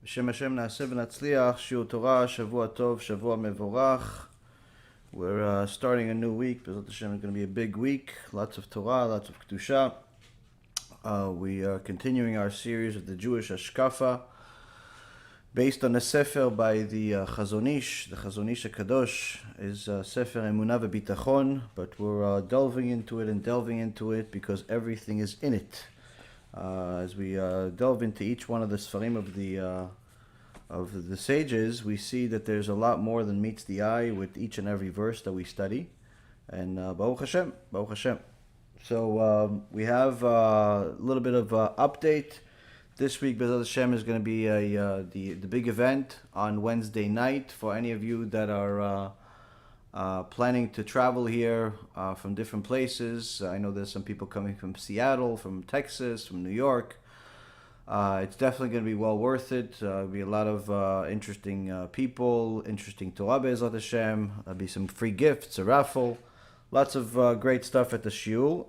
בשם השם נעשה ונצליח, שיעור תורה, שבוע טוב, שבוע מבורך. We're starting a new week. BeEzrat HaShem is going to be a big week. Lots of Torah, lots of Kedusha. We are continuing our series of the Jewish HaShkafa based on a sefer by the Chazon Ish. The Chazon Ish HaKadosh is Sefer Emunah V'Bitachon, but we're delving into it because everything is in it. As we delve into each one of the Sfarim of the sages, we see that there's a lot more than meets the eye with each and every verse that we study. And Baruch Hashem, Baruch Hashem. So we have a little bit of update. This week, BeEzrat Hashem is going to be the big event on Wednesday night. For any of you that are planning to travel here from different places. I know there's some people coming from Seattle, from Texas, from New York. It's definitely going to be well worth it. There'll be a lot of interesting people, interesting Torah, BeEzrat Hashem. There'll be some free gifts, a raffle. Lots of great stuff at the shiur.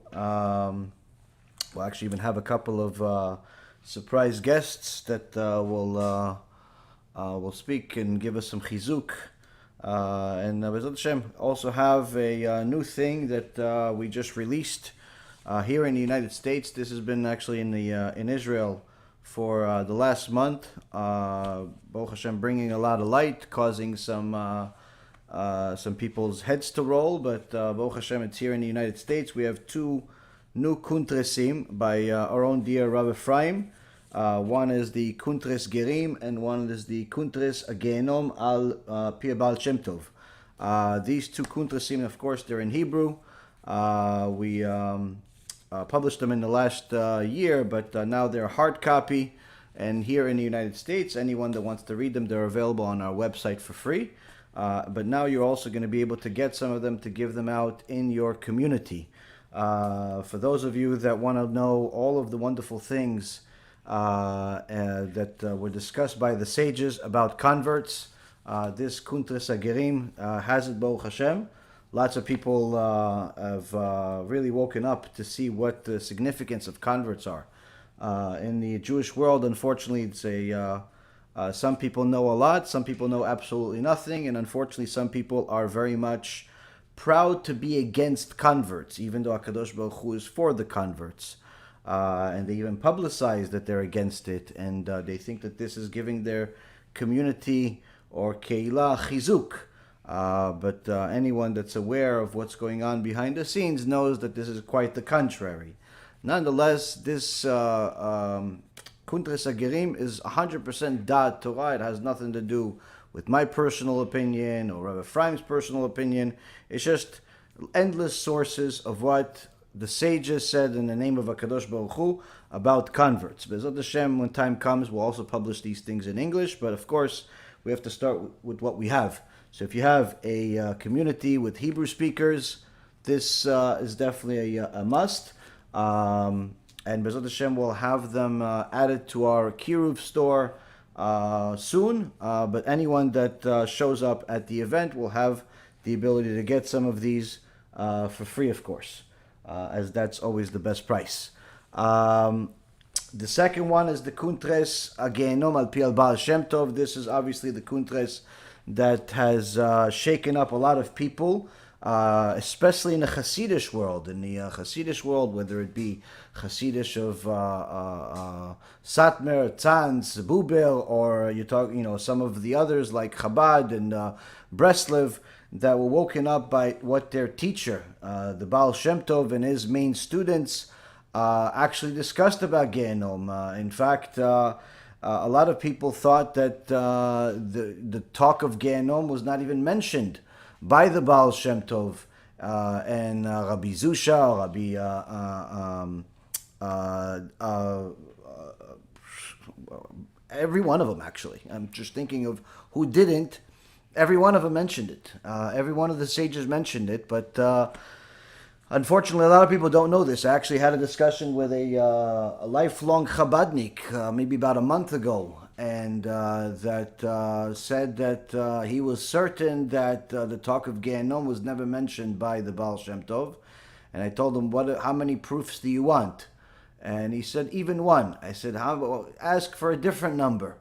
We'll actually even have a couple of surprise guests that will speak and give us some chizuk. And BeEzrat Hashem also have a new thing that we just released here in the United States. This has been actually in Israel for the last month. Baruch Hashem bringing a lot of light, causing some people's heads to roll. But Baruch Hashem, it's here in the United States. We have two new kuntresim by our own dear Rabbi Ephraim. One is the Kuntres Gerim, and one is the Kuntres Gehenom al Pir Baal Shem Tov. These two Kuntresim, of course, they're in Hebrew. We published them in the last year, but now they're hard copy. And here in the United States, anyone that wants to read them, they're available on our website for free. But now you're also going to be able to get some of them to give them out in your community. For those of you that want to know all of the wonderful things that were discussed by the sages about converts, this Kuntres Agerim has it, Baruch Hashem. Lots of people have really woken up to see what the significance of converts are. In the Jewish world, unfortunately, it's some people know a lot, some people know absolutely nothing, and unfortunately some people are very much proud to be against converts, even though HaKadosh Baruch Hu is for the converts. And they even publicize that they're against it, and they think that this is giving their community or keilah chizuk. But anyone that's aware of what's going on behind the scenes knows that this is quite the contrary. Nonetheless, this Kuntres Agerim is 100% Da'at Torah. It has nothing to do with my personal opinion or Rabbi Ephraim's personal opinion. It's just endless sources of what the sages said in the name of HaKadosh Baruch Hu about converts. BeEzrat Hashem, when time comes, we'll also publish these things in English, but of course, we have to start with what we have. So if you have a community with Hebrew speakers, this is definitely a must. And BeEzrat Hashem will have them added to our Kiruv store soon. But anyone that shows up at the event will have the ability to get some of these for free, of course. As that's always the best price. The second one is the Kuntres Gehenom al Pi Baal Shem Tov. This is obviously the Kuntres that has shaken up a lot of people, especially in the Hasidish world. In the Hasidish world, whether it be Hasidish of Satmar, Tzanz, Bubel, or some of the others like Chabad and Breslev, that were woken up by what their teacher, the Baal Shem Tov, and his main students actually discussed about Gehenom. In fact, a lot of people thought that the talk of Gehenom was not even mentioned by the Baal Shem Tov and Rabbi Zusha, every one of them, actually. I'm just thinking of who didn't. Every one of them mentioned it. Every one of the sages mentioned it, but unfortunately, a lot of people don't know this. I actually had a discussion with a lifelong Chabadnik maybe about a month ago, and that said that he was certain that the talk of Gehenom was never mentioned by the Baal Shem Tov. And I told him, how many proofs do you want? And he said, even one. I said, ask for a different number.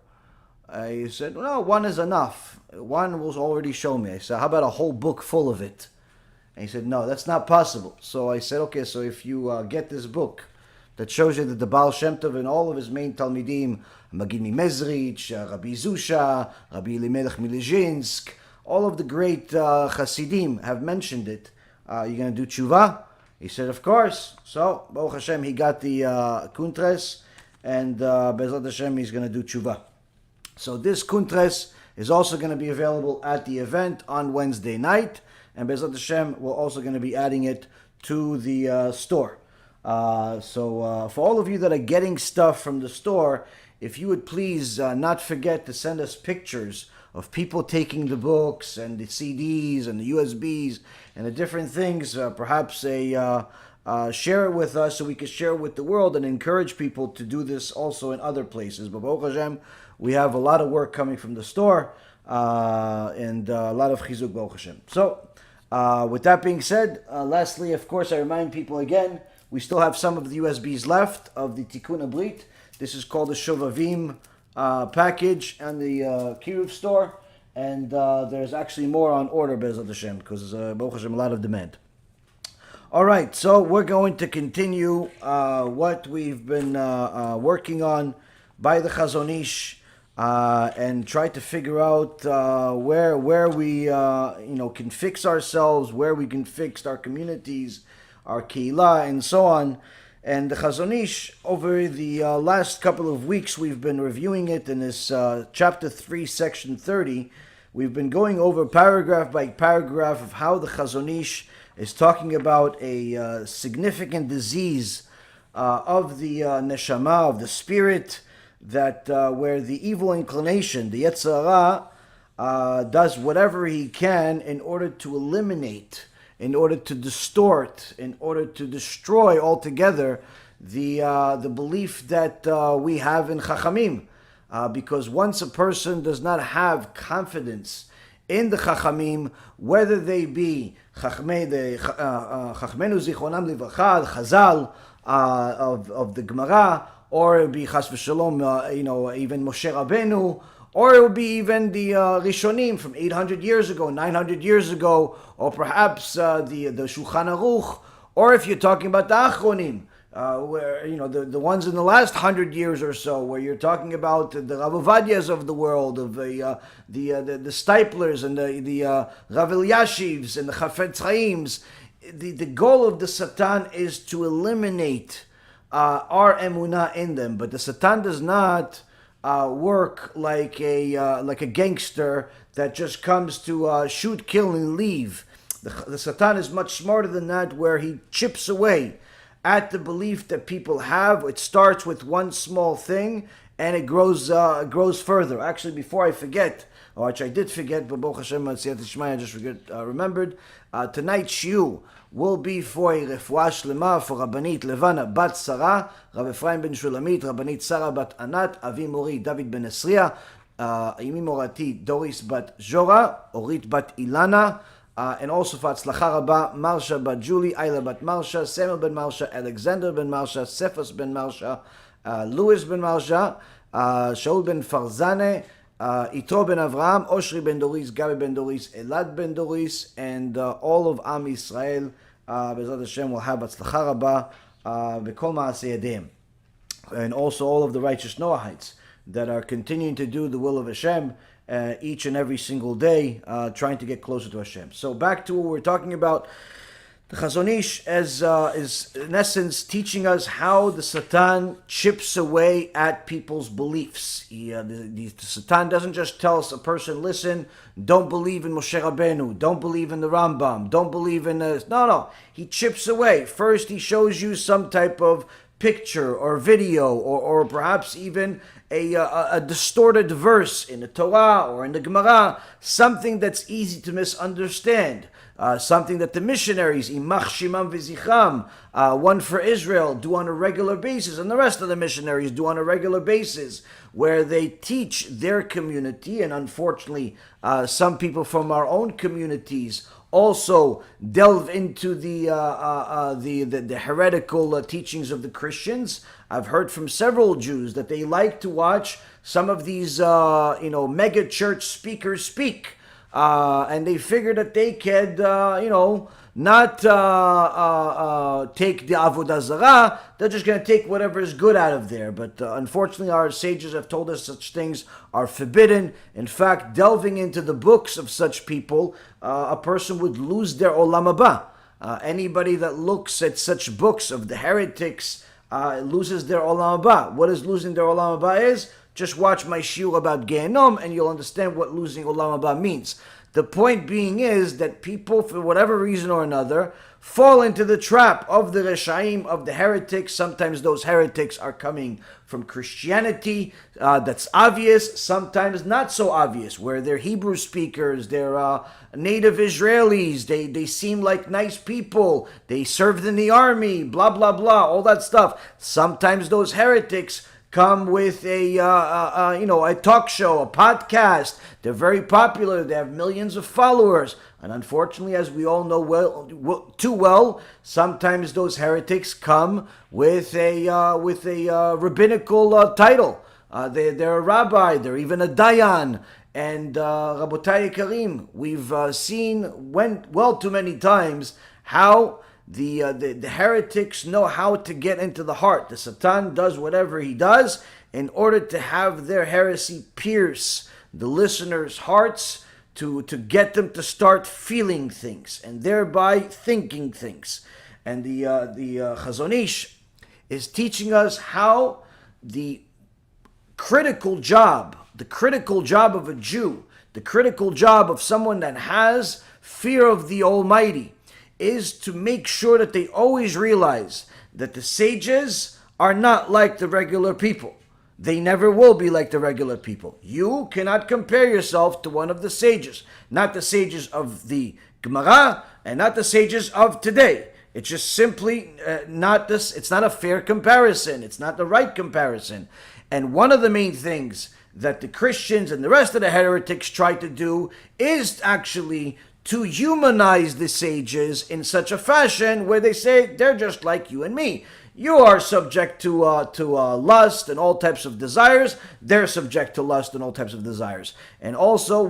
I said, no, one is enough. One will already show me. I said, how about a whole book full of it? And he said, no, that's not possible. So I said, okay, so if you get this book that shows you that the Baal Shem Tov and all of his main Talmidim, Magid Mezrich, Rabbi Zusha, Rabbi Elimelech Milizhinsk, all of the great Hasidim have mentioned it. You're going to do tshuva? He said, of course. So, Baruch Hashem, he got the kuntres, and Be'ezrat Hashem, he's going to do tshuva. So this kuntres is also going to be available at the event on Wednesday night, and Be'ezrat Hashem, we're also going to be adding it to the store. So for all of you that are getting stuff from the store, if you would please not forget to send us pictures of people taking the books and the CDs and the USBs and the different things, perhaps share it with us so we can share it with the world and encourage people to do this also in other places. But Baruch Hashem, we have a lot of work coming from the store and a lot of chizuk, Baruch Hashem. So with that being said, lastly, of course, I remind people again, we still have some of the USBs left of the Tikkun HaBrit. This is called the Shovavim package and the Kiruv store. And there's actually more on order, Be'ezrat Hashem, because Baruch Hashem, a lot of demand. All right, so we're going to continue what we've been working on by the Chazon Ish and try to figure out where we can fix ourselves, where we can fix our communities, our keilah, and so on. And the Chazon Ish, over the last couple of weeks, we've been reviewing it in this chapter 3, section 30. We've been going over paragraph by paragraph of how the Chazon Ish is talking about a significant disease of the neshama, of the spirit, that where the evil inclination, the Yetzer Hara, does whatever he can in order to eliminate, in order to distort, in order to destroy altogether the belief that we have in Chachamim. Because once a person does not have confidence in the Chachamim, whether they be Chachmenu Zichronam Livracha, Chazal of the Gemara, or it be Chas v'Shalom, even Moshe Rabbeinu, or it would be even the Rishonim from 800 years ago, 900 years ago, or perhaps the Shulchan Aruch, or if you're talking about the Achronim, where the ones in the last 100 years or so, where you're talking about the Rav Ovadias of the world, of the Stiplers and the Rav Elyashivs and the Chafetz Chaims. The goal of the Satan is to eliminate our emunah in them, but the Satan does not work like a gangster that just comes to shoot, kill, and leave. The Satan is much smarter than that, where he chips away at the belief that people have. It starts with one small thing, and it grows further. Actually, before I forget, which I did forget, but Baruch Hashem, I just remembered, tonight's shiur will be for a refuah shlema for Rabbanit Levana Bat Sarah, Rav Ephraim ben Shulamit, Rabbanit Sarah Bat Anat, Avi Mori David ben Esriya, Imi Morati Doris Bat Jora, Orit Bat Ilana, and also for Hatzlacha Rabba, Marsha Bat Julie, Ayla Bat Marsha, Samuel ben Marsha, Alexander ben Marsha, Cephas ben Marsha, Louis ben Marsha, Shaul ben Farzane, Itro ben Avraham, Oshri ben Doris, Gabi ben Doris, Elad ben Doris, and all of Am Yisrael, Be'ezrat Hashem, will have Hatzlacha Rabba, B'kol Ma'aseh Yadayim. And also all of the righteous Noahites that are continuing to do the will of Hashem each and every single day, trying to get closer to Hashem. So back to what we're talking about. The Chazon Ish is in essence teaching us how the Satan chips away at people's beliefs. The Satan doesn't just tell us a person, listen, don't believe in Moshe Rabbeinu, don't believe in the Rambam, don't believe in this. No. He chips away. First, he shows you some type of picture or video or perhaps even a distorted verse in the Torah or in the Gemara, something that's easy to misunderstand. Something that the missionaries, Imach Shimam V'Zichram, one for Israel, do on a regular basis, and the rest of the missionaries do on a regular basis, where they teach their community, and unfortunately, some people from our own communities also delve into the heretical teachings of the Christians. I've heard from several Jews that they like to watch some of these, mega church speakers speak. And they figure that they could, not take the avodah zarah. They're just going to take whatever is good out of there. But unfortunately, our sages have told us such things are forbidden. In fact, delving into the books of such people, a person would lose their olam haba. Anybody that looks at such books of the heretics loses their olam haba. What is losing their olam haba is? Just watch my shiur about Gehenom and you'll understand what losing olam haba means. The point being is that people, for whatever reason or another, fall into the trap of the reshaim, of the heretics. Sometimes those heretics are coming from Christianity. That's obvious. Sometimes not so obvious, where they're Hebrew speakers, they're native Israelis, they seem like nice people, they served in the army, blah, blah, blah, all that stuff. Sometimes those heretics come with a talk show, a podcast. They're very popular. They have millions of followers. And unfortunately, as we all know too well, sometimes those heretics come with a rabbinical title. They're a rabbi. They're even a dayan. And Rabotai Karim, we've seen well too many times how the heretics know how to get into the heart. The Satan does whatever he does in order to have their heresy pierce the listeners' hearts, to get them to start feeling things and thereby thinking things. And the Chazon Ish is teaching us how the critical job of a Jew, the critical job of someone that has fear of the Almighty, is to make sure that they always realize that the sages are not like the regular people. They never will be like the regular people. You cannot compare yourself to one of the sages. Not the sages of the Gemara and not the sages of today. It's just simply not this. It's not a fair comparison. It's not the right comparison. And one of the main things that the Christians and the rest of the heretics try to do is actually to humanize the sages in such a fashion where they say they're just like you and me. You are subject to lust and all types of desires. They're subject to lust and all types of desires. And also,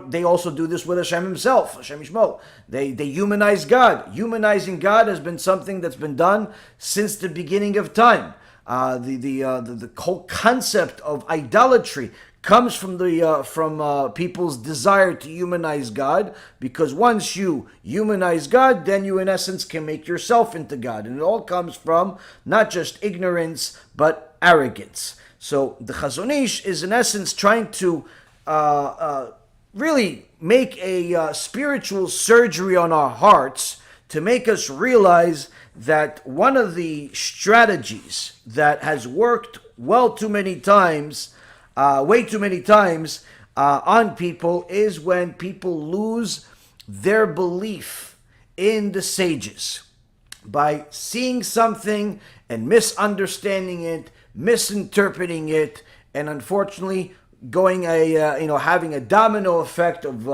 they also do this with HaShem himself, HaShem Yishmo. They humanize God. Humanizing God has been something that's been done since the beginning of time. The whole concept of idolatry comes from people's desire to humanize God, because once you humanize God, then you in essence can make yourself into God, and it all comes from not just ignorance but arrogance. So the Chazon Ish is in essence trying to really make a spiritual surgery on our hearts to make us realize that one of the strategies that has worked way too many times on people is when people lose their belief in the sages by seeing something and misunderstanding it, misinterpreting it, and unfortunately having a domino effect of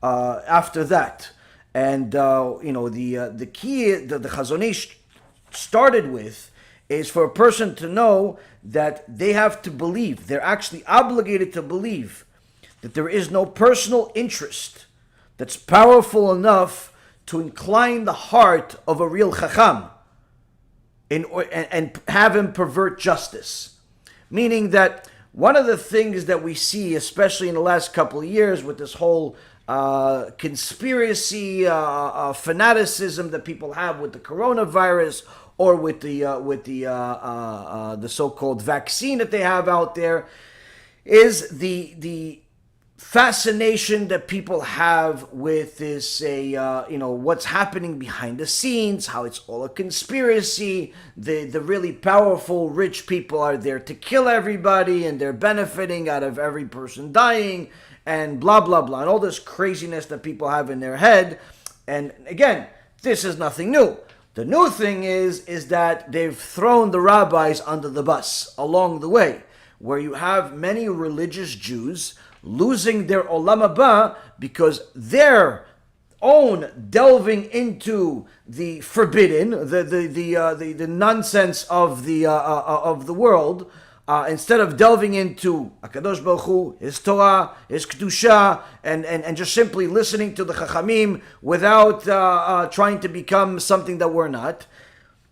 after that. And the key that the Chazon Ish started with is for a person to know that they have to believe, they're actually obligated to believe that there is no personal interest that's powerful enough to incline the heart of a real Chacham and have him pervert justice. Meaning that one of the things that we see, especially in the last couple of years with this whole conspiracy fanaticism that people have with the coronavirus, or with the so-called vaccine that they have out there, is the fascination that people have with this, what's happening behind the scenes, how it's all a conspiracy. The really powerful, rich people are there to kill everybody, and they're benefiting out of every person dying, and blah, blah, blah, and all this craziness that people have in their head. And again, this is nothing new. The new thing is that they've thrown the rabbis under the bus along the way, where you have many religious Jews losing their olam haba because their own delving into the forbidden, the nonsense of the world, instead of delving into HaKadosh Baruch Hu, His Torah, His Kedusha, and just simply listening to the Chachamim without trying to become something that we're not,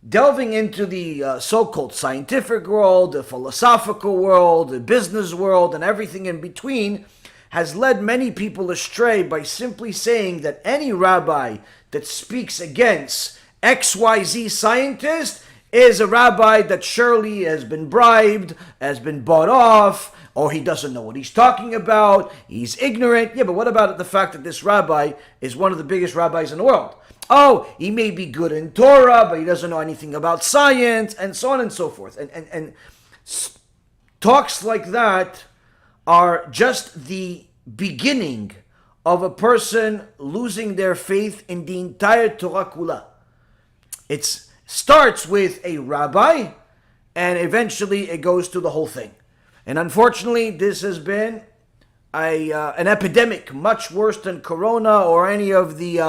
delving into the so-called scientific world, the philosophical world, the business world, and everything in between, has led many people astray by simply saying that any rabbi that speaks against XYZ scientist is a rabbi that surely has been bribed, has been bought off, or he doesn't know what he's talking about, he's ignorant. Yeah, but what about the fact that this rabbi is one of the biggest rabbis in the world? Oh, he may be good in Torah, but he doesn't know anything about science, and so on and so forth. And talks like that are just the beginning of a person losing their faith in the entire Torah Kula. It starts with a rabbi, and eventually it goes to the whole thing. And unfortunately, this has been an epidemic, much worse than Corona or any of the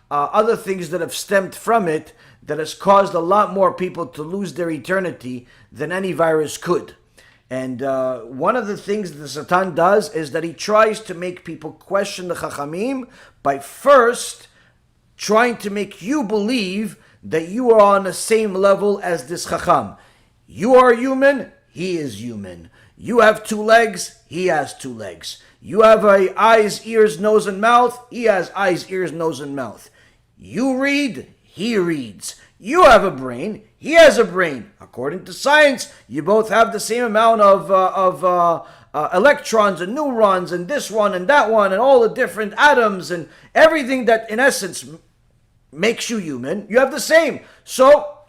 other things that have stemmed from it, that has caused a lot more people to lose their eternity than any virus could. And one of the things that the Satan does is that he tries to make people question the Chachamim by first trying to make you believe that you are on the same level as this Chacham. You are human, he is human. You have 2 legs, he has 2 legs. You have eyes, ears, nose, and mouth, he has eyes, ears, nose, and mouth. You read, he reads. You have a brain, he has a brain. According to science, you both have the same amount of electrons and neurons and this one and that one and all the different atoms and everything that in essence makes you human. You have the same. So,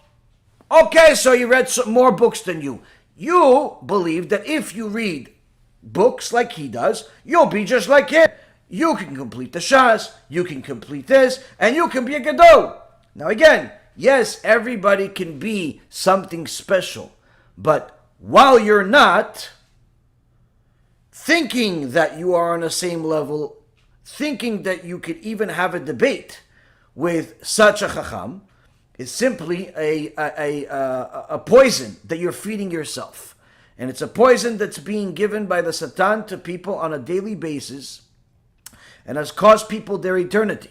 okay, so you read some more books than you. You believe that if you read books like he does, you'll be just like him. You can complete the Shas, you can complete this, and you can be a Gadol. Now again, yes, everybody can be something special, but while you're not, thinking that you are on the same level, thinking that you could even have a debate with such a Chacham, is simply a poison that you're feeding yourself. And it's a poison that's being given by the Satan to people on a daily basis and has caused people their eternity.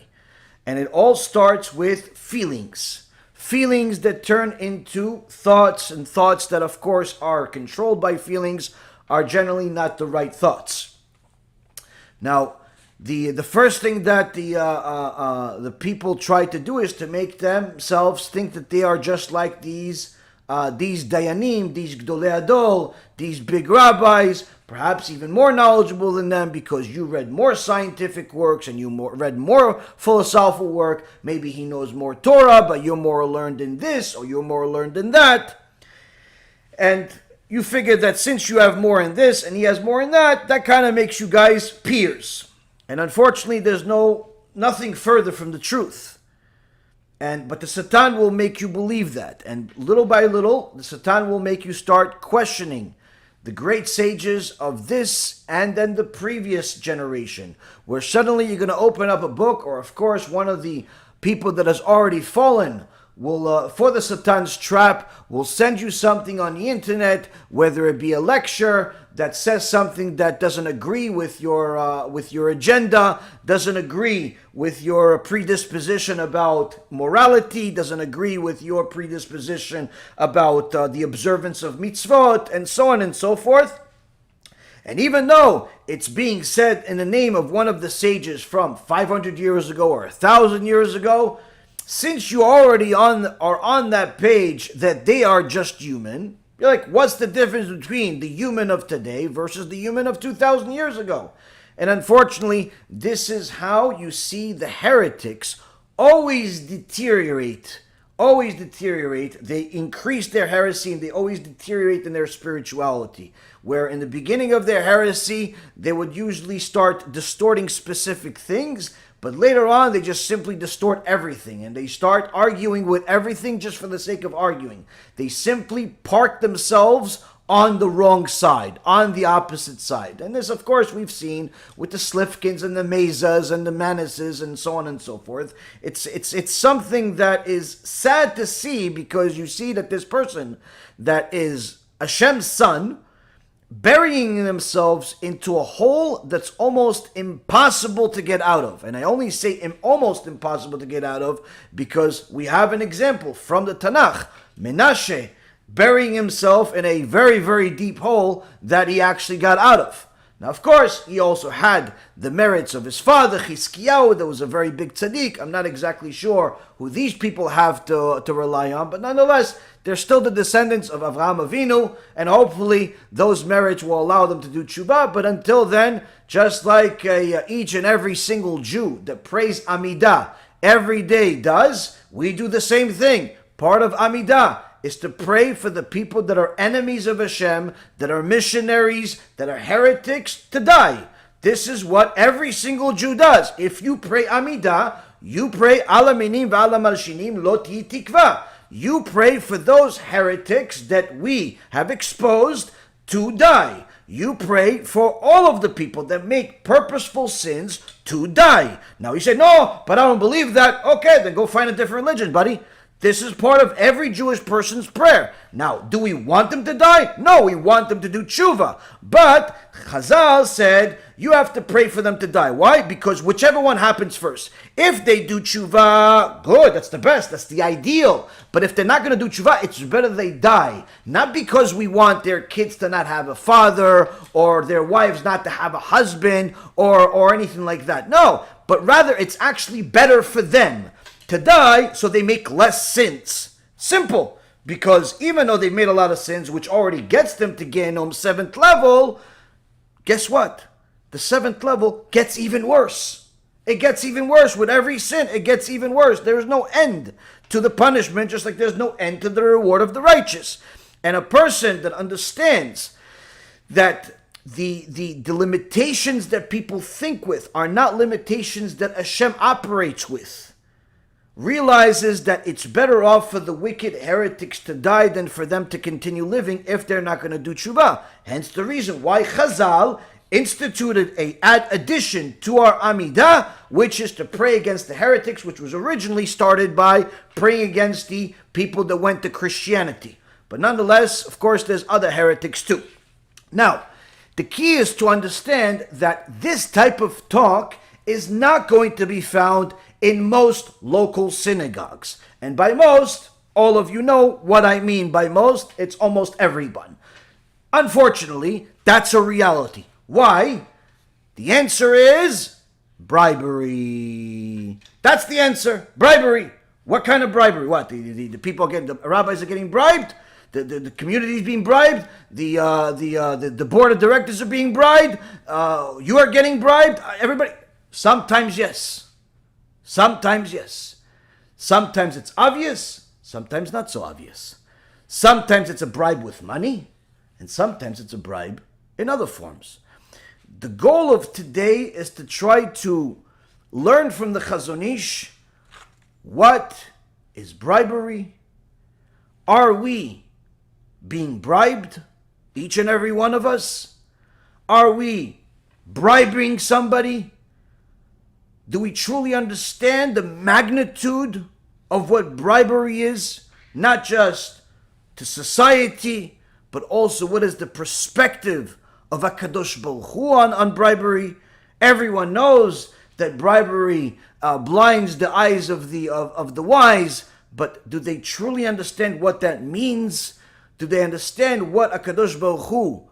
And it all starts with feelings. Feelings that turn into thoughts, and thoughts that of course are controlled by feelings are generally not the right thoughts. Now, the first thing that the people try to do is to make themselves think that they are just like these dayanim, these gdolei adol, these big rabbis, perhaps even more knowledgeable than them because you read more scientific works and you read more philosophical work. Maybe he knows more Torah, but you're more learned in this or you're more learned in that. And you figure that since you have more in this and he has more in that, that kind of makes you guys peers. And unfortunately, there's nothing further from the truth. But the Satan will make you believe that. And little by little, the Satan will make you start questioning the great sages of this and then the previous generation, where suddenly you're going to open up a book, or of course one of the people that has already fallen will, for the Satan's trap, will send you something on the internet, whether it be a lecture that says something that doesn't agree with your agenda, doesn't agree with your predisposition about morality, doesn't agree with your predisposition about the observance of mitzvot, and so on and so forth. And even though it's being said in the name of one of the sages from 500 years ago or 1,000 years ago, since you already are on that page that they are just human, you're like, what's the difference between the human of today versus the human of 2,000 years ago? And unfortunately, this is how you see the heretics always deteriorate. They increase their heresy and they always deteriorate in their spirituality. Where in the beginning of their heresy, they would usually start distorting specific things, but later on, they just simply distort everything and they start arguing with everything just for the sake of arguing. They simply park themselves on the wrong side, on the opposite side. And this, of course, we've seen with the Slifkins and the Mezas and the Manises and so on and so forth. It's something that is sad to see, because you see that this person that is Hashem's son, burying themselves into a hole that's almost impossible to get out of. And I only say almost impossible to get out of because we have an example from the Tanakh. Menashe burying himself in a very, very deep hole that he actually got out of. Now, of course, he also had the merits of his father, Chizkiyahu, that was a very big tzaddik. I'm not exactly sure who these people have to rely on, but nonetheless, they're still the descendants of Avraham Avinu, and hopefully those merits will allow them to do tshuva. But until then, just like each and every single Jew that prays Amidah every day does, we do the same thing. Part of Amidah is to pray for the people that are enemies of Hashem, that are missionaries, that are heretics, to die. This is what every single Jew does. If you pray Amidah, you pray Ala minim v'ala malshinim lo tihi tikva. You pray for those heretics that we have exposed to die. You pray for all of the people that make purposeful sins to die. Now you say, no, but I don't believe that. Okay, then go find a different religion, buddy. This is part of every Jewish person's prayer. Now, do we want them to die? No, we want them to do tshuva. But Chazal said you have to pray for them to die. Why? Because whichever one happens first. If they do tshuva, good, that's the best, that's the ideal. But if they're not going to do tshuva, it's better they die. Not because we want their kids to not have a father or their wives not to have a husband or anything like that. No, but rather it's actually better for them to die so they make less sins. Simple. Because even though they've made a lot of sins, which already gets them to Gehinnom 7th level, guess what? The 7th level gets even worse. It gets even worse. With every sin, it gets even worse. There is no end to the punishment, just like there's no end to the reward of the righteous. And a person that understands that the limitations that people think with are not limitations that Hashem operates with, realizes that it's better off for the wicked heretics to die than for them to continue living if they're not going to do tshuva. Hence the reason why Chazal instituted a addition to our Amidah, which is to pray against the heretics, which was originally started by praying against the people that went to Christianity. But nonetheless, of course, there's other heretics too. Now, the key is to understand that this type of talk is not going to be found in most local synagogues. And by most, all of you know what I mean by most. It's almost everyone. Unfortunately, that's a reality. Why? The answer is bribery. That's the answer. Bribery. What kind of bribery? What? The people the rabbis are getting bribed? The community is being bribed? The board of directors are being bribed? You are getting bribed? Everybody? Sometimes yes. Sometimes yes. Sometimes it's obvious. Sometimes not so obvious. Sometimes it's a bribe with money. And sometimes it's a bribe in other forms. The goal of today is to try to learn from the Chazon Ish what is bribery. Are we being bribed? Each and every one of us? Are we bribing somebody? Do we truly understand the magnitude of what bribery is? Not just to society, but also what is the perspective of HaKadosh Baruch Hu on bribery. Everyone knows that bribery blinds the eyes of the wise, but do they truly understand what that means? Do they understand what HaKadosh Baruch Hu,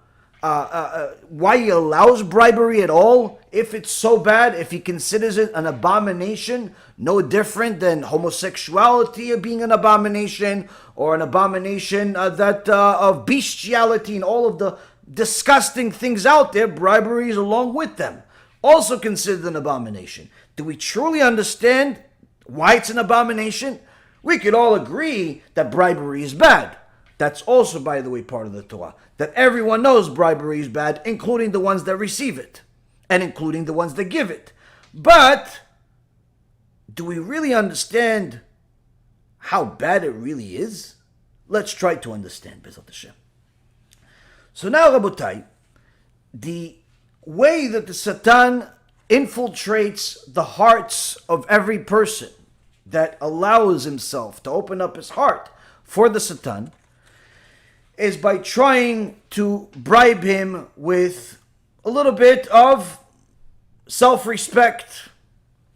why he allows bribery at all? If it's so bad, if he considers it an abomination, no different than homosexuality being an abomination, or an abomination of bestiality and all of the disgusting things out there, bribery is along with them. Also considered an abomination. Do we truly understand why it's an abomination? We could all agree that bribery is bad. That's also, by the way, part of the Torah. That everyone knows bribery is bad, including the ones that receive it, and including the ones that give it. But do we really understand how bad it really is? Let's try to understand, B'ezrat Hashem. So now, Rabotai, the way that the Satan infiltrates the hearts of every person that allows himself to open up his heart for the Satan is by trying to bribe him with a little bit of self-respect,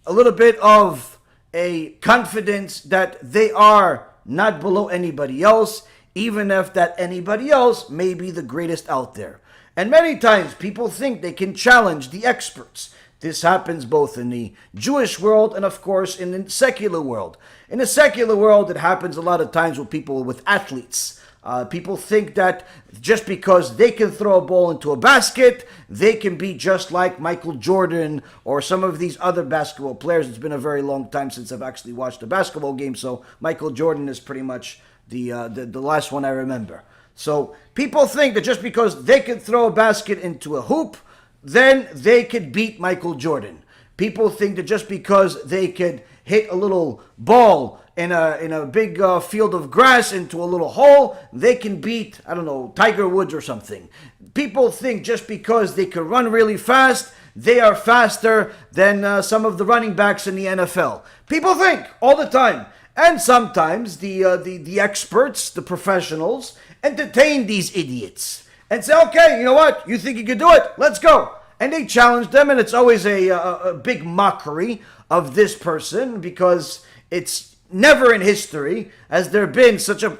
a little bit of a confidence that they are not below anybody else, even if that anybody else may be the greatest out there. And many times people think they can challenge the experts. This happens both in the Jewish world and, of course, in the secular world. In the secular world, it happens a lot of times with people, with athletes. People think that just because they can throw a ball into a basket, they can be just like Michael Jordan or some of these other basketball players. It's been a very long time since I've actually watched a basketball game, so Michael Jordan is pretty much the last one I remember. So people think that just because they can throw a basket into a hoop, then they could beat Michael Jordan. People think that just because they could hit a little ball in a big field of grass into a little hole, they can beat, I don't know, Tiger Woods or something. People think just because they can run really fast, they are faster than some of the running backs in the NFL. People think all the time. And sometimes the experts, the professionals, entertain these idiots and say, okay, you know what? You think you can do it? Let's go. And they challenge them, and it's always a big mockery of this person, because it's never in history has there been such a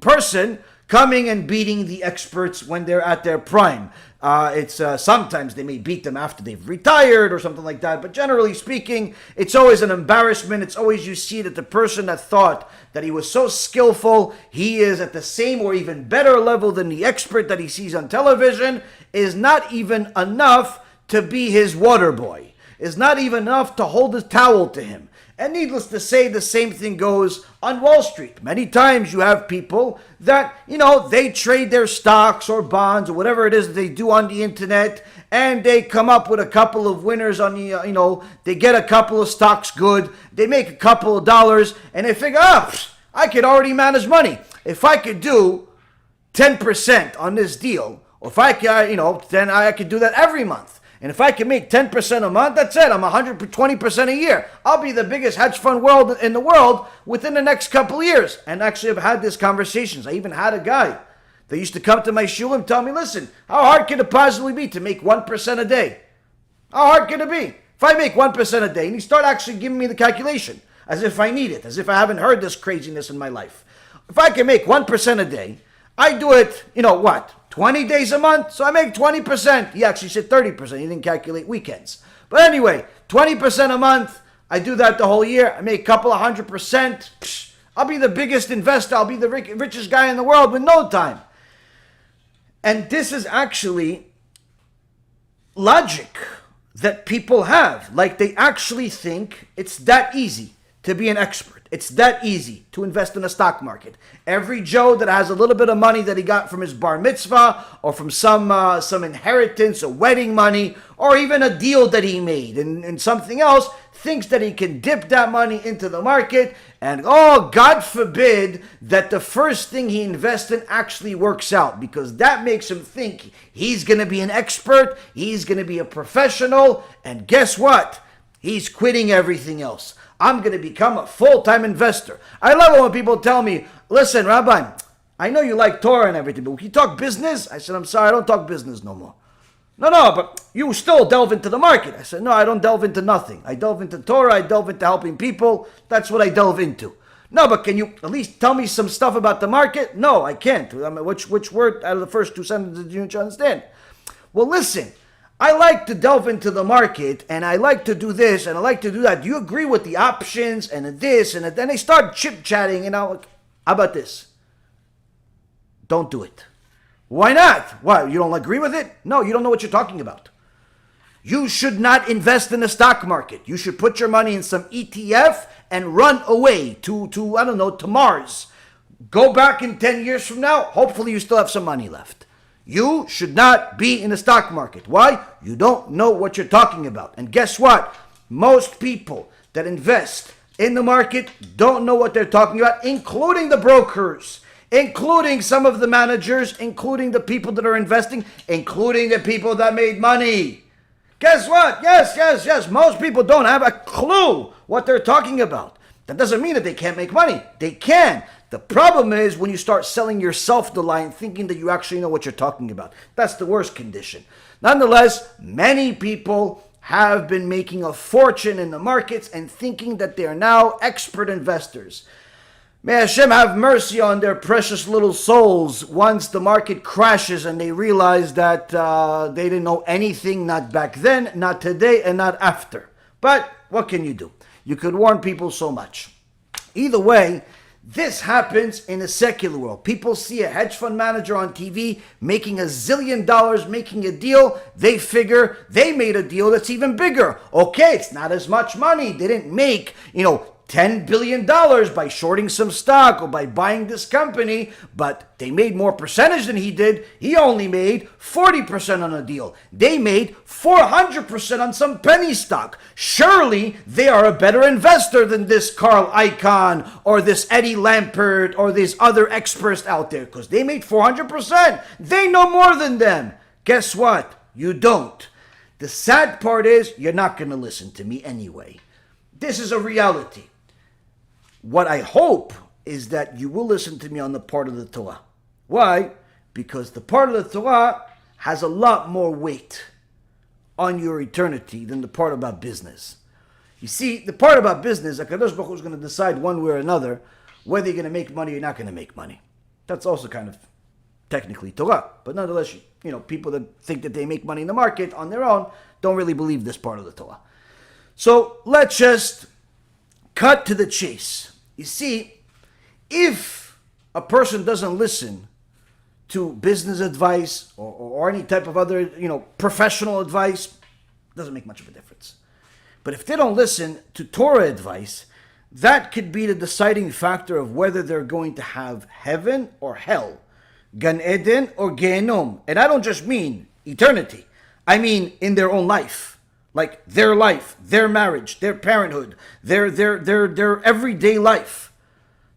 person coming and beating the experts when they're at their prime. It's sometimes they may beat them after they've retired or something like that, but generally speaking, it's always an embarrassment. It's always, you see that the person that thought that he was so skillful, he is at the same or even better level than the expert that he sees on television, is not even enough to be his water boy, is not even enough to hold a towel to him. And needless to say, the same thing goes on Wall Street. Many times you have people that, they trade their stocks or bonds or whatever it is that they do on the internet, and they come up with a couple of winners on the, they get a couple of stocks good, they make a couple of dollars, and they figure, I could already manage money. If I could do 10% on this deal, or if I could, then I could do that every month. And if I can make 10% a month, that's it. I'm 120% a year. I'll be the biggest hedge fund in the world within the next couple of years. And actually, I've had these conversations. I even had a guy that used to come to my shul and tell me, listen, how hard can it possibly be to make 1% a day? How hard can it be? If I make 1% a day, and he started actually giving me the calculation, as if I need it, as if I haven't heard this craziness in my life. If I can make 1% a day, I do it, 20 days a month, so I make 20%. He actually said 30%. He didn't calculate weekends. But anyway, 20% a month. I do that the whole year. I make a couple of 100%. I'll be the biggest investor. I'll be the richest guy in the world with no time. And this is actually logic that people have. Like, they actually think it's that easy to be an expert. It's that easy to invest in the stock market. Every Joe that has a little bit of money that he got from his bar mitzvah, or from some inheritance or wedding money, or even a deal that he made and something else, thinks that he can dip that money into the market, and God forbid that the first thing he invests in actually works out, because that makes him think he's going to be an expert, he's going to be a professional, and guess what? He's quitting everything else. I'm going to become a full-time investor. I love it when people tell me, listen, Rabbi, I know you like Torah and everything, but can you talk business? I said, I'm sorry, I don't talk business no more. No, but you still delve into the market. I said, no, I don't delve into nothing. I delve into Torah, I delve into helping people. That's what I delve into. No, but can you at least tell me some stuff about the market? No, I can't. I mean, which word out of the first two sentences did you understand? Well, listen. I like to delve into the market, and I like to do this, and I like to do that. Do you agree with the options, and this, and that? Then they start chit-chatting, and I'm like, how about this? Don't do it. Why not? Why, you don't agree with it? No, you don't know what you're talking about. You should not invest in the stock market. You should put your money in some ETF and run away to I don't know, to Mars. Go back in 10 years from now, hopefully you still have some money left. You should not be in the stock market. Why? You don't know what you're talking about. And guess what? Most people that invest in the market don't know what they're talking about, including the brokers, including some of the managers, including the people that are investing, including the people that made money. Guess what? Yes. Most people don't have a clue what they're talking about. That doesn't mean that they can't make money. They can. The problem is when you start selling yourself the lie and thinking that you actually know what you're talking about. That's the worst condition. Nonetheless, many people have been making a fortune in the markets and thinking that they are now expert investors. May HaShem have mercy on their precious little souls once the market crashes and they realize that they didn't know anything, not back then, not today, and not after. But what can you do? You could warn people so much. Either way, this happens in a secular world. People see a hedge fund manager on TV making $1 zillion, making a deal. They figure they made a deal that's even bigger. Okay, it's not as much money. They didn't make, $10 billion by shorting some stock or by buying this company, but they made more percentage than he did. He only made 40% on a deal. They made 400% on some penny stock. Surely they are a better investor than this Carl Icahn or this Eddie Lampert or these other experts out there because they made 400%. They know more than them. Guess what? You don't. The sad part is you're not going to listen to me anyway. This is a reality. What I hope is that you will listen to me on the part of the Torah. Why? Because the part of the Torah has a lot more weight on your eternity than the part about business. You see, the part about business, HaKadosh Baruch Hu is going to decide one way or another whether you're going to make money or not going to make money. That's also kind of technically Torah. But nonetheless, people that think that they make money in the market on their own don't really believe this part of the Torah. So let's just cut to the chase. You see, if a person doesn't listen to business advice or any type of other, professional advice, it doesn't make much of a difference. But if they don't listen to Torah advice, that could be the deciding factor of whether they're going to have heaven or hell, Gan Eden or Gehenom. And I don't just mean eternity. I mean in their own life. Like their life, their marriage, their parenthood, their everyday life.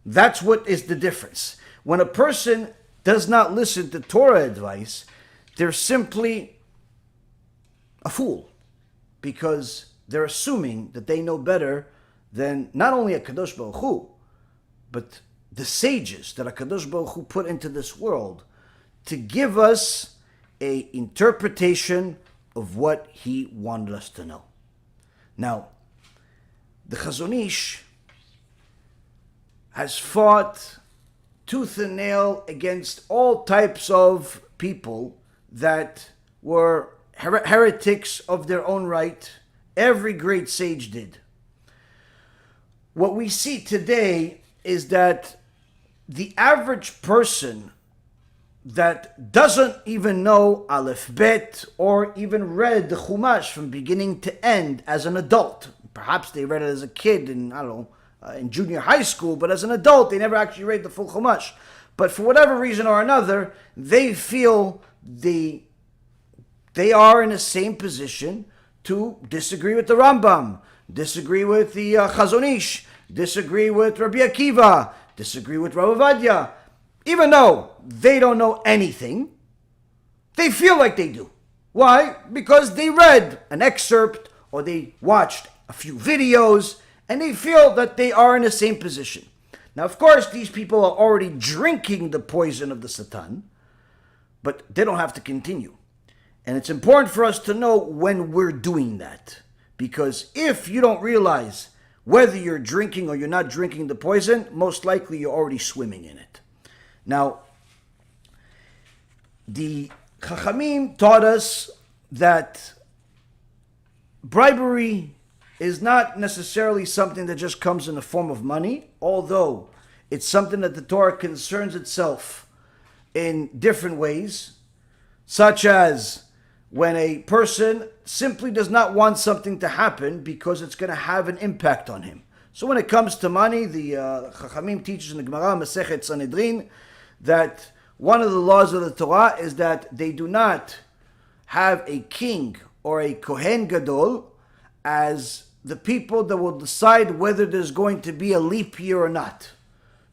That's what is the difference. When a person does not listen to Torah advice, they're simply a fool. Because they're assuming that they know better than not only HaKadosh Baruch Hu, but the sages that HaKadosh Baruch Hu put into this world to give us a interpretation of what he wanted us to know. Now, the Chazon Ish has fought tooth and nail against all types of people that were heretics of their own right. Every great sage did. What we see today is that the average person that doesn't even know Aleph Bet or even read the Chumash from beginning to end as an adult. Perhaps they read it as a kid in, in junior high school, but as an adult they never actually read the full Chumash. But for whatever reason or another, they feel they are in the same position to disagree with the Rambam, disagree with the Chazon Ish, disagree with Rabbi Akiva, disagree with Rav Ovadia. Even though they don't know anything, they feel like they do. Why? Because they read an excerpt or they watched a few videos and they feel that they are in the same position. Now, of course, these people are already drinking the poison of the Satan, but they don't have to continue. And it's important for us to know when we're doing that. Because if you don't realize whether you're drinking or you're not drinking the poison, most likely you're already swimming in it. Now, the Chachamim taught us that bribery is not necessarily something that just comes in the form of money, although it's something that the Torah concerns itself in different ways, such as when a person simply does not want something to happen because it's going to have an impact on him. So when it comes to money, the Chachamim teaches in the Gemara, Masechet Sanhedrin, that one of the laws of the Torah is that they do not have a king or a Kohen Gadol as the people that will decide whether there's going to be a leap year or not.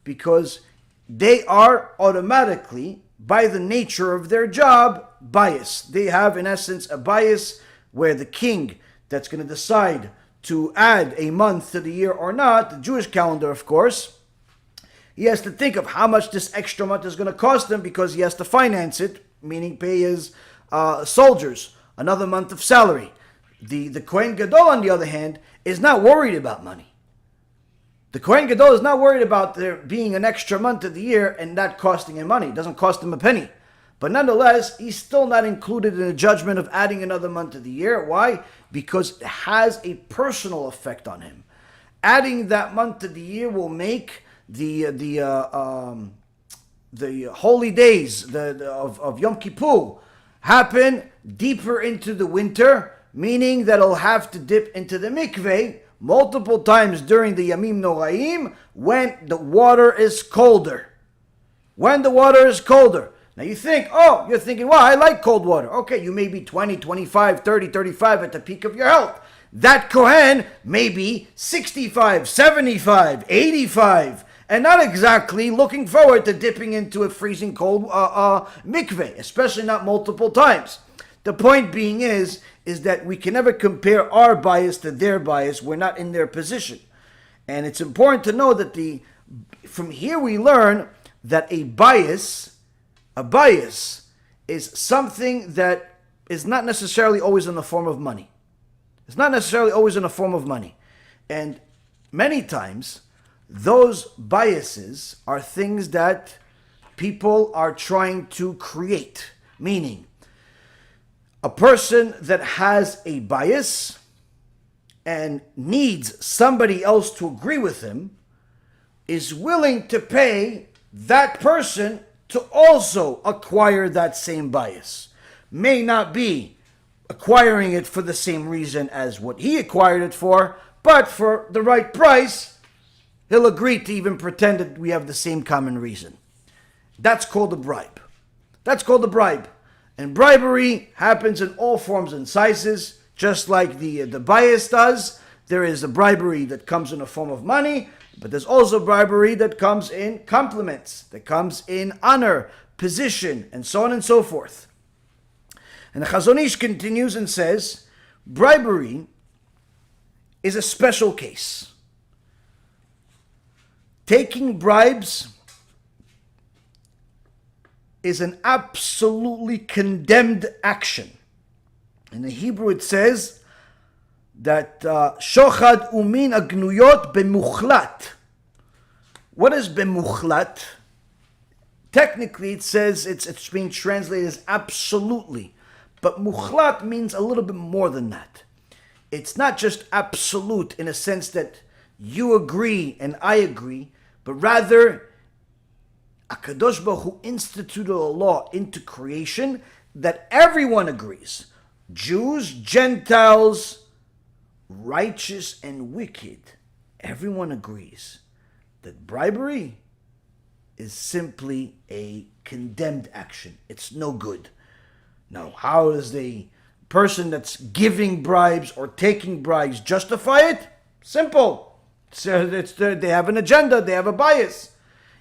Because they are automatically, by the nature of their job, biased. They have, in essence, a bias where the king that's going to decide to add a month to the year or not, the Jewish calendar, of course, he has to think of how much this extra month is going to cost him because he has to finance it, meaning pay his soldiers another month of salary. The Kohen Gadol, on the other hand, is not worried about money. The Kohen Gadol is not worried about there being an extra month of the year and not costing him money. It doesn't cost him a penny. But nonetheless, he's still not included in the judgment of adding another month of the year. Why? Because it has a personal effect on him. Adding that month of the year will make the holy days of Yom Kippur happen deeper into the winter, meaning that he'll have to dip into the mikveh multiple times during the Yamim Noraim when the water is colder. When the water is colder. Now you're thinking, well, I like cold water. Okay, you may be 20, 25, 30, 35 at the peak of your health. That Kohen may be 65, 75, 85, and not exactly looking forward to dipping into a freezing cold mikveh, especially not multiple times. The point being is that we can never compare our bias to their bias. We're not in their position. And it's important to know that from here we learn that a bias is something that is not necessarily always in the form of money. It's not necessarily always in the form of money. And many times, those biases are things that people are trying to create. Meaning, a person that has a bias and needs somebody else to agree with him is willing to pay that person to also acquire that same bias. May not be acquiring it for the same reason as what he acquired it for, but for the right price, he'll agree to even pretend that we have the same common reason. That's called a bribe. That's called a bribe. And bribery happens in all forms and sizes, just like the bias does. There is a bribery that comes in the form of money, but there's also bribery that comes in compliments, that comes in honor, position, and so on and so forth. And the Chazon Ish continues and says, bribery is a special case. Taking bribes is an absolutely condemned action. In the Hebrew it says that shochad umin agnuyot bemuchlat. What is bemuchlat? Technically it says it's being translated as absolutely. But muchlat means a little bit more than that. It's not just absolute in a sense that you agree and I agree, but rather HaKadosh Baruch Hu instituted a law into creation that everyone agrees. Jews, Gentiles, righteous and wicked, everyone agrees that bribery is simply a condemned action. It's no good. Now, how does the person that's giving bribes or taking bribes justify it? Simple. They have an agenda, they have a bias.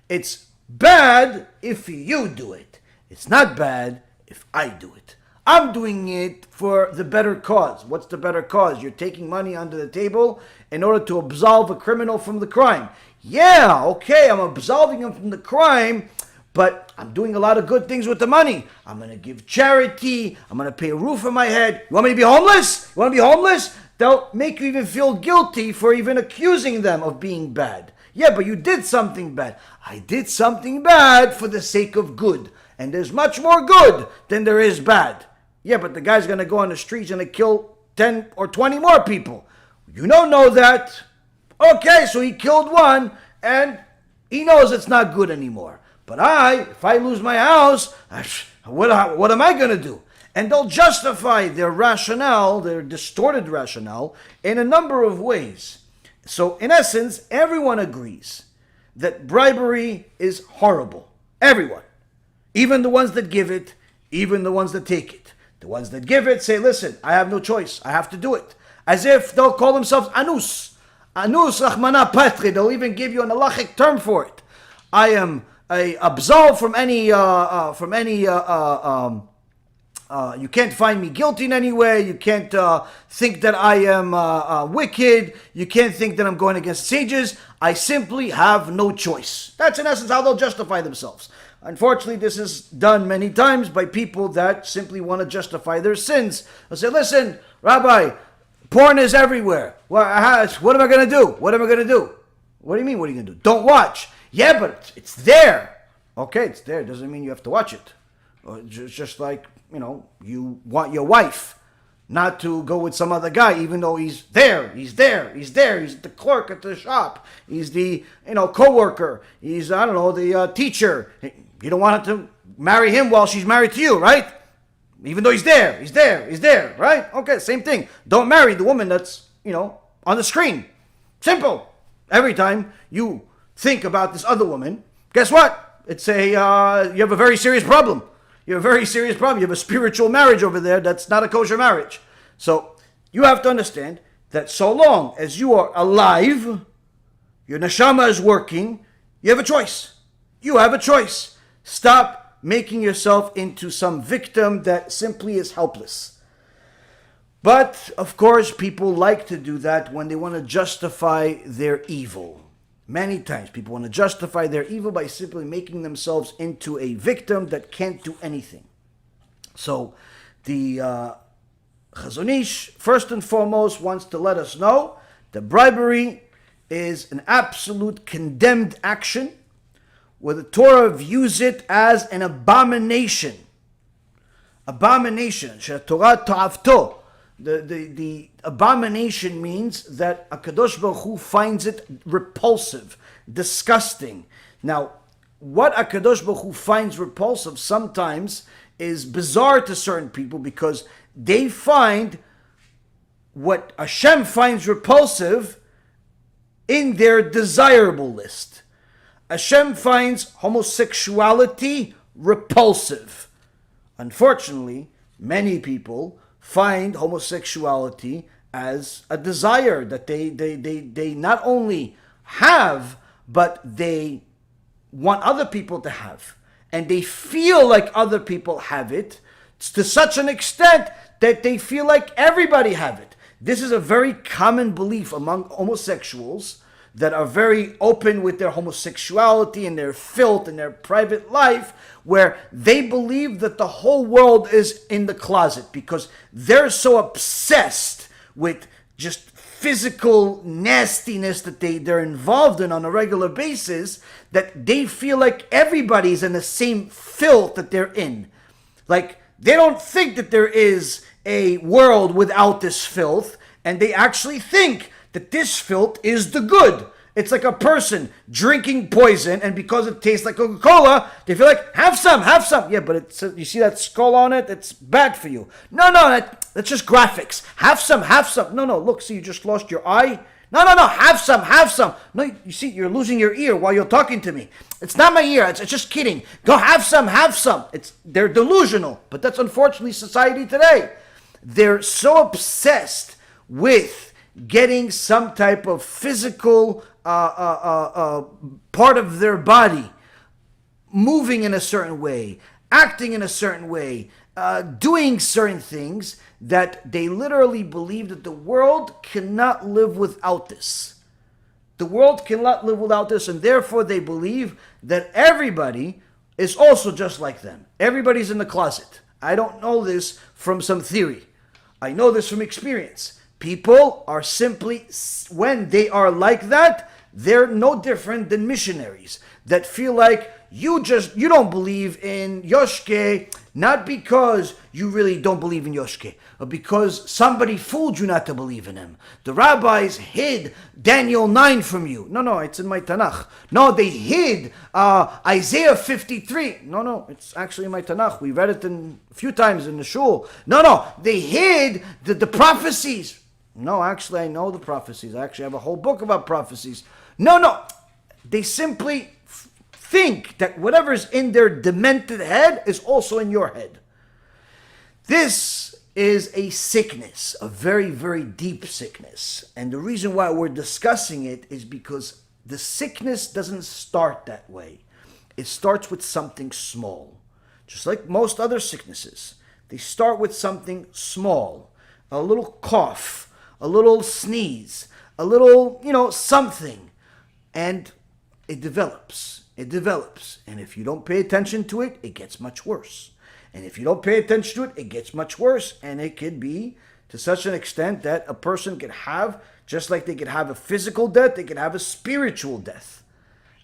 It's bad if you do it. It's not bad if I do it. I'm doing it for the better cause. What's the better cause? You're taking money under the table in order to absolve a criminal from the crime. Yeah, okay, I'm absolving him from the crime, but I'm doing a lot of good things with the money. I'm going to give charity. I'm going to pay a roof over my head. You want me to be homeless? You want to be homeless? They'll make you even feel guilty for even accusing them of being bad. Yeah, but you did something bad. I did something bad for the sake of good. And there's much more good than there is bad. Yeah, but the guy's going to go on the streets and kill 10 or 20 more people. You don't know that. Okay, so he killed one and he knows it's not good anymore. But if I lose my house, what am I going to do? And they'll justify their rationale, their distorted rationale, in a number of ways. So, in essence, everyone agrees that bribery is horrible. Everyone. Even the ones that give it, even the ones that take it. The ones that give it say, listen, I have no choice. I have to do it. As if they'll call themselves anus. Anus achmana patri. They'll even give you an halachic term for it. I am absolved from any You can't find me guilty in any way. You can't think that I am wicked. You can't think that I'm going against sages. I simply have no choice. That's in essence how they'll justify themselves. Unfortunately, this is done many times by people that simply want to justify their sins. They'll say, listen, Rabbi, porn is everywhere. What am I going to do? What am I going to do? What do you mean, what are you going to do? Don't watch. Yeah, but it's there. Okay, it's there. Doesn't mean you have to watch it. Just like, you want your wife not to go with some other guy, even though he's there. He's the clerk at the shop. He's the, co-worker. He's, the teacher. You don't want her to marry him while she's married to you, right? Even though he's there, right? Okay, same thing. Don't marry the woman that's, on the screen. Simple. Every time you think about this other woman, guess what? It's you have a very serious problem. You have a very serious problem. You have a spiritual marriage over there that's not a kosher marriage. So you have to understand that so long as you are alive, your neshama is working, you have a choice. You have a choice. Stop making yourself into some victim that simply is helpless. But, of course, people like to do that when they want to justify their evil. Many times people want to justify their evil by simply making themselves into a victim that can't do anything. So the Chazon Ish, first and foremost, wants to let us know that bribery is an absolute condemned action where the Torah views it as an abomination. Abomination. Torah ta'avto. The abomination means that HaKadosh Baruch Hu finds it repulsive, disgusting. Now, what HaKadosh Baruch Hu finds repulsive sometimes is bizarre to certain people because they find what HaShem finds repulsive in their desirable list. HaShem finds homosexuality repulsive. Unfortunately, many people find homosexuality as a desire that they not only have, but they want other people to have. And they feel like other people have it to such an extent that they feel like everybody have it. This is a very common belief among homosexuals that are very open with their homosexuality and their filth and their private life, where they believe that the whole world is in the closet because they're so obsessed with just physical nastiness that they're involved in on a regular basis that they feel like everybody's in the same filth that they're in. Like, they don't think that there is a world without this filth, and they actually think that this filth is the good. It's like a person drinking poison, and because it tastes like Coca-Cola, they feel like, have some. Yeah, but it's you see that skull on it? It's bad for you. No, that's just graphics. Have some. No, look, see, you just lost your eye. No, have some. No, you see, you're losing your ear while you're talking to me. It's not my ear, it's just kidding. Go have some. They're delusional, but that's unfortunately society today. They're so obsessed with getting some type of physical part of their body moving in a certain way, acting in a certain way, doing certain things, that they literally believe that the world cannot live without this. The world cannot live without this, and therefore they believe that everybody is also just like them. Everybody's in the closet. I don't know this from some theory. I know this from experience. People are simply, when they are like that, they're no different than missionaries that feel like you don't believe in Yoshke, not because you really don't believe in Yoshke, but because somebody fooled you not to believe in him. The rabbis hid Daniel 9 from you. No, it's in my Tanakh. No, they hid Isaiah 53. No, it's actually in my Tanakh. We read it a few times in the shul. No, they hid the prophecies. No, actually, I know the prophecies. I actually have a whole book about prophecies. No. They simply think that whatever's in their demented head is also in your head. This is a sickness, a very, very deep sickness. And the reason why we're discussing it is because the sickness doesn't start that way. It starts with something small. Just like most other sicknesses. They start with something small, a little cough, a little sneeze, a little, something. And it develops. It develops. And if you don't pay attention to it, it gets much worse. And if you don't pay attention to it, it gets much worse. And it could be to such an extent that a person could have, just like they could have a physical death, they could have a spiritual death.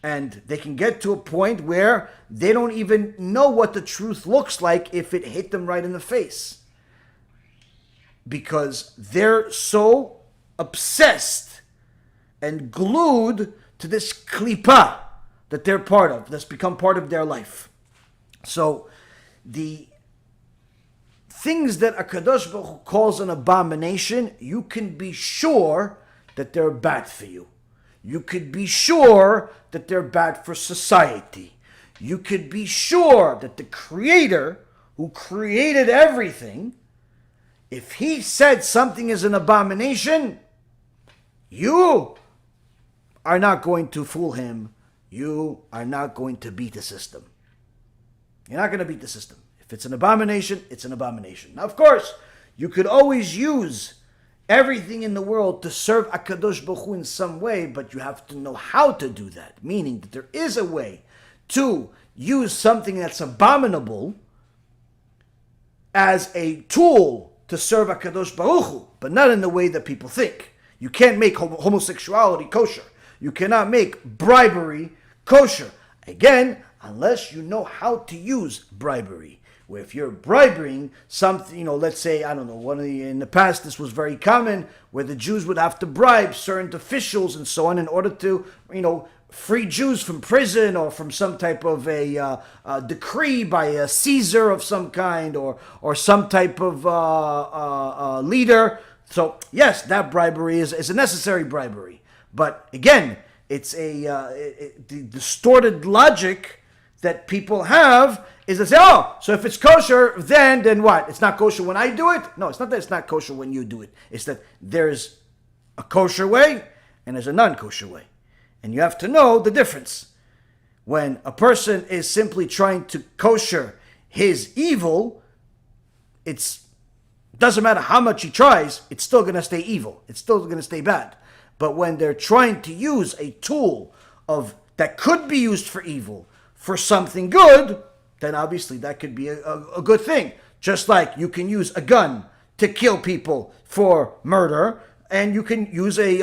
And they can get to a point where they don't even know what the truth looks like if it hit them right in the face. Because they're so obsessed and glued to this klipa that they're part of, that's become part of their life. So the things that HaKadosh Baruch Hu calls an abomination, you can be sure that they're bad for you. You could be sure that they're bad for society. You could be sure that the Creator, who created everything, if He said something is an abomination, you are not going to fool Him. You are not going to beat the system. You're not going to beat the system. If it's an abomination, it's an abomination. Now, of course, you could always use everything in the world to serve HaKadosh Baruch Hu in some way, but you have to know how to do that. Meaning that there is a way to use something that's abominable as a tool to serve HaKadosh Baruch Hu, but not in the way that people think. You can't make homosexuality kosher. You cannot make bribery kosher. Again, unless you know how to use bribery. Where if you're bribing something, let's say, in the past this was very common, where the Jews would have to bribe certain officials and so on in order to, free Jews from prison or from some type of a decree by a Caesar of some kind or some type of leader. So yes, that bribery is a necessary bribery. But again, it's the distorted logic that people have is to say, so if it's kosher, then what? It's not kosher when I do it? No, it's not that it's not kosher when you do it. It's that there's a kosher way and there's a non-kosher way. And you have to know the difference. When a person is simply trying to kosher his evil, it doesn't matter how much he tries, it's still going to stay evil. It's still going to stay bad. But when they're trying to use a tool that could be used for evil for something good, then obviously that could be a good thing. Just like you can use a gun to kill people for murder, and you can use a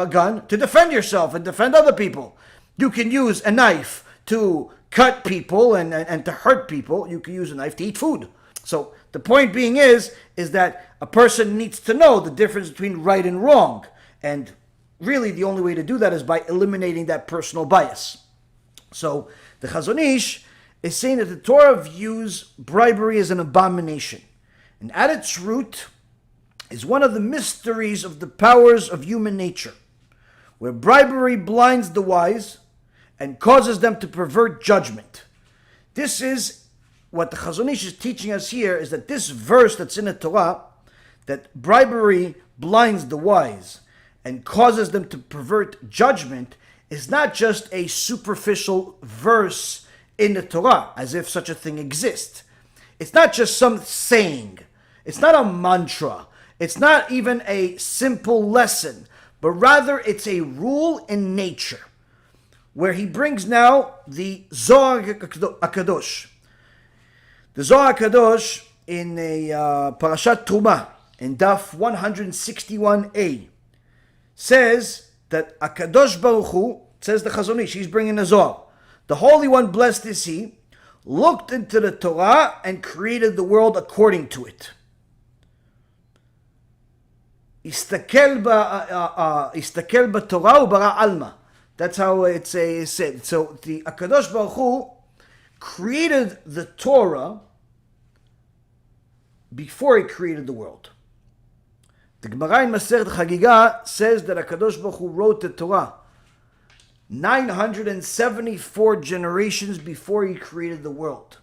gun to defend yourself and defend other people. You can use a knife to cut people and to hurt people. You can use a knife to eat food. So the point being is that a person needs to know the difference between right and wrong. And really the only way to do that is by eliminating that personal bias. So the Chazon Ish is saying that the Torah views bribery as an abomination. And at its root is one of the mysteries of the powers of human nature, where bribery blinds the wise and causes them to pervert judgment. This is what the Chazon Ish is teaching us here, is that this verse that's in the Torah, that bribery blinds the wise and causes them to pervert judgment, is not just a superficial verse in the Torah, as if such a thing exists. It's not just some saying. It's not a mantra. It's not even a simple lesson, but rather it's a rule in nature, where he brings now the Zohar HaKadosh. The Zohar HaKadosh in a Parashat Truma, in Daf 161a, says that HaKadosh Baruch Hu, says the Chazon Ish, he's bringing the Zohar, the Holy One, blessed is He, looked into the Torah and created the world according to it. Istakel b'Torah ubara alma. That's how it's said. So the HaKadosh Baruch Hu created the Torah before He created the world. The Gemara in Masechet Chagiga says that HaKadosh Baruch Hu wrote the Torah 974 generations before He created the world.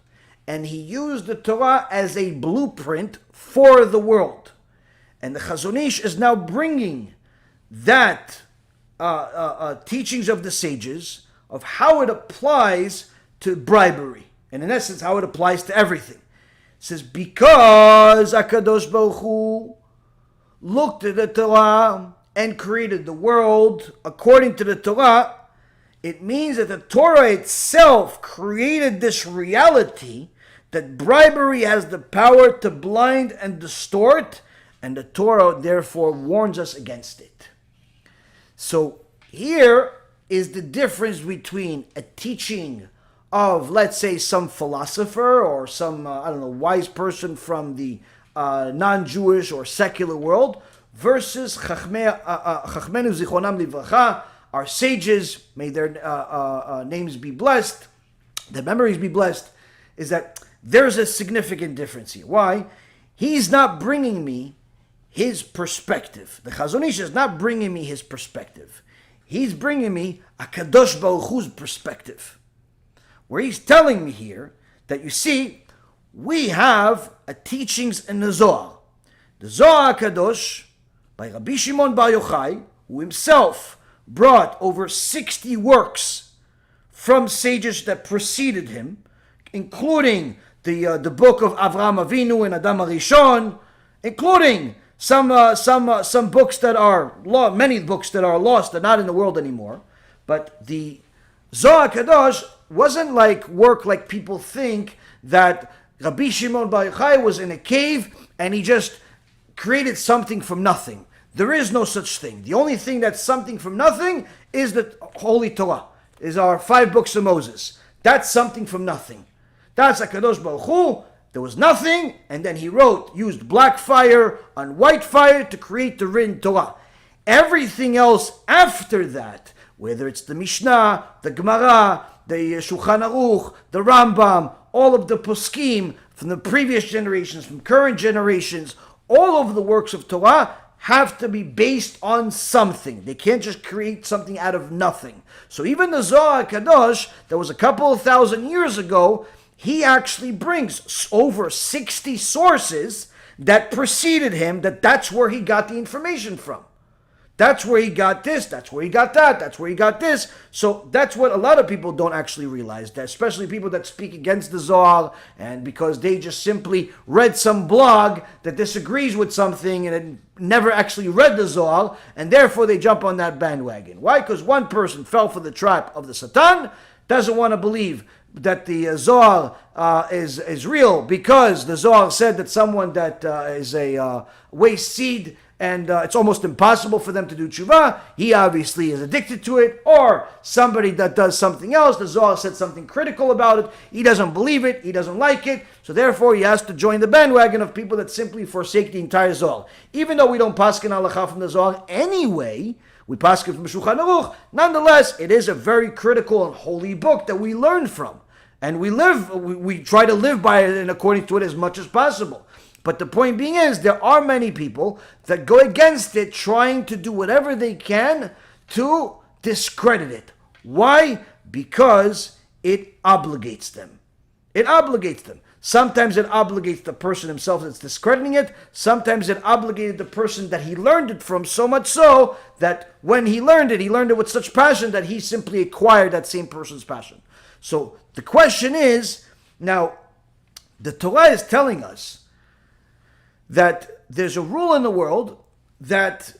And He used the Torah as a blueprint for the world. And the Chazon Ish is now bringing that teachings of the sages of how it applies to bribery. And in essence, how it applies to everything. says, because HaKadosh Baruch Hu looked at the Torah and created the world according to the Torah, it means that the Torah itself created this reality that bribery has the power to blind and distort, and the Torah therefore warns us against it. So here is the difference between a teaching of, let's say, some philosopher or some, wise person from the non-Jewish or secular world versus Chachmenu Zichronam Livracha, our sages, may their names be blessed, their memories be blessed, is that there's a significant difference here. Why? He's not bringing me his perspective. The Chazon Ish is not bringing me his perspective. He's bringing me a Kadosh Baruch Hu's perspective. Where he's telling me here that, you see, we have a teachings in the Zohar. The Zohar HaKadosh by Rabbi Shimon Bar Yochai, who himself brought over 60 works from sages that preceded him, including the book of Avraham Avinu and Adam HaRishon, including some books that are many books that are lost, they're not in the world anymore. But the Zohar Kadosh wasn't like work like people think, that Rabbi Shimon Bar Yochai was in a cave and he just created something from nothing. There is no such thing. The only thing that's something from nothing is the Holy Torah, is our 5 books of Moses. That's something from nothing. That's HaKadosh Baruch Hu. There was nothing, and then he used black fire on white fire to create the written Torah. Everything else after that, whether it's the Mishnah, the Gemara, the Shulchan Aruch, the Rambam, all of the poskim from the previous generations, from current generations, all of the works of Torah have to be based on something. They can't just create something out of nothing. So even the Zohar Kadosh, that was a couple of thousand years ago, he actually brings over 60 sources that preceded him, that's where he got the information from. That's where he got this, that's where he got that, that's where he got this. So that's what a lot of people don't actually realize, that especially people that speak against the Zohar, and because they just simply read some blog that disagrees with something and never actually read the Zohar, and therefore they jump on that bandwagon. Why? Because one person fell for the trap of the Satan, doesn't want to believe that the Zohar is real, because the Zohar said that someone that is a waste seed and it's almost impossible for them to do tshuva, he obviously is addicted to it, or somebody that does something else, the Zohar said something critical about it, he doesn't believe it, he doesn't like it, so therefore he has to join the bandwagon of people that simply forsake the entire Zohar. Even though we don't paskin halacha from the Zohar anyway, we paskin from Shulchan Aruch, nonetheless, it is a very critical and holy book that we learn from. And we try to live by it and according to it as much as possible. But the point being is, there are many people that go against it, trying to do whatever they can to discredit it. Why? Because it obligates them. It obligates them. Sometimes it obligates the person himself that's discrediting it. Sometimes it obligated the person that he learned it from, so much so that when he learned it with such passion that he simply acquired that same person's passion. So the question is, now, the Torah is telling us that there's a rule in the world that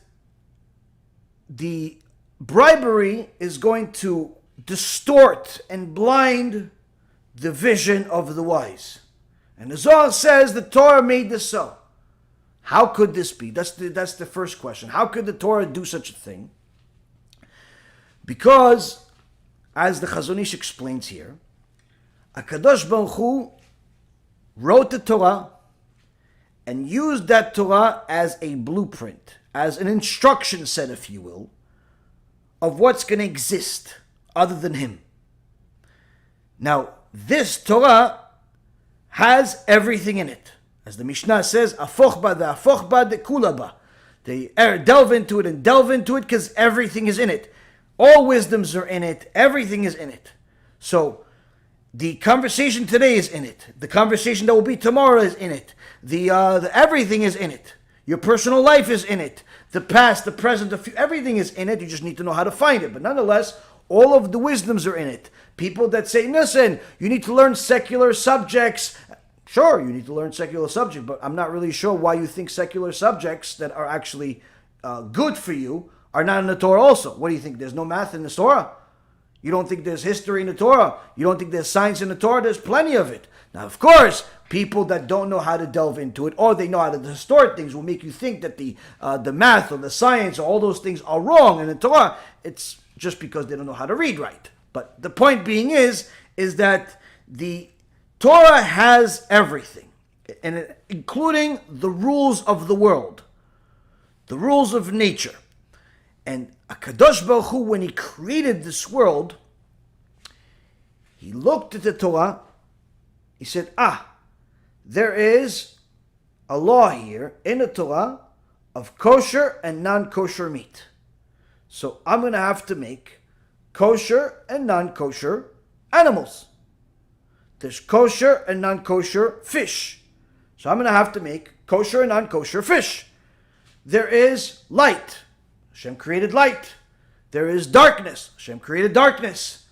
the bribery is going to distort and blind the vision of the wise. And the Zohar says the Torah made this so. How could this be? That's the first question. How could the Torah do such a thing? Because, as the Chazon Ish explains here, HaKadosh Baruch Hu wrote the Torah and used that Torah as a blueprint, as an instruction set, if you will, of what's going to exist other than Him. Now, this Torah has everything in it. As the Mishnah says, afoch ba de afoch ba de kula ba. They delve into it and delve into it because everything is in it. All wisdoms are in it. Everything is in it. So, the conversation today is in it. The conversation that will be tomorrow is in it. The everything is in it. Your personal life is in it. The past, the present, the future, everything is in it. You just need to know how to find it. But nonetheless, all of the wisdoms are in it. People that say, listen, you need to learn secular subjects. Sure, you need to learn secular subjects, but I'm not really sure why you think secular subjects that are actually good for you are not in the Torah also. What do you think? There's no math in the Torah? You don't think there's history in the Torah? You don't think there's science in the Torah? There's plenty of it. Now, of course, people that don't know how to delve into it, or they know how to distort things, will make you think that the math or the science or all those things are wrong in the Torah. It's just because they don't know how to read right. But the point being is that the Torah has everything, and including the rules of the world, the rules of nature. And HaKadosh Baruch Hu, when he created this world, he looked at the Torah, he said, there is a law here in the Torah of kosher and non-kosher meat. So I'm going to have to make kosher and non-kosher animals. There's kosher and non-kosher fish. So I'm going to have to make kosher and non-kosher fish. There is light. Hashem created light. There is darkness. Hashem created darkness.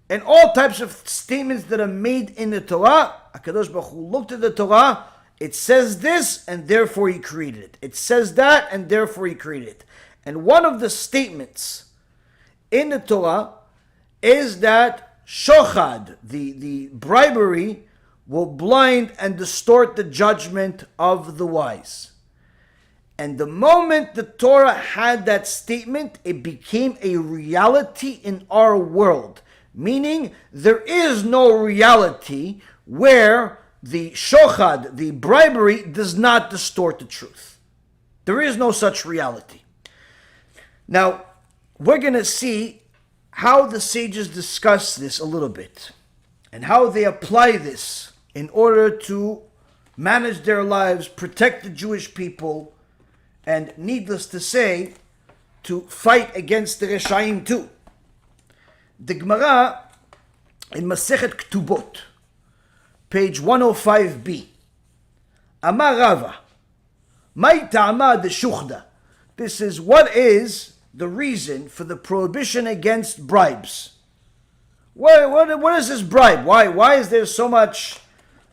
And all types of statements that are made in the Torah, HaKadosh Baruch Hu looked at the Torah, it says this, and therefore he created it. It says that, and therefore he created it. And one of the statements in the Torah is that shochad, the bribery, will blind and distort the judgment of the wise. And the moment the Torah had that statement, it became a reality in our world. Meaning, there is no reality where the shochad, the bribery, does not distort the truth. There is no such reality. Now, we're going to see how the sages discuss this a little bit, and how they apply this in order to manage their lives, protect the Jewish people, and needless to say, to fight against the Reshaim too. The Gemara in Masechet Ketubot, page 105b. Amar Rava, Mai ta'ama deshuchda. This is what is the reason for the prohibition against bribes. What is this bribe? Why is there so much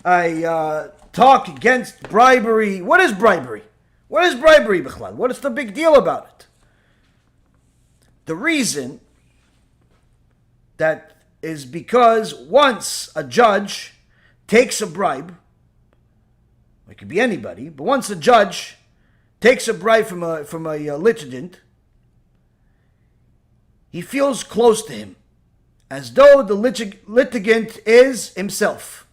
talk against bribery? What is bribery? What is bribery, Bichlal? What is the big deal about it? The reason that is because once a judge takes a bribe, it could be anybody, but once a judge takes a bribe from a litigant, he feels close to him, as though the litigant is himself,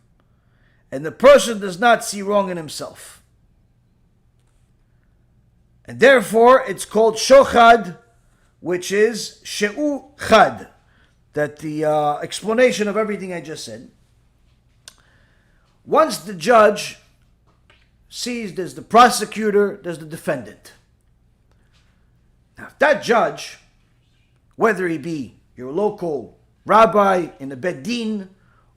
and the person does not see wrong in himself. And therefore, it's called shochad, which is she'u chad. That the explanation of everything I just said. Once the judge sees there's the prosecutor, there's the defendant. Now, if that judge, whether he be your local rabbi in a bet din,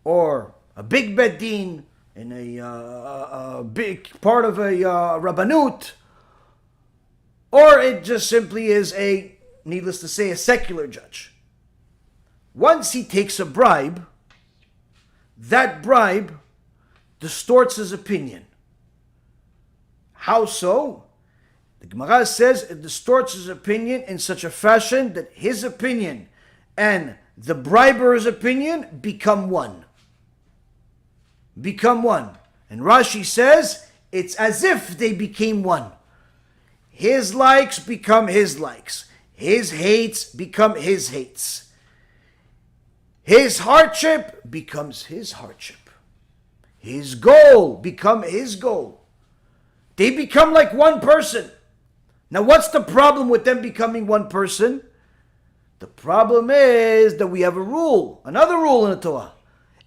or a big bet din in a big part of a rabbanut, or it just simply is needless to say, a secular judge. Once he takes a bribe, that bribe distorts his opinion. How so? The Gemara says it distorts his opinion in such a fashion that his opinion and the briber's opinion become one. Become one. And Rashi says it's as if they became one. His likes become his likes. His hates become his hates. His hardship becomes his hardship. His goal becomes his goal. They become like one person. Now, what's the problem with them becoming one person? The problem is that we have a rule, another rule in the Torah.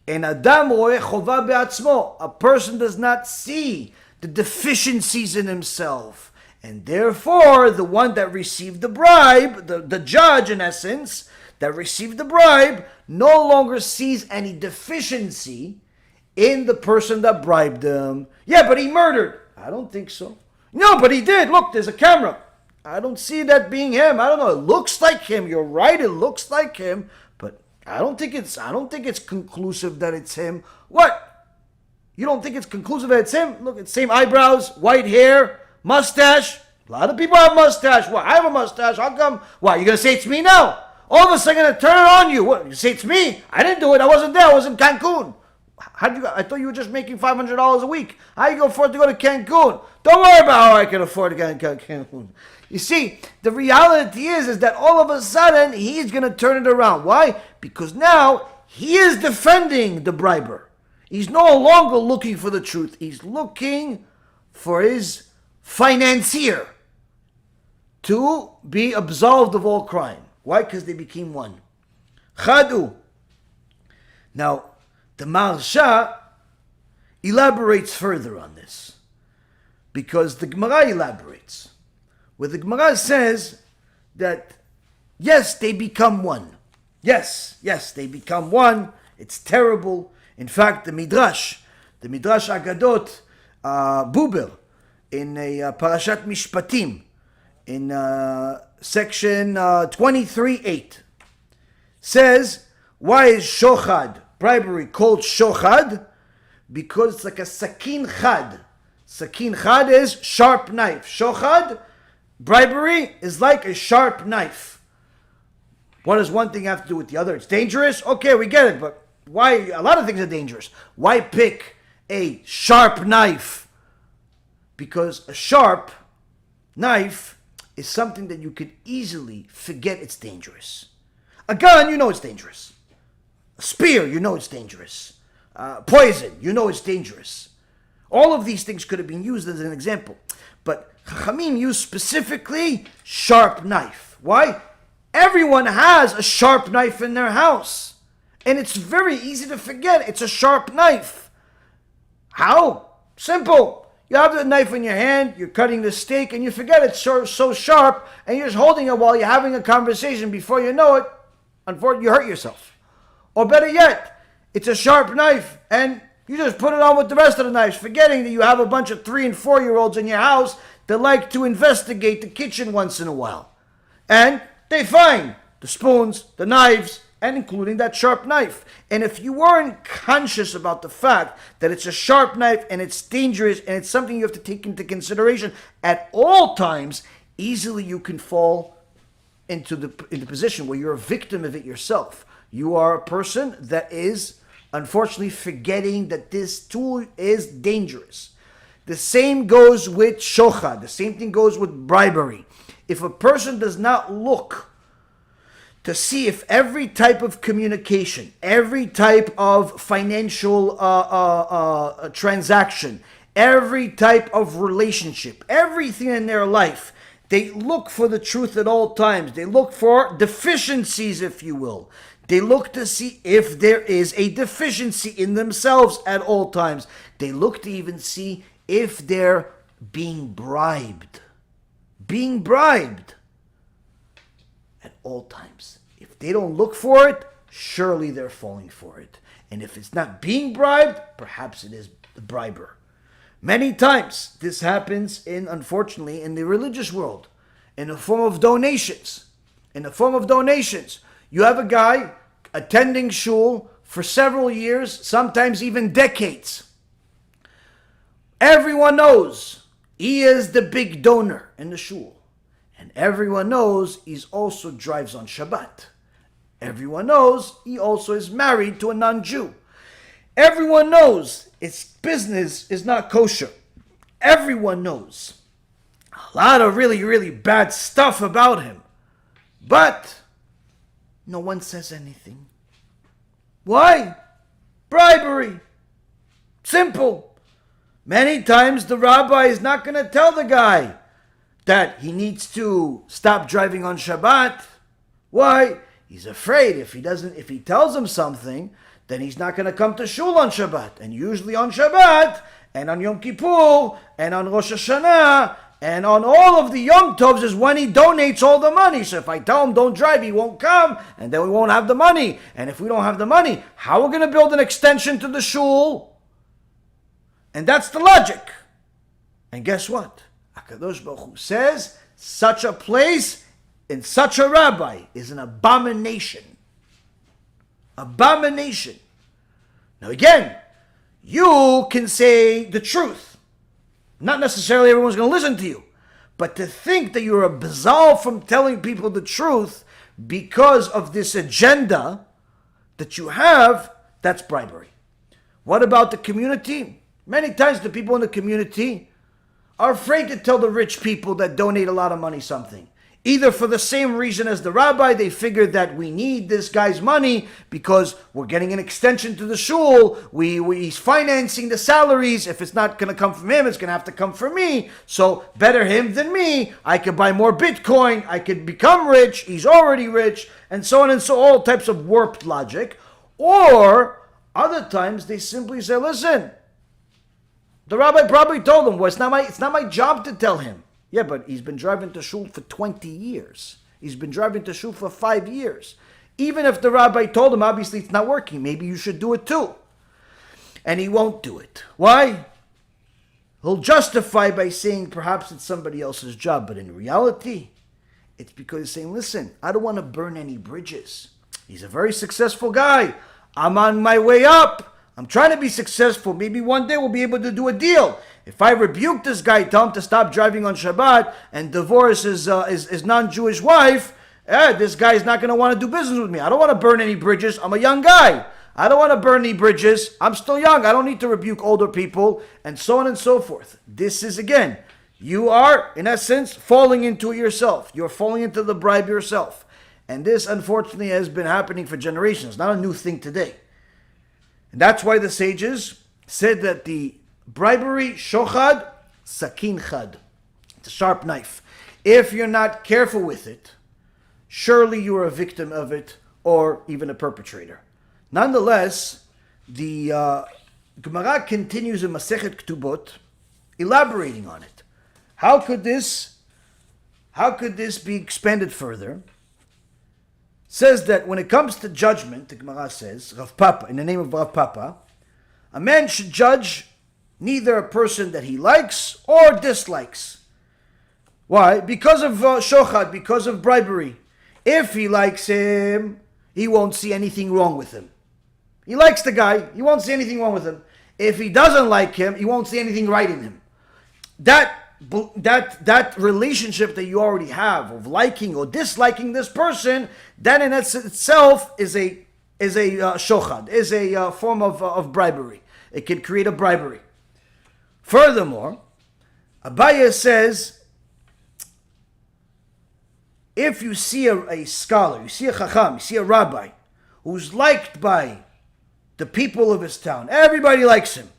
En adam roeh chova be'atzmo. A person does not see the deficiencies in himself. And therefore, the one that received the bribe, the judge in essence, that received the bribe, no longer sees any deficiency in the person that bribed them. Yeah, but he murdered. I don't think so. No, but he did. Look, there's a camera. I don't see that being him. I don't know. It looks like him. You're right. It looks like him, but I don't think it's conclusive that it's him. What? You don't think it's conclusive that it's him? Look, it's same eyebrows, white hair, mustache. A lot of people have mustache. What? I have a mustache. How come? What? You're going to say it's me now? All of a sudden, I'm going to turn it on you. What? You say it's me? I didn't do it. I wasn't there. I was in Cancun. How'd you go? I thought you were just making $500 a week. How you can afford to go to Cancun? Don't worry about how I can afford to go to Cancun. You see, the reality is that all of a sudden, he's going to turn it around. Why? Because now, he is defending the briber. He's no longer looking for the truth. He's looking for his financier to be absolved of all crime. Why? Because they became one. Chadu. Now, the Maharsha elaborates further on this, because the Gemara elaborates, where the Gemara says that, yes, they become one. Yes, they become one. It's terrible. In fact, the Midrash Agadot, Buber, in a Parashat Mishpatim, in section 23:8, says, why is shochad, bribery, called shochad? Because it's like a sakin chad. Sakin chad is sharp knife. Shochad, bribery, is like a sharp knife. What does one thing have to do with the other? It's dangerous? Okay, we get it, but why? A lot of things are dangerous. Why pick a sharp knife? Because a sharp knife is something that you could easily forget it's dangerous. A gun, you know it's dangerous. A spear, you know it's dangerous. Poison, you know it's dangerous. All of these things could have been used as an example. But Chachamim use specifically sharp knife. Why? Everyone has a sharp knife in their house. And it's very easy to forget it's a sharp knife. How? Simple. You have the knife in your hand, you're cutting the steak, and you forget it's so sharp, and you're just holding it while you're having a conversation. Before you know it, unfortunately, you hurt yourself. Or better yet, it's a sharp knife, and you just put it on with the rest of the knives, forgetting that you have a bunch of 3 and 4-year-olds in your house that like to investigate the kitchen once in a while. And they find the spoons, the knives, and including that sharp knife. And if you weren't conscious about the fact that it's a sharp knife and it's dangerous and it's something you have to take into consideration at all times, easily you can fall into the position where you're a victim of it yourself. You are a person that is unfortunately forgetting that this tool is dangerous. The same goes with shochad. The same thing goes with bribery. If a person does not look to see if every type of communication, every type of financial transaction, every type of relationship, everything in their life, they look for the truth at all times. They look for deficiencies, if you will. They look to see if there is a deficiency in themselves at all times. They look to even see if they're being bribed. Being bribed at all times. If they don't look for it, surely they're falling for it. And if it's not being bribed, perhaps it is the briber. Many times this happens unfortunately, in the religious world, in the form of donations. In the form of donations. You have a guy attending shul for several years, sometimes even decades. Everyone knows he is the big donor in the shul. And everyone knows he also drives on Shabbat. Everyone knows he also is married to a non-Jew. Everyone knows his business is not kosher. Everyone knows a lot of really, really bad stuff about him. But no one says anything. Why? Bribery. Simple. Many times the rabbi is not going to tell the guy that he needs to stop driving on Shabbat. Why? He's afraid if he tells him something, then he's not going to come to shul on Shabbat. And usually on Shabbat, and on Yom Kippur, and on Rosh Hashanah, and on all of the Yom Tovs is when he donates all the money. So if I tell him don't drive, he won't come, and then we won't have the money. And if we don't have the money, how are we going to build an extension to the shul? And that's the logic. And guess what? HaKadosh Baruch Hu says, such a place and such a rabbi is an abomination. Abomination. Now again, You can say the truth. Not necessarily everyone's going to listen to you. But to think that you're absolved from telling people the truth because of this agenda that you have, that's bribery. What about the community? Many times the people in the community are afraid to tell the rich people that donate a lot of money something. Either for the same reason as the rabbi, they figure that we need this guy's money because we're getting an extension to the shul, he's financing the salaries. If it's not going to come from him, it's going to have to come from me. So better him than me. I could buy more Bitcoin. I could become rich. He's already rich. And so on and so all types of warped logic. Or other times they simply say, listen, the rabbi probably told him, well, it's not my job to tell him. Yeah, but he's been driving to shul for 20 years. He's been driving to shul for 5 years. Even if the rabbi told him, obviously it's not working. Maybe you should do it too. And he won't do it. Why? He'll justify by saying perhaps it's somebody else's job. But in reality, it's because he's saying, listen, I don't want to burn any bridges. He's a very successful guy. I'm on my way up. I'm trying to be successful. Maybe one day we'll be able to do a deal. If I rebuke this guy, tell him to stop driving on Shabbat and divorce his non-Jewish wife, this guy is not going to want to do business with me. I don't want to burn any bridges. I'm a young guy. I don't want to burn any bridges. I'm still young. I don't need to rebuke older people, and so on and so forth. This is, again, you are, in essence, falling into it yourself. You're falling into the bribe yourself. And this, unfortunately, has been happening for generations. Not a new thing today. And that's why the sages said that the bribery, shochad, sakin chad. It's a sharp knife. If you're not careful with it, surely you are a victim of it or even a perpetrator. Nonetheless, the Gemara continues in Masechet Ketubot, elaborating on it. How could this be expanded further? Says that when it comes to judgment, the Gemara says, Rav Papa, in the name of Rav Papa, a man should judge neither a person that he likes or dislikes. Why? Because of shochad, because of bribery. If he likes him, he won't see anything wrong with him. He likes the guy, he won't see anything wrong with him. If he doesn't like him, he won't see anything right in him. That relationship that you already have of liking or disliking this person, that in itself is a shochad, is a form of bribery. It can create a bribery. Furthermore, Abaye says, if you see a scholar, you see a chacham, you see a rabbi who's liked by the people of his town, everybody likes him.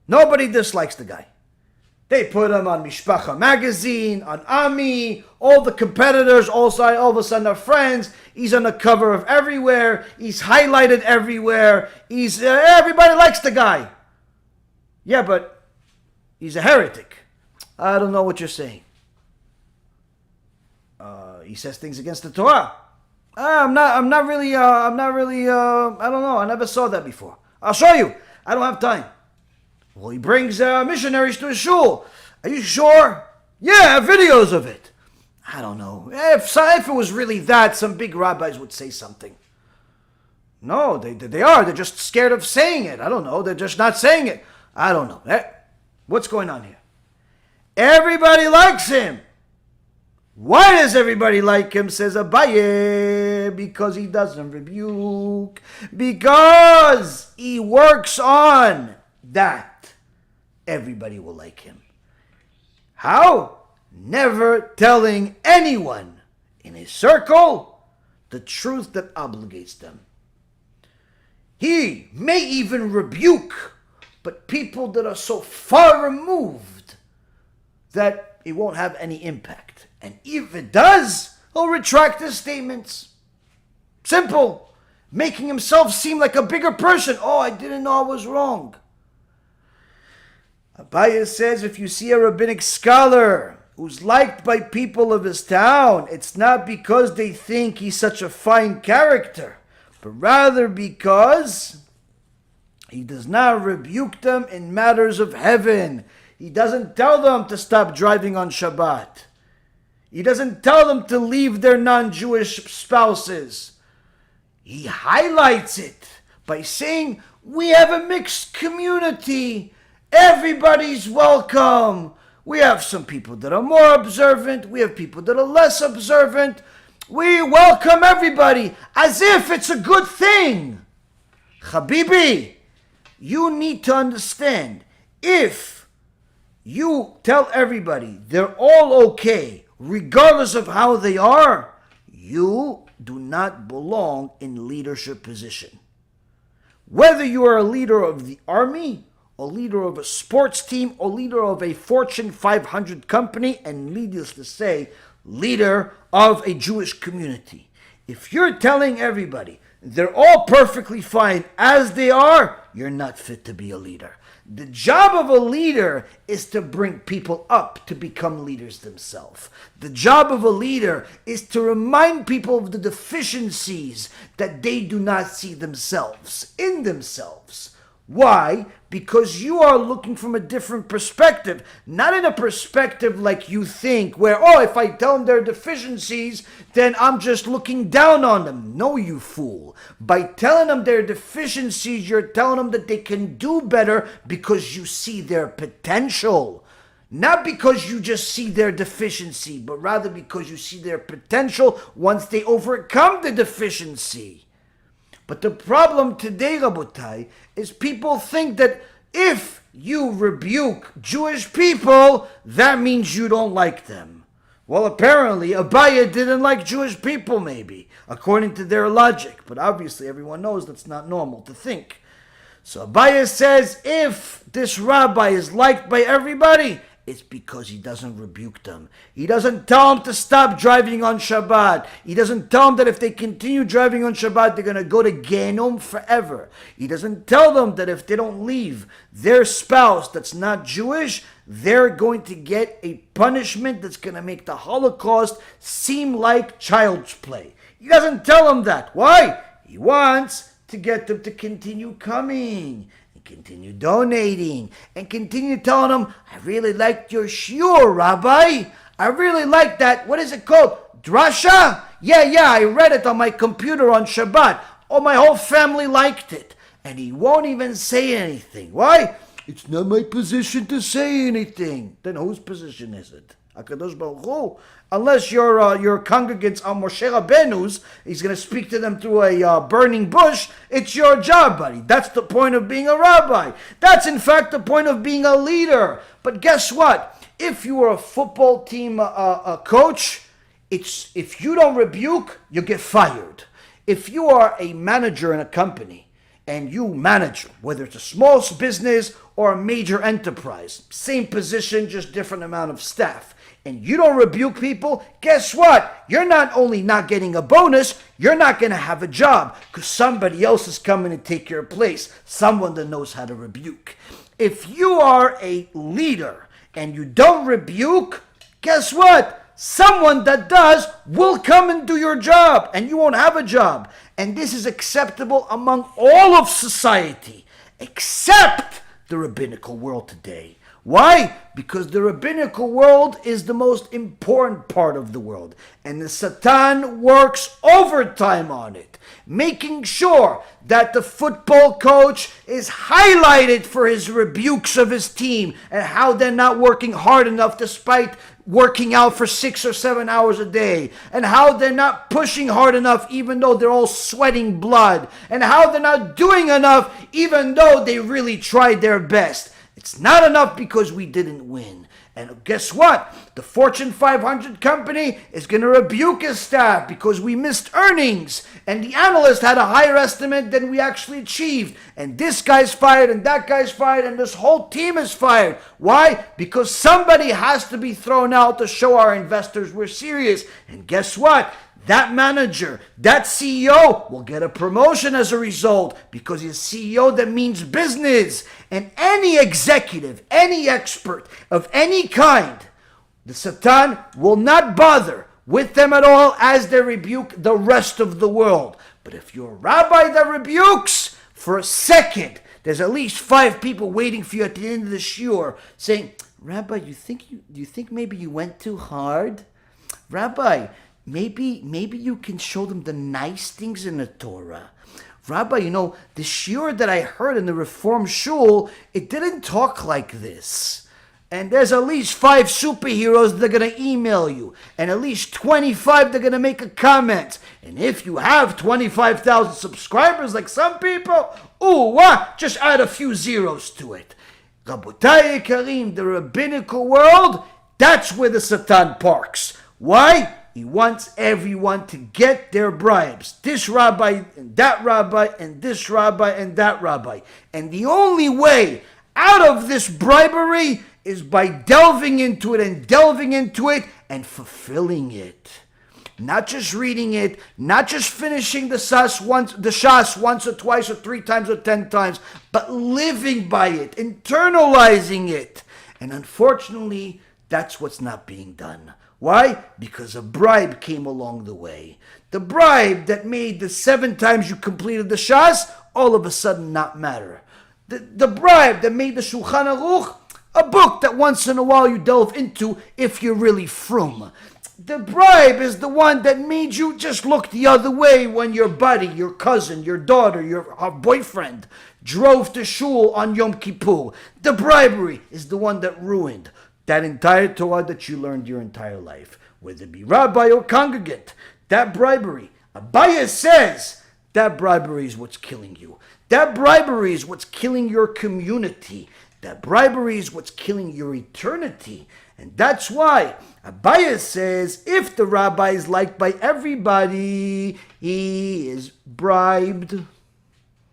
Nobody dislikes the guy. They put him on Mishpacha magazine, on Ami, all the competitors, all of a sudden are friends. He's on the cover of everywhere. He's highlighted everywhere. Everybody likes the guy. Yeah, but he's a heretic. I don't know what you're saying. He says things against the Torah. I don't know. I never saw that before. I'll show you. I don't have time. Well, he brings missionaries to his shul. Are you sure? Yeah, I have videos of it. I don't know. If it was really that, some big rabbis would say something. No, they are. They're just scared of saying it. I don't know. They're just not saying it. I don't know. What's going on here? Everybody likes him. Why does everybody like him, says Abaye? Because he doesn't rebuke. Because he works on that. Everybody will like him. How? Never telling anyone in his circle the truth that obligates them. He may even rebuke, but people that are so far removed that it won't have any impact. And if it does, he'll retract his statements. Simple. Making himself seem like a bigger person. Oh, I didn't know I was wrong. Abaye says if you see a rabbinic scholar who's liked by people of his town, it's not because they think he's such a fine character, but rather because he does not rebuke them in matters of heaven. He doesn't tell them to stop driving on Shabbat. He doesn't tell them to leave their non-Jewish spouses. He highlights it by saying, We have a mixed community. Everybody's welcome. We have some people that are more observant. We have people that are less observant. We welcome everybody as if it's a good thing. Habibi, you need to understand, if you tell everybody they're all okay, regardless of how they are, you do not belong in leadership position. Whether you are a leader of the army, a leader of a sports team, or leader of a Fortune 500 company, and needless to say, leader of a Jewish community. If you're telling everybody they're all perfectly fine as they are, you're not fit to be a leader. The job of a leader is to bring people up to become leaders themselves. The job of a leader is to remind people of the deficiencies that they do not see themselves, in themselves. Why? Because you are looking from a different perspective, not in a perspective like you think, where, oh, if I tell them their deficiencies, then I'm just looking down on them. No, you fool. By telling them their deficiencies, you're telling them that they can do better because you see their potential. Not because you just see their deficiency, but rather because you see their potential once they overcome the deficiency. But the problem today, Rabotai, is people think that if you rebuke Jewish people, that means you don't like them. Well, apparently, Abaya didn't like Jewish people, maybe, according to their logic. But obviously, everyone knows that's not normal to think. So Abaya says, if this rabbi is liked by everybody, it's because he doesn't rebuke them. He doesn't tell them to stop driving on Shabbat. He doesn't tell them that if they continue driving on Shabbat, they're going to go to Gehenom forever. He doesn't tell them that if they don't leave their spouse that's not Jewish, they're going to get a punishment that's going to make the Holocaust seem like child's play. He doesn't tell them that. Why? He wants to get them to continue coming, continue donating, and continue telling them, I really liked your shiur, Rabbi. I really like that. What is it called? Drasha? Yeah, I read it on my computer on Shabbat. Oh, my whole family liked it. And he won't even say anything. Why? It's not my position to say anything. Then whose position is it? HaKadosh Baruch Hu. Unless your congregants are Moshe Rabbeinu's, he's going to speak to them through a burning bush. It's your job, buddy. That's the point of being a rabbi. That's in fact the point of being a leader. But guess what? If you are a football team coach, if you don't rebuke, you get fired. If you are a manager in a company and you manage, whether it's a small business or a major enterprise, same position, just different amount of staff, and you don't rebuke people, guess what? You're not only not getting a bonus, you're not going to have a job because somebody else is coming to take your place, someone that knows how to rebuke. If you are a leader and you don't rebuke, guess what? Someone that does will come and do your job and you won't have a job. And this is acceptable among all of society, except the rabbinical world today. Why? Because the rabbinical world is the most important part of the world. And the Satan works overtime on it, making sure that the football coach is highlighted for his rebukes of his team and how they're not working hard enough despite working out for 6 or 7 hours a day, and how they're not pushing hard enough even though they're all sweating blood, and how they're not doing enough even though they really tried their best. It's not enough because we didn't win. And guess what? The Fortune 500 company is going to rebuke his staff because we missed earnings. And the analyst had a higher estimate than we actually achieved. And this guy's fired and that guy's fired and this whole team is fired. Why? Because somebody has to be thrown out to show our investors we're serious. And guess what? That manager, that CEO will get a promotion as a result because he's CEO that means business. And any executive, any expert of any kind, the Satan will not bother with them at all as they rebuke the rest of the world. But if you're a rabbi that rebukes, for a second, there's at least 5 people waiting for you at the end of the shiur saying, Rabbi, do you think maybe you went too hard? Rabbi, Maybe you can show them the nice things in the Torah. Rabbi, the shiur that I heard in the Reform Shul, it didn't talk like this. And there's at least 5 superheroes that are going to email you. And at least 25 that are going to make a comment. And if you have 25,000 subscribers like some people, just add a few zeros to it. Rabotai Karim, the rabbinical world, that's where the Satan parks. Why? He wants everyone to get their bribes. This rabbi, and that rabbi, and this rabbi, and that rabbi. And the only way out of this bribery is by delving into it and fulfilling it. Not just reading it, not just finishing the shas once or twice or 3 times or 10 times, but living by it, internalizing it. And unfortunately, that's what's not being done. Why? Because a bribe came along the way. The bribe that made the 7 times you completed the shas all of a sudden not matter. The bribe that made the Shulchan Aruch a book that once in a while you delve into if you're really frum. The bribe is the one that made you just look the other way when your buddy, your cousin, your daughter, your boyfriend drove to shul on Yom Kippur. The bribery is the one that ruined that entire Torah that you learned your entire life. Whether it be rabbi or congregant, that bribery, Abaya says, that bribery is what's killing you. That bribery is what's killing your community. That bribery is what's killing your eternity. And that's why Abaya says, if the rabbi is liked by everybody, he is bribed.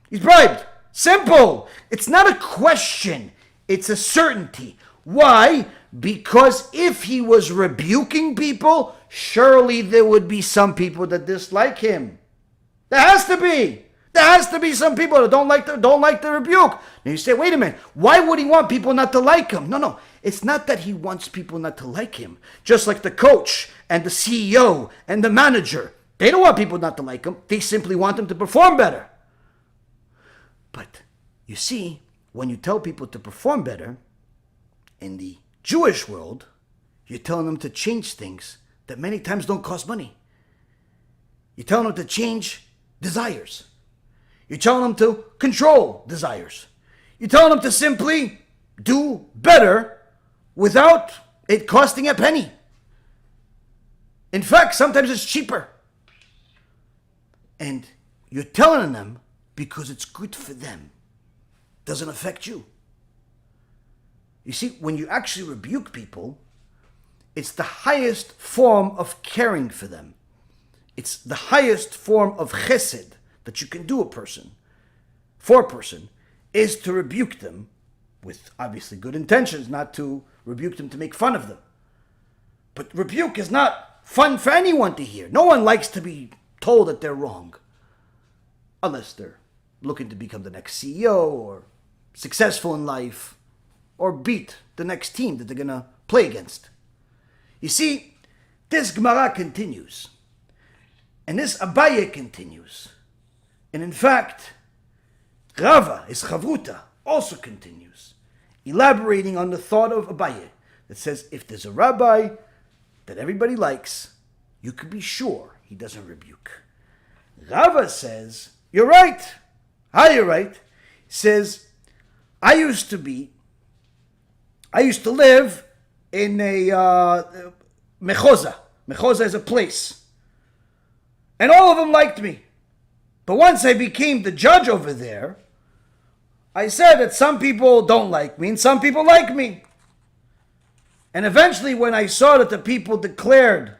He's bribed. Simple. It's not a question. It's a certainty. Why? Because if he was rebuking people, surely there would be some people that dislike him. There has to be. There has to be some people that don't like the rebuke. Now you say, wait a minute, why would he want people not to like him? No, it's not that he wants people not to like him. Just like the coach and the CEO and the manager. They don't want people not to like him. They simply want him to perform better. But you see, when you tell people to perform better, in the Jewish world, you're telling them to change things that many times don't cost money. You're telling them to change desires. You're telling them to control desires. You're telling them to simply do better without it costing a penny. In fact, sometimes it's cheaper. And you're telling them because it's good for them. Doesn't affect you. You see, when you actually rebuke people, it's the highest form of caring for them. It's the highest form of chesed that you can do for a person, is to rebuke them with obviously good intentions, not to rebuke them to make fun of them. But rebuke is not fun for anyone to hear. No one likes to be told that they're wrong, unless they're looking to become the next CEO or successful in life or beat the next team that they're going to play against. You see, this Gemara continues, and this Abaye continues. And in fact, Rava, his Chavruta, also continues, elaborating on the thought of Abaye that says, if there's a rabbi that everybody likes, you can be sure he doesn't rebuke. Rava says, you're right. How you're right? He says, I used to live in a mechoza. Mechoza is a place. And all of them liked me. But once I became the judge over there, I said that some people don't like me and some people like me. And eventually when I saw that the people declared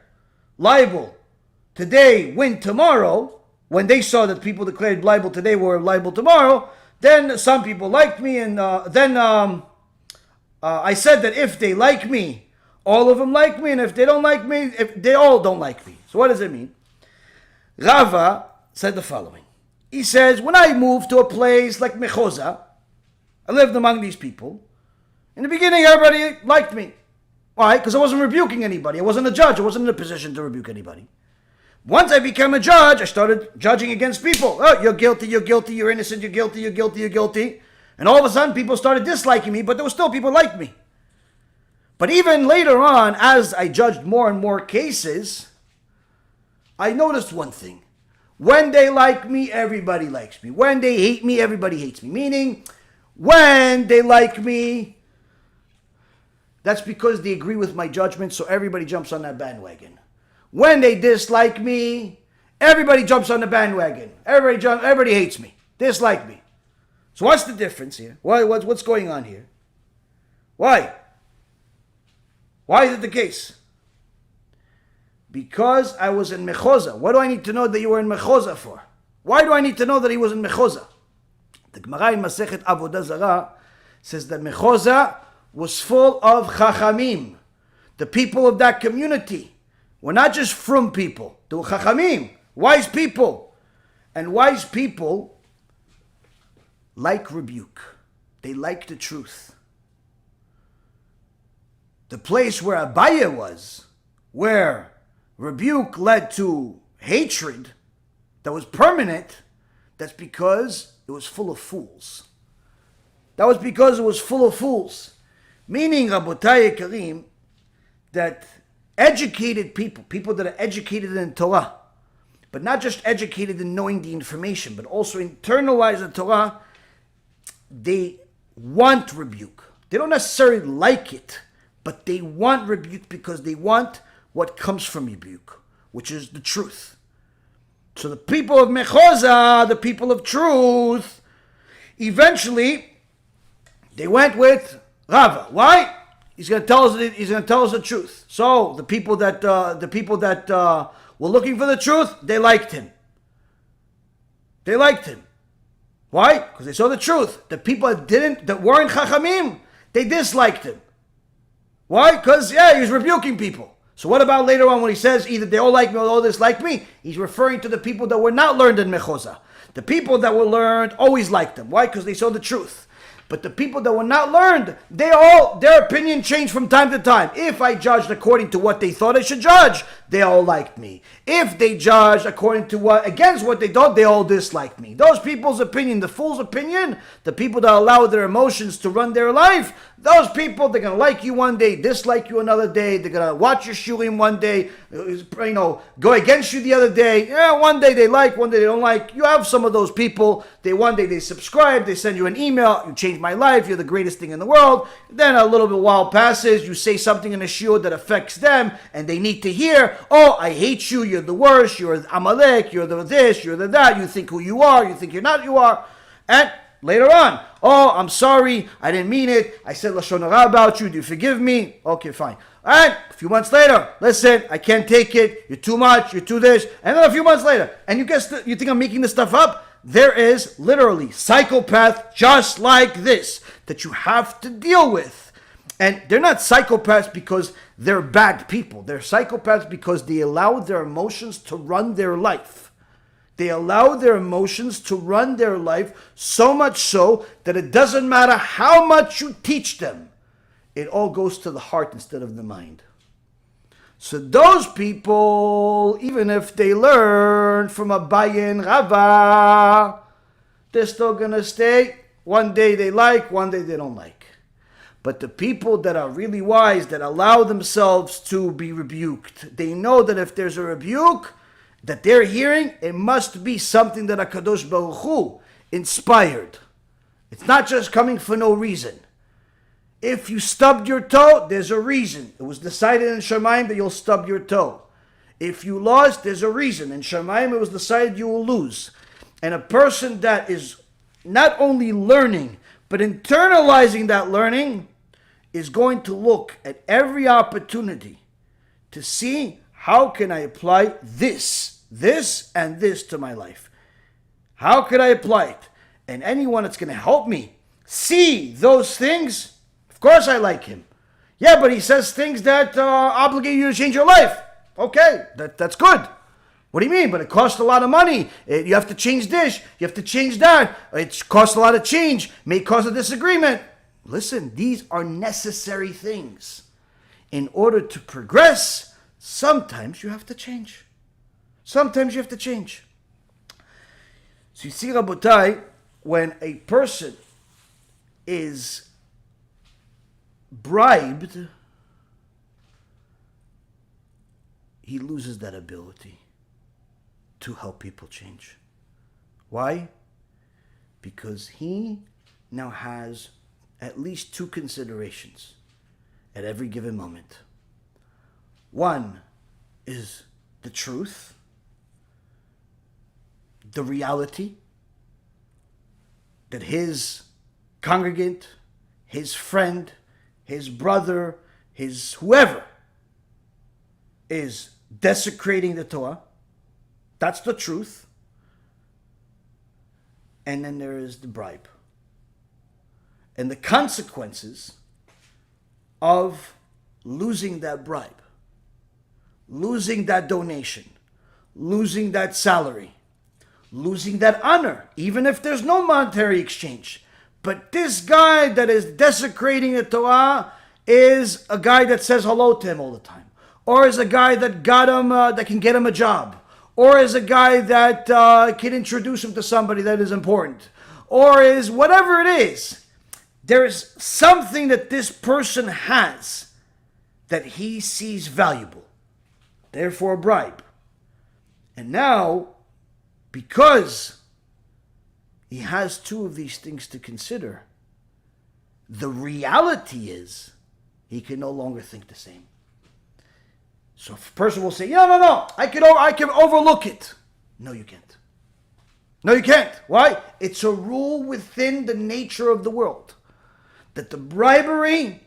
liable today win tomorrow, when they saw that people declared liable today were liable tomorrow, then some people liked me, and then I said that if they like me, all of them like me, and if they don't like me, if they all don't like me. So what does it mean? Rava said the following. He says, when I moved to a place like Mechoza, I lived among these people. In the beginning, everybody liked me. Why? Because I wasn't rebuking anybody. I wasn't a judge. I wasn't in a position to rebuke anybody. Once I became a judge, I started judging against people. Oh, you're guilty, you're innocent, you're guilty. And all of a sudden, people started disliking me, but there were still people like me. But even later on, as I judged more and more cases, I noticed one thing. When they like me, everybody likes me. When they hate me, everybody hates me. Meaning, when they like me, that's because they agree with my judgment, so everybody jumps on that bandwagon. When they dislike me, everybody jumps on the bandwagon. Everybody hates me, dislike me. So what's the difference here? What's going on here? Why? Why is it the case? Because I was in Mechoza. What do I need to know that you were in Mechoza for? Why do I need to know that he was in Mechoza? The Gemara in Masechet Avodah Zarah says that Mechoza was full of Chachamim. The people of that community were not just frum people. They were Chachamim, wise people. And wise people like rebuke. They like the truth. The place where Abaya was, where rebuke led to hatred that was permanent, that's because it was full of fools. That was because it was full of fools. Meaning, Rabotai Karim, that educated people, people that are educated in Torah, but not just educated in knowing the information, but also internalize the Torah, they want rebuke. They don't necessarily like it, but they want rebuke because they want what comes from rebuke, which is the truth. So the people of Mechoza, the people of truth, eventually they went with Rava. Why? He's going to tell us. He's going to tell us the truth. So the people that were looking for the truth, they liked him. They liked him. Why? Because they saw the truth. The people that weren't Chachamim, they disliked him. Why? Because he was rebuking people. So what about later on when he says either they all like me or they all dislike me? He's referring to the people that were not learned in Mechoza. The people that were learned always liked them. Why? Because they saw the truth. But the people that were not learned, their opinion changed from time to time. If I judged according to what they thought I should judge, they all liked me. If they judged according to against what they thought, they all disliked me. Those people's opinion, the fool's opinion, the people that allow their emotions to run their life, those people, they're going to like you one day, dislike you another day. They're going to watch your shurim one day, go against you the other day. One day they like, one day they don't like. You have some of those people. One day they subscribe, they send you an email, you changed my life, you're the greatest thing in the world. Then a little bit while passes, you say something in a shiur that affects them, and they need to hear, oh, I hate you, you're the worst, you're Amalek, you're the this, you're the that, you think who you are, you think you're not, you are. And later on, oh, I'm sorry, I didn't mean it, I said Lashon Hara about you, do you forgive me? Okay, fine. And a few months later, listen, I can't take it, you're too much, you're too this. And then a few months later, and you think I'm making this stuff up? There is literally psychopath just like this that you have to deal with. And they're not psychopaths because they're bad people. They're psychopaths because they allow their emotions to run their life. They allow their emotions to run their life so much so that it doesn't matter how much you teach them. It all goes to the heart instead of the mind. So those people, even if they learn from Abaye and Rava, they're still going to stay. One day they like, one day they don't like. But the people that are really wise, that allow themselves to be rebuked, they know that if there's a rebuke that they're hearing, it must be something that HaKadosh Baruch Hu inspired. It's not just coming for no reason. If you stubbed your toe, there's a reason. It was decided in Shemayim that you'll stub your toe. If you lost, there's a reason. In Shemayim, it was decided you will lose. And a person that is not only learning, but internalizing that learning, is going to look at every opportunity to see how can I apply this, and this to my life. How could I apply it? And anyone that's going to help me see those things, of course I like him. Yeah, but he says things that obligate you to change your life. Okay, that's good. What do you mean? But it costs a lot of money. You have to change this. You have to change that. It costs a lot of change. May cause a disagreement. Listen, these are necessary things. In order to progress, sometimes you have to change. Sometimes you have to change. So you see, Rabotai, when a person is bribed, he loses that ability. to help people change. Why? Because he now has at least two considerations at every given moment. One is the truth, the reality that his congregant, his friend, his brother, his whoever is desecrating the Torah. That's the truth. And then there is the bribe. And the consequences of losing that bribe, losing that donation, losing that salary, losing that honor, even if there's no monetary exchange. But this guy that is desecrating the Torah is a guy that says hello to him all the time, or is a guy that got him, that can get him a job, or is a guy that can introduce him to somebody that is important, or is whatever it is. There is something that this person has that he sees valuable, therefore a bribe. And now, because he has two of these things to consider, the reality is he can no longer think the same. So if a person will say, no, I can overlook it. No, you can't. No, you can't. Why? It's a rule within the nature of the world that the bribery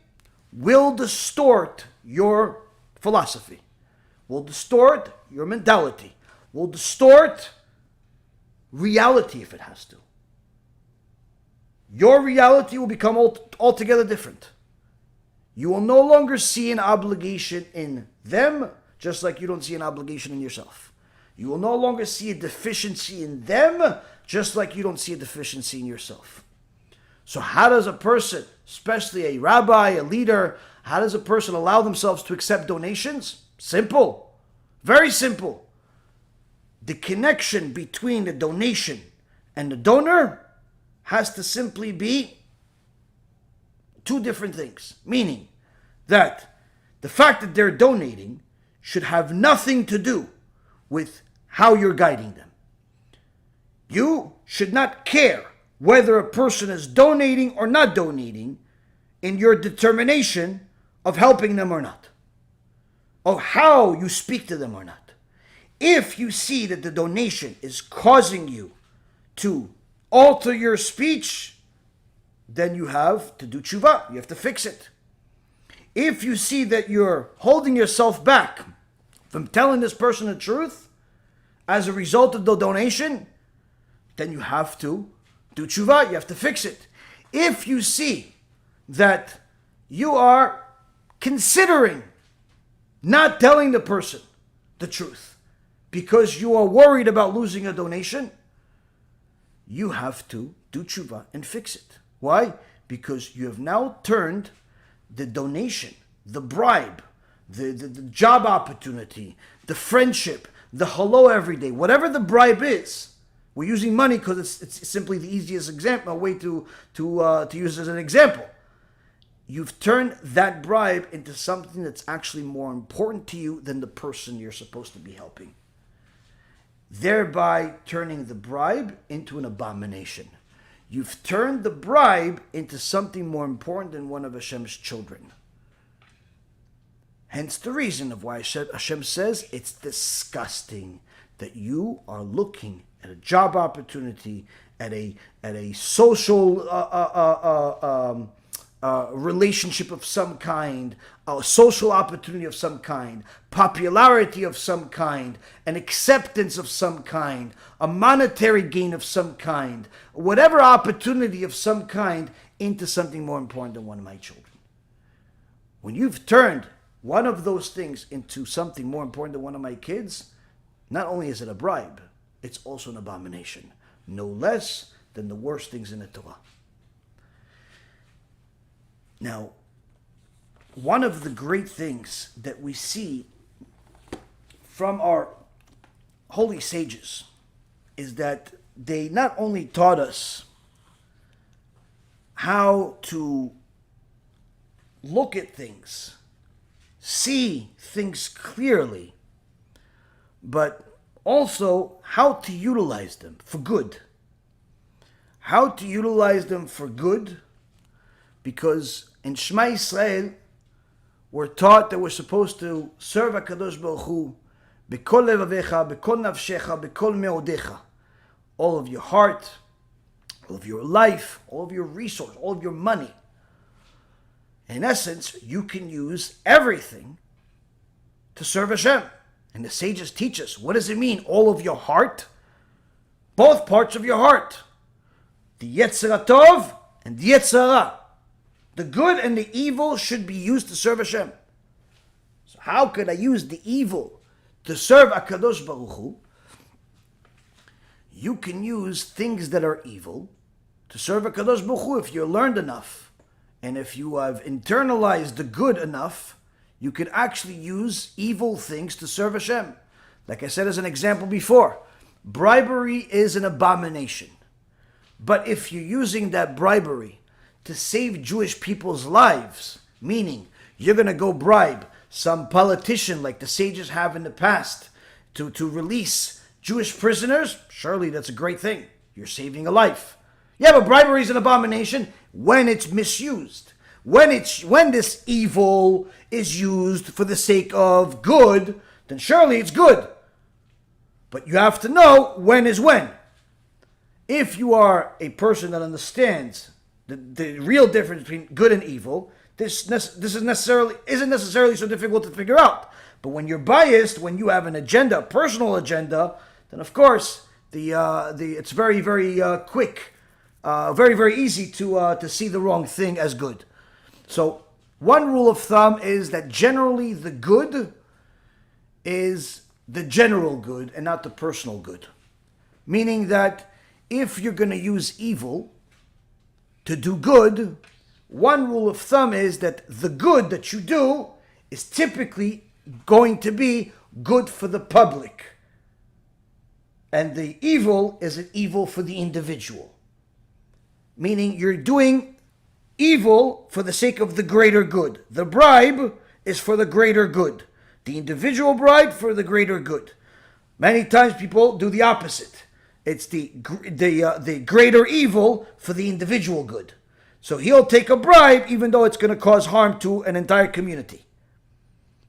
will distort your philosophy, will distort your mentality, will distort reality if it has to. Your reality will become altogether different. You will no longer see an obligation in them, just like you don't see an obligation in yourself. You will no longer see a deficiency in them, just like you don't see a deficiency in yourself. So how does a person, especially a rabbi, a leader, how does a person allow themselves to accept donations? Simple. Very simple. The connection between the donation and the donor has to simply be two different things. Meaning that the fact that they're donating should have nothing to do with how you're guiding them. You should not care whether a person is donating or not donating in your determination of helping them or not, of how you speak to them or not. If you see that the donation is causing you to alter your speech, then you have to do tshuva. You have to fix it. If you see that you're holding yourself back from telling this person the truth as a result of the donation, then you have to do tshuva. You have to fix it. If you see that you are considering not telling the person the truth because you are worried about losing a donation, you have to do tshuva and fix it. Why? Because you have now turned the donation, the bribe, the job opportunity, the friendship, the hello every day, whatever the bribe is. We're using money because it's simply the easiest example, a way to use as an example. You've turned that bribe into something that's actually more important to you than the person you're supposed to be helping, thereby turning the bribe into an abomination. You've turned the bribe into something more important than one of Hashem's children. Hence the reason of why Hashem says it's disgusting that you are looking at a job opportunity, at a social relationship of some kind, a social opportunity of some kind, popularity of some kind, an acceptance of some kind, a monetary gain of some kind, whatever opportunity of some kind, into something more important than one of my children. When you've turned one of those things into something more important than one of my kids, not only is it a bribe, it's also an abomination, no less than the worst things in the Torah. Now, one of the great things that we see from our holy sages is that they not only taught us how to look at things, see things clearly, but also how to utilize them for good. How to utilize them for good, because in Shema Yisrael, we're taught that we're supposed to serve HaKadosh Baruch Hu b'kol levavecha, b'kol nafshecha, b'kol meodecha. All of your heart, all of your life, all of your resource, all of your money. In essence, you can use everything to serve Hashem. And the sages teach us, what does it mean? All of your heart? Both parts of your heart. The Yetzer Tov and the Yetzer Hara. The good and the evil should be used to serve Hashem. So how could I use the evil to serve HaKadosh Baruch Hu? You can use things that are evil to serve HaKadosh Baruch Hu if you're learned enough. And if you have internalized the good enough, you could actually use evil things to serve Hashem. Like I said as an example before, bribery is an abomination. But if you're using that bribery to save Jewish people's lives, meaning you're going to go bribe some politician like the sages have in the past to release Jewish prisoners, surely that's a great thing. You're saving a life. Yeah, but bribery is an abomination when it's misused. When this evil is used for the sake of good, then surely it's good. But you have to know when is when. If you are a person that understands the real difference between good and evil, this isn't necessarily so difficult to figure out. But when you're biased, when you have an agenda, a personal agenda, then of course it's very, very quick, very, very easy to see the wrong thing as good. So one rule of thumb is that generally the good is the general good and not the personal good. Meaning that if you're going to use evil to do good, one rule of thumb is that the good that you do is typically going to be good for the public. And the evil is an evil for the individual. Meaning you're doing evil for the sake of the greater good. The bribe is for the greater good. The individual bribe for the greater good. Many times people do the opposite. It's the greater evil for the individual good. So he'll take a bribe even though it's going to cause harm to an entire community.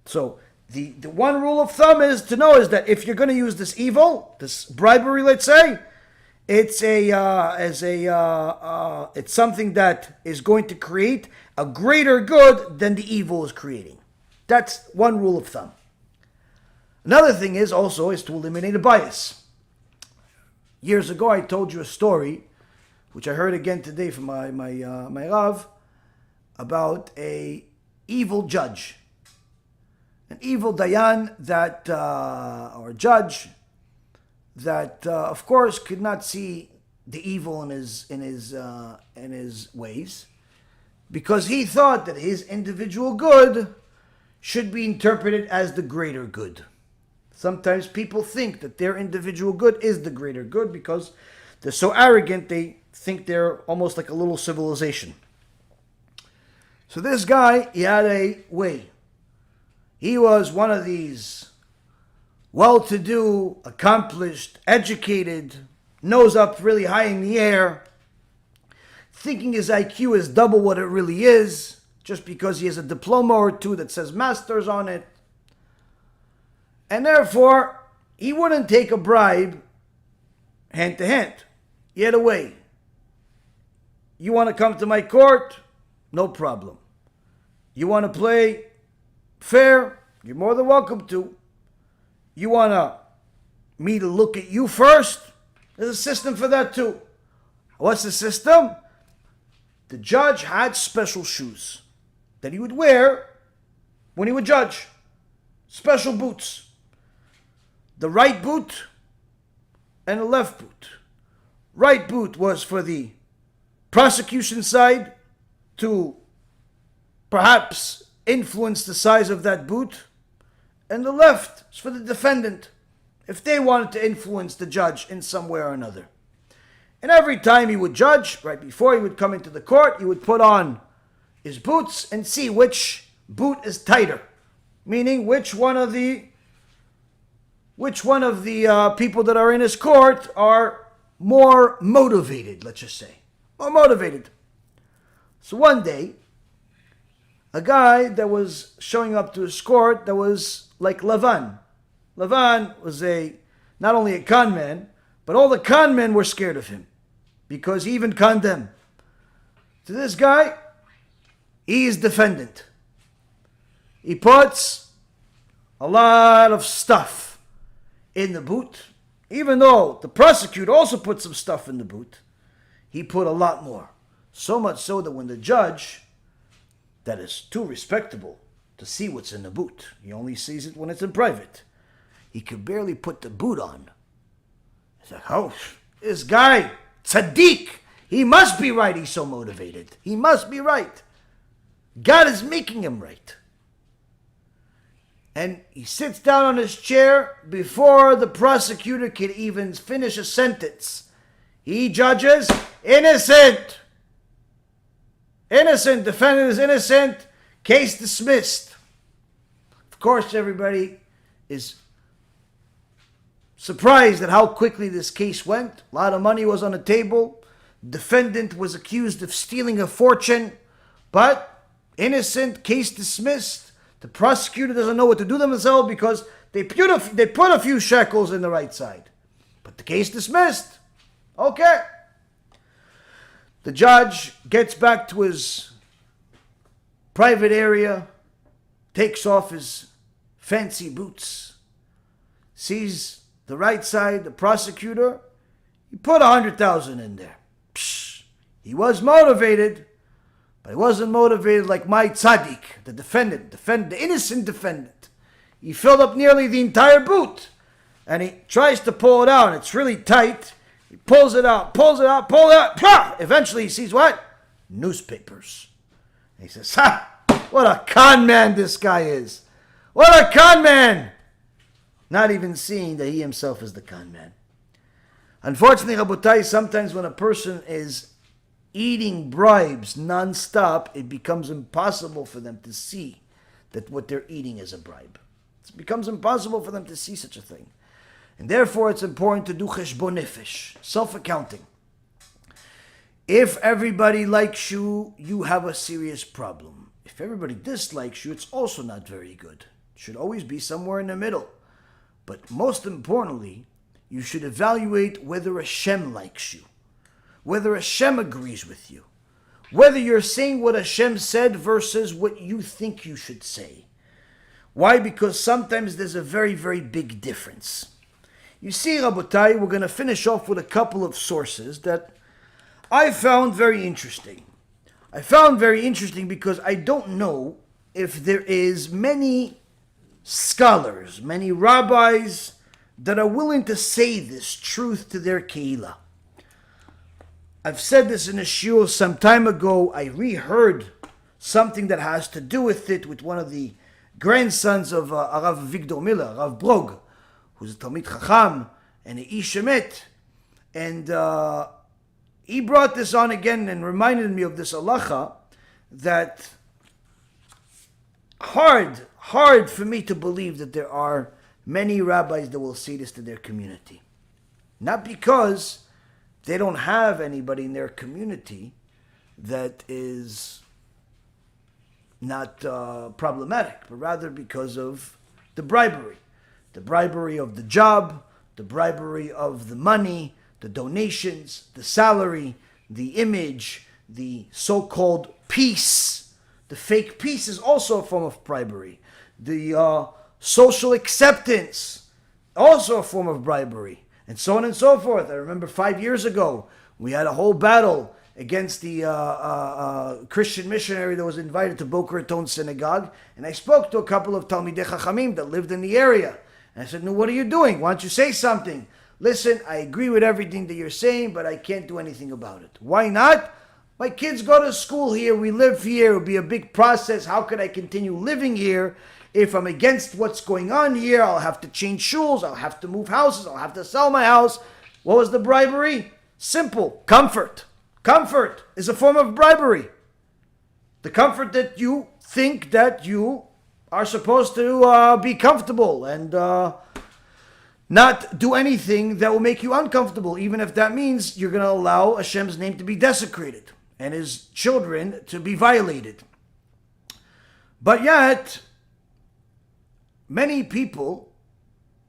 So the one rule of thumb is that if you're going to use this evil, this bribery, let's say, it's something that is going to create a greater good than the evil is creating. That's one rule of thumb. Another thing is to eliminate a bias. Years ago, I told you a story, which I heard again today from my Rav, about a evil judge, an evil dayan or judge that, of course, could not see the evil in his ways, because he thought that his individual good should be interpreted as the greater good. Sometimes people think that their individual good is the greater good because they're so arrogant, they think they're almost like a little civilization. So this guy, he had a way. He was one of these well-to-do, accomplished, educated, nose up really high in the air, thinking his IQ is double what it really is, just because he has a diploma or two that says masters on it. And therefore, he wouldn't take a bribe hand to hand. He had a way. You want to come to my court? No problem. You want to play fair? You're more than welcome to. You want me to look at you first? There's a system for that too. What's the system? The judge had special shoes that he would wear when he would judge. Special boots. The right boot and the left boot. Right boot was for the prosecution side to perhaps influence the size of that boot, and the left is for the defendant if they wanted to influence the judge in some way or another. And every time he would judge, right before he would come into the court, he would put on his boots and see which boot is tighter, meaning which one of the which one of the people that are in his court are more motivated, let's just say. More motivated. So one day, a guy that was showing up to his court that was like Lavan. Lavan was not only a con man, but all the con men were scared of him because he even conned them. To this guy, he is defendant. He puts a lot of stuff in the boot. Even though the prosecutor also put some stuff in the boot, he put a lot more. So much so that when the judge, that is too respectable to see what's in the boot, he only sees it when it's in private, he could barely put the boot on. He's like, oh, this guy, tzaddik, he must be right, he's so motivated. He must be right. God is making him right. And he sits down on his chair before the prosecutor can even finish a sentence. He judges, innocent. Innocent, defendant is innocent, case dismissed. Of course, everybody is surprised at how quickly this case went. A lot of money was on the table. Defendant was accused of stealing a fortune, but innocent, case dismissed. The prosecutor doesn't know what to do themselves because they put a few shekels in the right side. But the case dismissed. Okay. The judge gets back to his private area, takes off his fancy boots, sees the right side, the prosecutor, he put 100,000 in there. Psh, he was motivated, but he wasn't motivated like my tzaddik, the defendant, the innocent defendant. He filled up nearly the entire boot, and he tries to pull it out, and it's really tight. He pulls it out. Eventually he sees what? Newspapers. And he says, ha! What a con man this guy is. What a con man! Not even seeing that he himself is the con man. Unfortunately, Rabotai, sometimes when a person is eating bribes non-stop, it becomes impossible for them to see that what they're eating is a bribe. It becomes impossible for them to see such a thing. And therefore, it's important to do cheshbon nefesh, self-accounting. If everybody likes you, you have a serious problem. If everybody dislikes you, it's also not very good. It should always be somewhere in the middle. But most importantly, you should evaluate whether HaShem likes you, whether HaShem agrees with you, whether you're saying what HaShem said versus what you think you should say. Why? Because sometimes there's a very, very big difference. You see, Rabotai, we're going to finish off with a couple of sources that I found very interesting. I found very interesting because I don't know if there is many scholars, many rabbis that are willing to say this truth to their keilah. I've said this in a shiur some time ago. I reheard something that has to do with it with one of the grandsons of Rav Victor Miller, Rav Brog, who's a Talmid Chacham and a Ish Emet. And he brought this on again and reminded me of this halacha that hard for me to believe that there are many rabbis that will say this to their community. Not because they don't have anybody in their community that is not problematic, but rather because of the bribery. The bribery of the job, the bribery of the money, the donations, the salary, the image, the so-called peace. The fake peace is also a form of bribery. The social acceptance, also a form of bribery, and so on and so forth. I remember 5 years ago, we had a whole battle against the Christian missionary that was invited to Boca Raton Synagogue, and I spoke to a couple of Talmidei Chachamim that lived in the area. And I said, no, what are you doing? Why don't you say something? Listen, I agree with everything that you're saying, but I can't do anything about it. Why not? My kids go to school here. We live here. It would be a big process. How could I continue living here if I'm against what's going on here? I'll have to change shuls. I'll have to move houses. I'll have to sell my house. What was the bribery? Simple. Comfort. Comfort is a form of bribery. The comfort that you think that you are supposed to be comfortable and not do anything that will make you uncomfortable, even if that means you're going to allow Hashem's name to be desecrated and his children to be violated. But yet, many people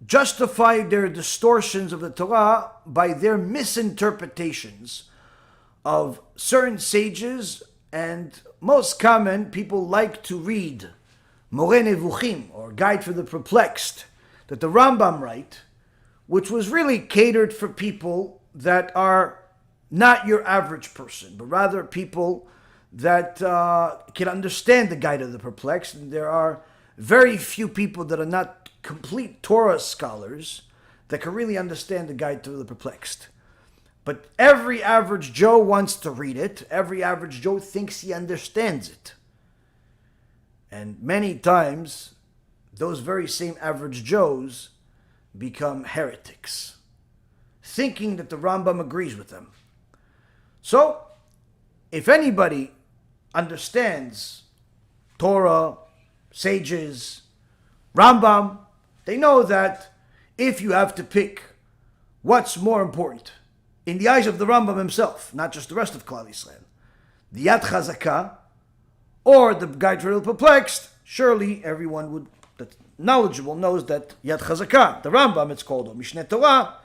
justify their distortions of the Torah by their misinterpretations of certain sages, and most common, people like to read Moreh Nevuchim, or Guide for the Perplexed, that the Rambam write, which was really catered for people that are not your average person, but rather people that can understand the Guide of the Perplexed. And there are very few people that are not complete Torah scholars that can really understand the Guide to the Perplexed. But every average Joe wants to read it. Every average Joe thinks he understands it. And many times, those very same average Joes become heretics, thinking that the Rambam agrees with them. So, if anybody understands Torah, sages, Rambam, they know that if you have to pick what's more important, in the eyes of the Rambam himself, not just the rest of Klal Yisrael, the Yad Chazakah or the Guide for the Perplexed, surely everyone that's knowledgeable knows that Yad Chazakah, the Rambam it's called, or Mishneh Torah,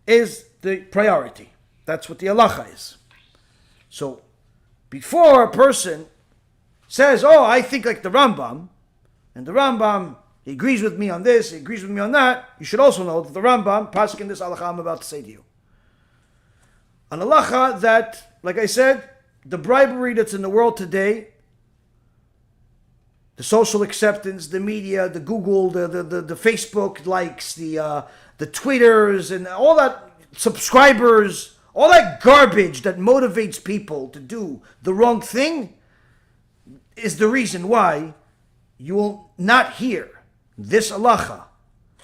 is the priority. That's what the halacha is. So, before a person says, oh, I think like the Rambam, and the Rambam, he agrees with me on this, he agrees with me on that, you should also know that the Rambam, pasuk in this halacha I'm about to say to you. An halacha that, like I said, the bribery that's in the world today, the social acceptance, the media, the Google, the Facebook likes, the Twitters, and all that, subscribers, all that garbage that motivates people to do the wrong thing is the reason why you will not hear this halacha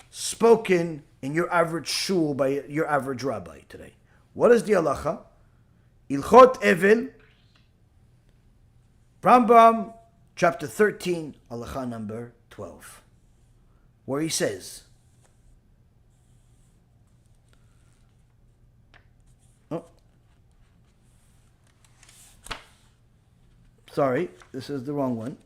spoken in your average shul by your average rabbi today. What is the halacha? Ilchot Evel, Rambam, chapter 13, halacha number 12, where he says, sorry, this is the wrong one.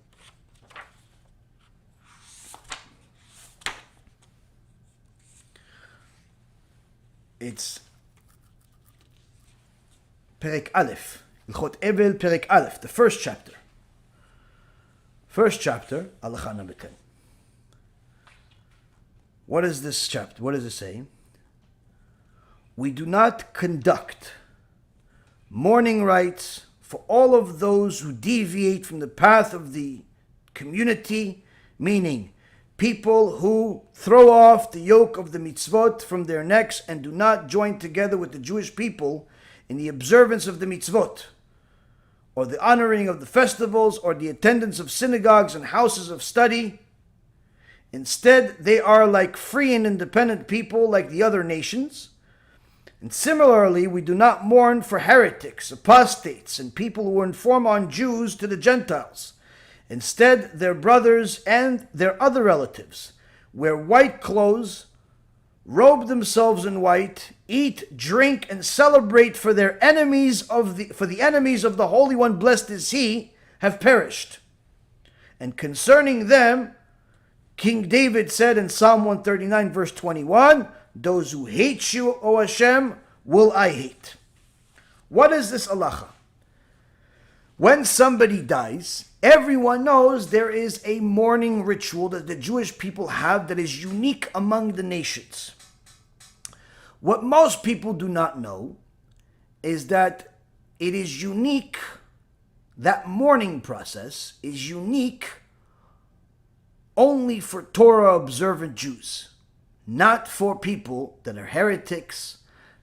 It's Perek Aleph, Ilchot Evel, Perek Aleph, the first chapter. First chapter, halacha number 10. What is this chapter? What is it saying? We do not conduct mourning rites for all of those who deviate from the path of the community, meaning people who throw off the yoke of the mitzvot from their necks and do not join together with the Jewish people in the observance of the mitzvot, or the honoring of the festivals, or the attendance of synagogues and houses of study. Instead, they are like free and independent people like the other nations. And similarly, we do not mourn for heretics, apostates, and people who inform on Jews to the Gentiles. Instead, their brothers and their other relatives wear white clothes, robe themselves in white, eat, drink, and celebrate for the enemies of the Holy One, blessed is He, have perished. And concerning them, King David said in Psalm 139, verse 21, those who hate you, O Hashem, will I hate. What is this halacha? When somebody dies, everyone knows there is a mourning ritual that the Jewish people have that is unique among the nations. What most people do not know is that it is unique, that mourning process is unique only for Torah observant Jews, not for people that are heretics,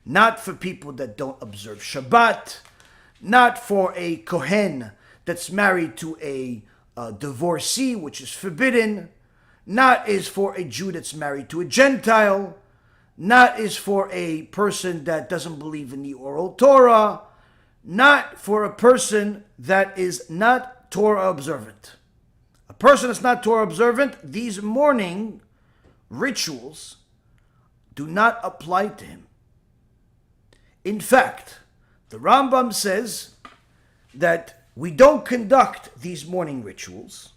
not for people that don't observe Shabbat, not for a Kohen that's married to a divorcee, which is forbidden, not is for a Jew that's married to a Gentile, not is for a person that doesn't believe in the oral Torah, not for a person that is not Torah observant. A person that's not Torah observant, these mourning rituals do not apply to him. In fact, the Rambam says that we don't conduct these mourning rituals,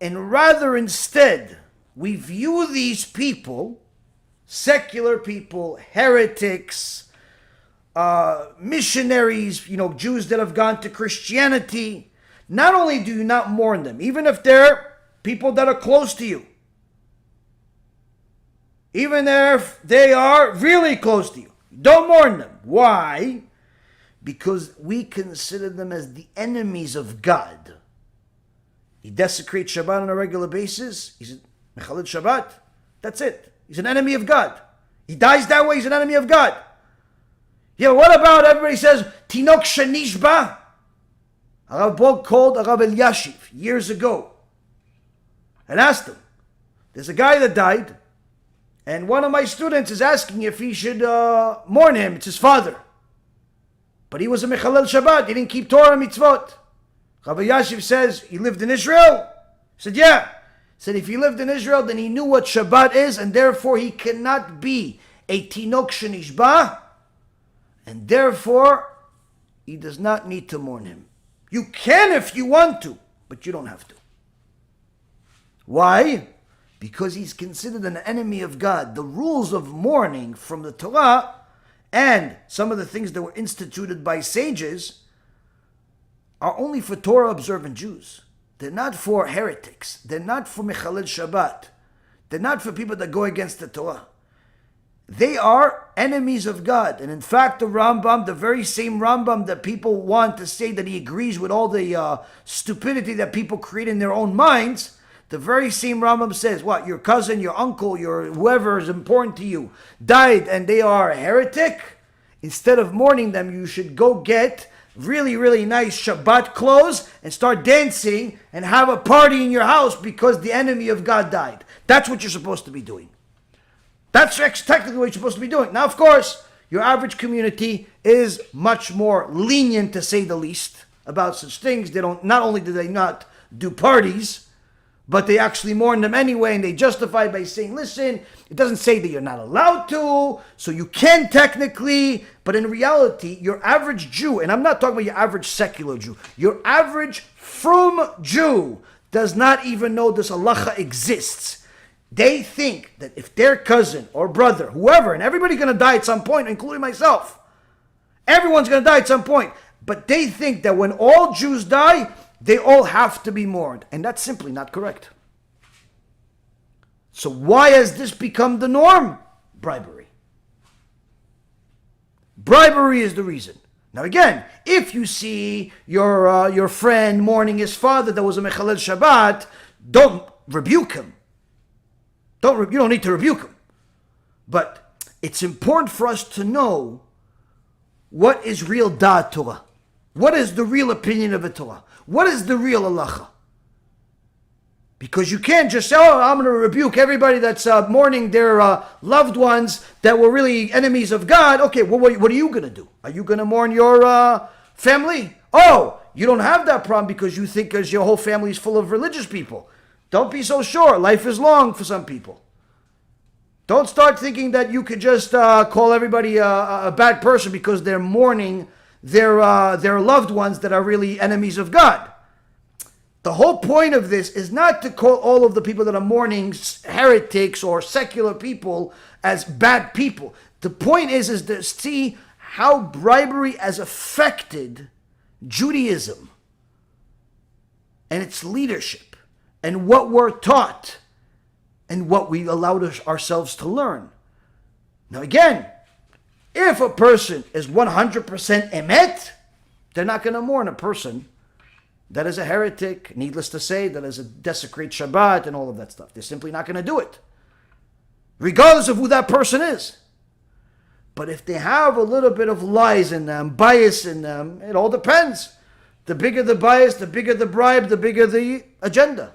and rather instead we view these people, secular people, heretics, missionaries, Jews that have gone to Christianity. Not only do you not mourn them, even if they're people that are close to you, even if they are really close to you, don't mourn them. Why? Because we consider them as the enemies of God. He desecrates Shabbat on a regular basis. He's a Mechalel Shabbat. That's it. He's an enemy of God. He dies that way, he's an enemy of God. Yeah, what about everybody says, Tinok Shenishba? Arav Bog called Arav Eliashiv years ago and asked him, there's a guy that died, and one of my students is asking if he should mourn him. It's his father. But he was a Mechalel Shabbat. He didn't keep Torah mitzvot. Rabbi Yashiv says, he lived in Israel? He said, yeah. He said, if he lived in Israel, then he knew what Shabbat is, and therefore he cannot be a Tinok Shenishba, and therefore he does not need to mourn him. You can if you want to, but you don't have to. Why? Because he's considered an enemy of God. The rules of mourning from the Torah and some of the things that were instituted by sages are only for Torah observant Jews. They're not for heretics. They're not for Mechalel Shabbat. They're not for people that go against the Torah. They are enemies of God. And in fact, the Rambam, the very same Rambam that people want to say that he agrees with all the stupidity that people create in their own minds, the very same Rambam says, what, your cousin, your uncle, your whoever is important to you died and they are a heretic? Instead of mourning them, you should go get really, really nice Shabbat clothes and start dancing and have a party in your house because the enemy of God died. That's what you're supposed to be doing. That's technically what you're supposed to be doing. Now, of course, your average community is much more lenient, to say the least, about such things. They don't. Not only do they not do parties, but they actually mourn them anyway, and they justify by saying, listen, it doesn't say that you're not allowed to, so you can technically, but in reality, your average Jew, and I'm not talking about your average secular Jew, your average frum Jew does not even know this halacha exists. They think that if their cousin or brother, whoever, and everybody's going to die at some point, including myself, everyone's going to die at some point, but they think that when all Jews die, they all have to be mourned. And that's simply not correct. So why has this become the norm? Bribery. Bribery is the reason. Now again, if you see your friend mourning his father that was a Mechalel Shabbat, don't rebuke him. You don't need to rebuke him. But it's important for us to know what is real da'at Torah. What is the real opinion of the Torah? What is the real halacha? Because you can't just say, oh, I'm going to rebuke everybody that's mourning their loved ones that were really enemies of God. Okay, well, what are you going to do? Are you going to mourn your family? Oh, you don't have that problem because you think because your whole family is full of religious people. Don't be so sure. Life is long for some people. Don't start thinking that you could just call everybody a bad person because they're mourning their loved ones that are really enemies of God. The whole point of this is not to call all of the people that are mourning heretics or secular people as bad people. The point is to see how bribery has affected Judaism and its leadership and what we're taught and what we allowed ourselves to learn. Now again, if a person is 100% emet, they're not going to mourn a person that is a heretic, needless to say, that is a desecrate Shabbat and all of that stuff. They're simply not going to do it, regardless of who that person is. But if they have a little bit of lies in them, bias in them, it all depends. The bigger the bias, the bigger the bribe, the bigger the agenda,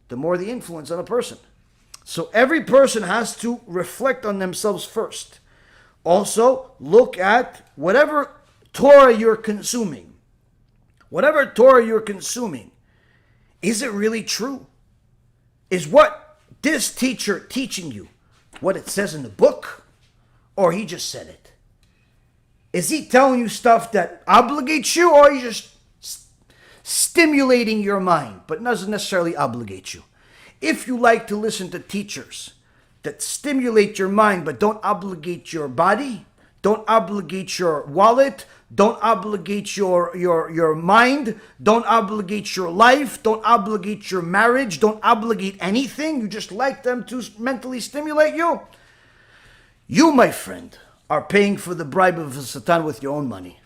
the more the influence on a person. So every person has to reflect on themselves first. Also, look at whatever Torah you're consuming. Whatever Torah you're consuming, is it really true? Is what this teacher teaching you what it says in the book, or he just said it? Is he telling you stuff that obligates you, or are you just stimulating your mind, but doesn't necessarily obligate you? If you like to listen to teachers that stimulate your mind but don't obligate your body, don't obligate your wallet, don't obligate your mind, don't obligate your life, don't obligate your marriage, don't obligate anything, you just like them to mentally stimulate you, you, my friend, are paying for the bribe of the Satan with your own money.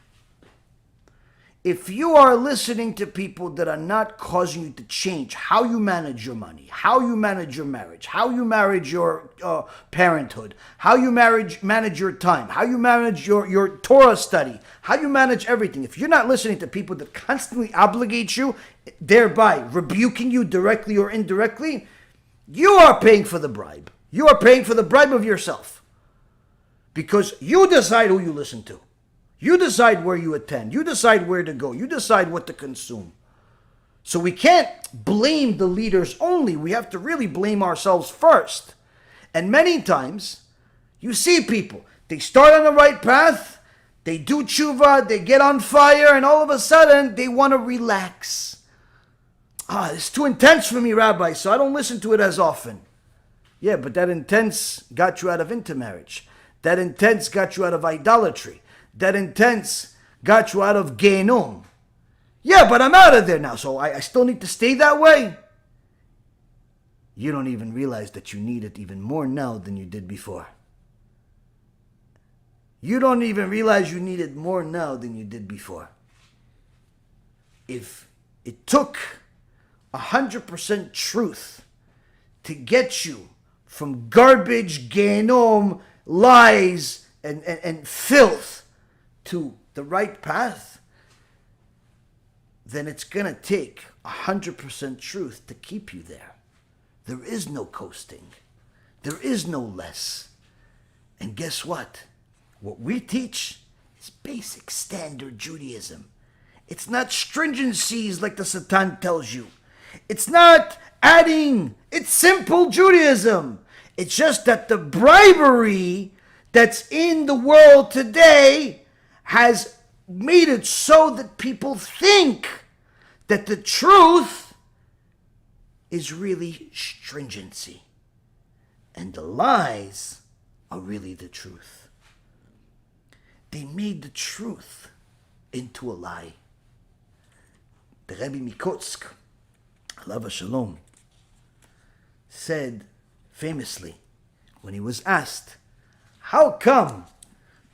If you are listening to people that are not causing you to change how you manage your money, how you manage your marriage, how you manage your parenthood, how you manage your time, how you manage your Torah study, how you manage everything, if you're not listening to people that constantly obligate you, thereby rebuking you directly or indirectly, you are paying for the bribe. You are paying for the bribe of yourself. Because you decide who you listen to. You decide where you attend. You decide where to go. You decide what to consume. So we can't blame the leaders only. We have to really blame ourselves first. And many times, you see people, they start on the right path, they do tshuva, they get on fire, and all of a sudden, they want to relax. It's too intense for me, Rabbi, so I don't listen to it as often. Yeah, but that intense got you out of intermarriage. That intense got you out of idolatry. That intense got you out of Gehinnom. Yeah, but I'm out of there now, so I still need to stay that way? You don't even realize that you need it even more now than you did before. You don't even realize you need it more now than you did before. If it took 100% truth to get you from garbage, Gehinnom, lies, and filth to the right path, then it's going to take 100% truth to keep you there. There is no coasting. There is no less. And guess what? What we teach is basic standard Judaism. It's not stringencies like the Satan tells you. It's not adding. It's simple Judaism. It's just that the bribery that's in the world today has made it so that people think that the truth is really stringency. And the lies are really the truth. They made the truth into a lie. The Rebbe Mikotsk, alav shalom, said famously when he was asked, how come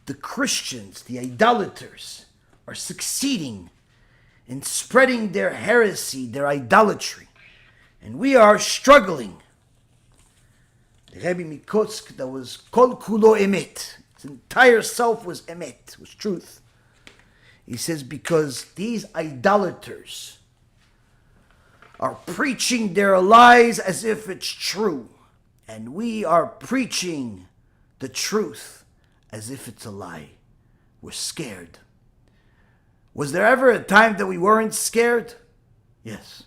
the Christians, the idolaters, are succeeding in spreading their heresy, their idolatry, and we are struggling? The Rebbe Mikotsk, that was kol kulo emet, his entire self was emet, was truth. He says, because these idolaters are preaching their lies as if it's true, and we are preaching the truth as if it's a lie. We're scared. Was there ever a time that we weren't scared? Yes.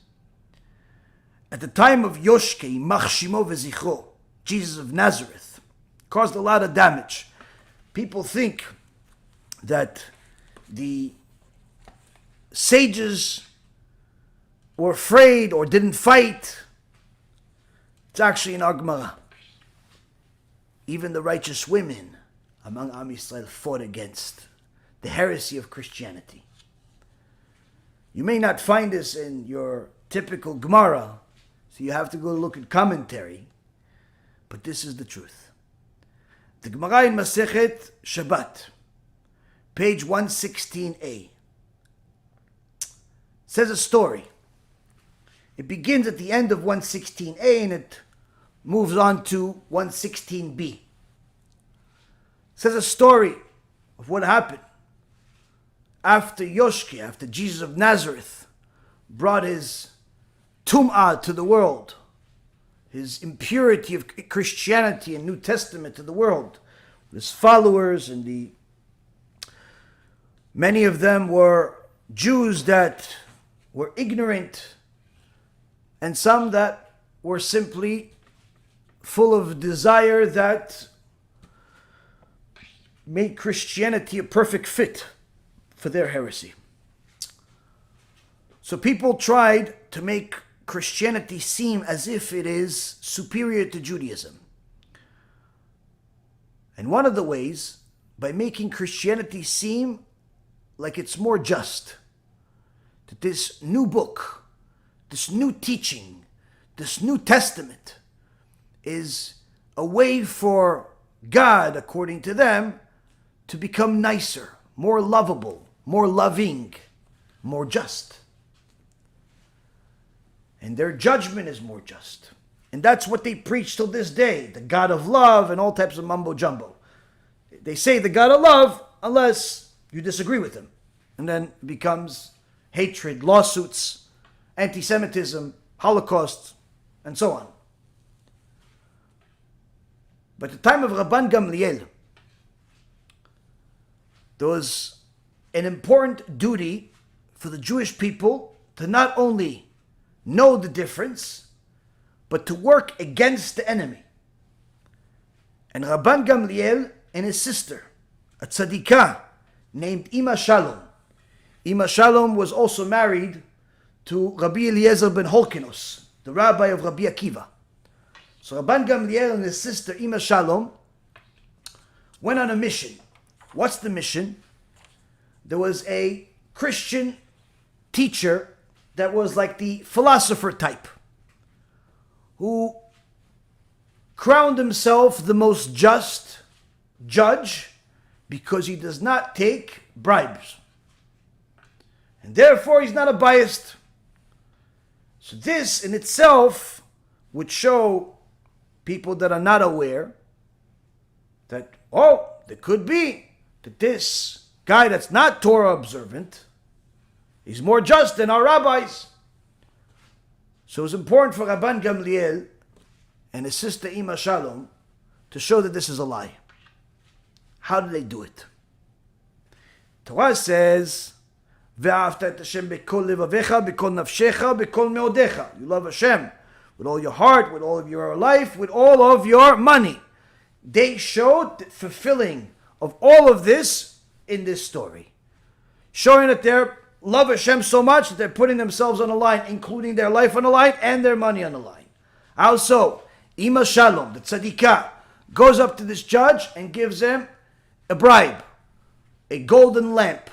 At the time of Yoshke, Machshimo V'zichro, Jesus of Nazareth, caused a lot of damage. People think that the sages were afraid or didn't fight. It's actually in Gemara. Even the righteous women among Am Yisrael fought against the heresy of Christianity. You may not find this in your typical Gemara, so you have to go look at commentary, but this is the truth. The Gemara in Masechet Shabbat, page 116a, says a story. It begins at the end of 116a and it moves on to 116b. It says a story of what happened after Yoshke, after Jesus of Nazareth brought his tum'ah to the world, his impurity of Christianity and New Testament to the world, with his followers, and many of them were Jews that were ignorant, and some that were simply full of desire that made Christianity a perfect fit for their heresy. So people tried to make Christianity seem as if it is superior to Judaism. And one of the ways, by making Christianity seem like it's more just, that this new book, this new teaching, this New Testament is a way for God, according to them, to become nicer, more lovable, more loving, more just. And their judgment is more just. And that's what they preach till this day, the God of love and all types of mumbo jumbo. They say the God of love unless you disagree with him. And then it becomes hatred, lawsuits, anti-Semitism, Holocaust, and so on. But at the time of Rabban Gamliel, there was an important duty for the Jewish people to not only know the difference, but to work against the enemy. And Rabban Gamliel and his sister, a tzadikah named Ima Shalom. Ima Shalom was also married to Rabbi Eliezer ben Holkinos, the rabbi of Rabbi Akiva. So Rabban Gamliel and his sister Ima Shalom went on a mission. What's the mission? There was a Christian teacher that was like the philosopher type, who crowned himself the most just judge because he does not take bribes. And therefore he's not a biased. So this in itself would show people that are not aware that, there could be that this guy that's not Torah observant, he's more just than our rabbis. So it's important for Rabban Gamliel and his sister Ima Shalom to show that this is a lie. How do they do it? Torah says, "Ve'ahavta et Hashem b'kol levavecha, b'kol nafshecha, b'kol meodecha." You love Hashem with all your heart, with all of your life, with all of your money. They showed the fulfilling of all of this in this story, showing that they love Hashem so much that they're putting themselves on the line, including their life on the line and their money on the line. Also, Ima Shalom, the tzadikah, goes up to this judge and gives him a bribe, a golden lamp.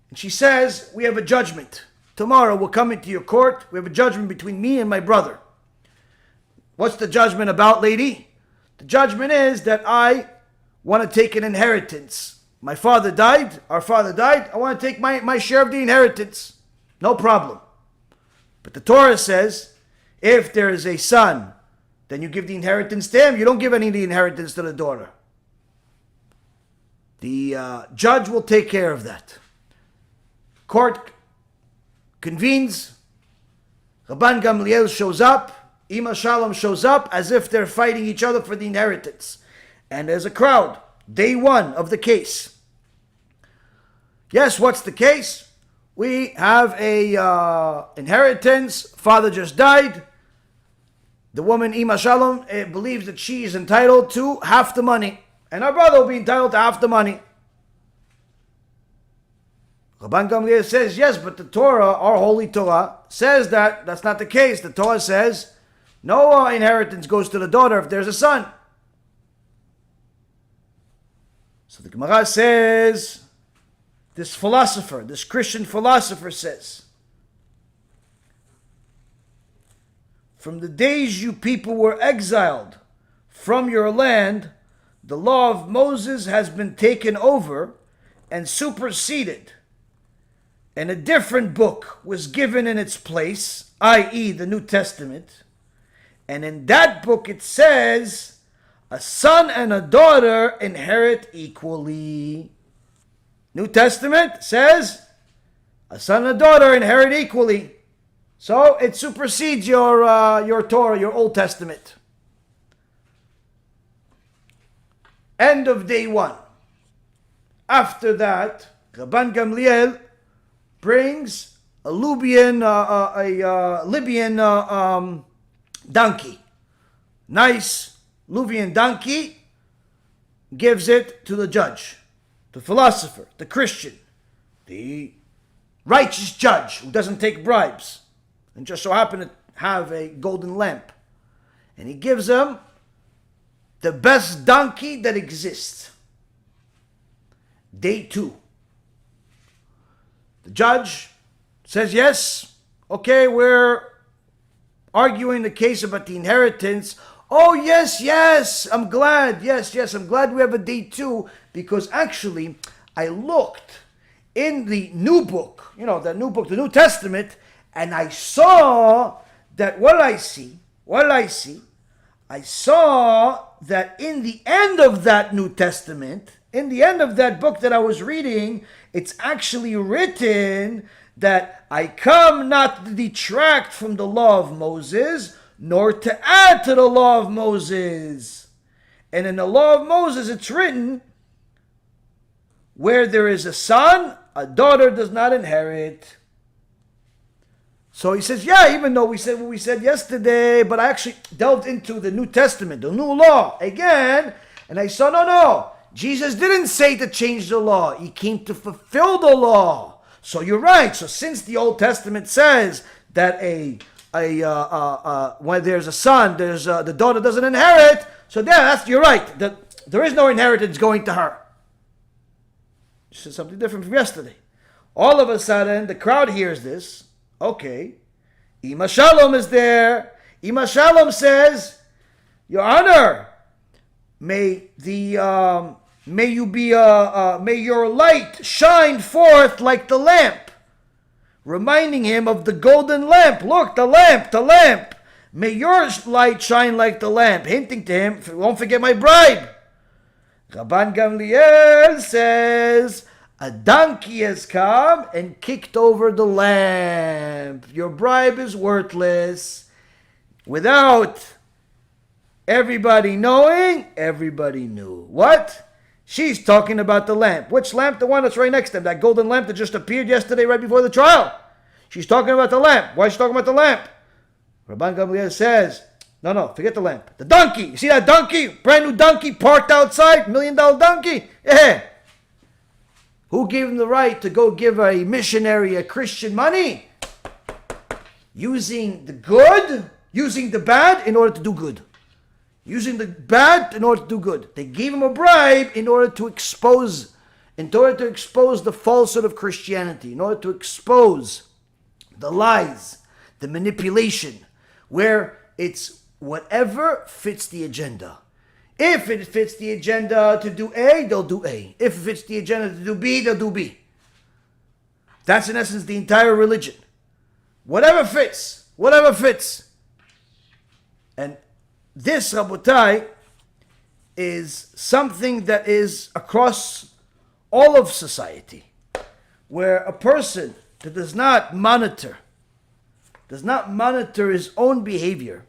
And she says, we have a judgment. Tomorrow we'll come into your court. We have a judgment between me and my brother. What's the judgment about, lady? The judgment is that I want to take an inheritance. My father died, our father died, I want to take my share of the inheritance. No problem. But the Torah says, if there is a son, then you give the inheritance to him. You don't give any of the inheritance to the daughter. The judge will take care of that. Court convenes. Rabban Gamliel shows up. Ima Shalom shows up as if they're fighting each other for the inheritance. And there's a crowd. Day one of the case. Yes, what's the case? We have a inheritance. Father just died. The woman, Ima Shalom, believes that she is entitled to half the money. And our brother will be entitled to half the money. Rabban Gamliel says, yes, but the Torah, our holy Torah, says that that's not the case. The Torah says, no inheritance goes to the daughter if there's a son. So the Gemara says, this philosopher, this Christian philosopher says, from the days you people were exiled from your land, the law of Moses has been taken over and superseded, and a different book was given in its place, i.e. the New Testament. And in that book it says, a son and a daughter inherit equally. New Testament says, a son and a daughter inherit equally. So it supersedes your Torah, your Old Testament. End of day one. After that, Rabban Gamliel brings a Libyan donkey, nice Luvian donkey, gives it to the judge, the philosopher, the Christian, the righteous judge who doesn't take bribes, and just so happened to have a golden lamp. And he gives him the best donkey that exists. Day 2. The judge says, yes, okay, we're arguing the case about the inheritance. Oh, yes, I'm glad. Yes, I'm glad we have a day 2, because actually I looked in the new book, that new book, the New Testament, and I saw that I saw that in the end of that New Testament, in the end of that book that I was reading, it's actually written that I come not to detract from the law of Moses, nor to add to the law of Moses. And in the law of Moses, it's written, where there is a son, a daughter does not inherit. So he says, yeah, even though we said what we said yesterday, but I actually delved into the New Testament, the new law, again, and I saw, no, Jesus didn't say to change the law. He came to fulfill the law. So you're right. So since the Old Testament says that when there's a son, the daughter doesn't inherit, so you're right. There is no inheritance going to her. This is something different from yesterday. All of a sudden, the crowd hears this. Okay, Ima Shalom is there. Ima Shalom says, Your Honor, may your light shine forth like the lamp, reminding him of the golden lamp. Look, the lamp. May your light shine like the lamp, hinting to him, won't forget my bribe. Rabban Gamliel says, a donkey has come and kicked over the lamp. Your bribe is worthless. Without everybody knowing, everybody knew. What? She's talking about the lamp. Which lamp? The one that's right next to him. That golden lamp that just appeared yesterday right before the trial. She's talking about the lamp. Why is she talking about the lamp? Rabban Gamliel says, no, forget the lamp. The donkey. You see that donkey? Brand new donkey parked outside? $1 million donkey? Yeah. Who gave him the right to go give a missionary, a Christian, money? Using the bad in order to do good. Using the bad in order to do good. They gave him a bribe in order to expose the falsehood of Christianity, in order to expose the lies, the manipulation, where it's whatever fits the agenda. If it fits the agenda to do A, they'll do A. If it fits the agenda to do B, they'll do B. That's in essence the entire religion. Whatever fits. And this, Rabotai, is something that is across all of society, where a person that does not monitor his own behavior,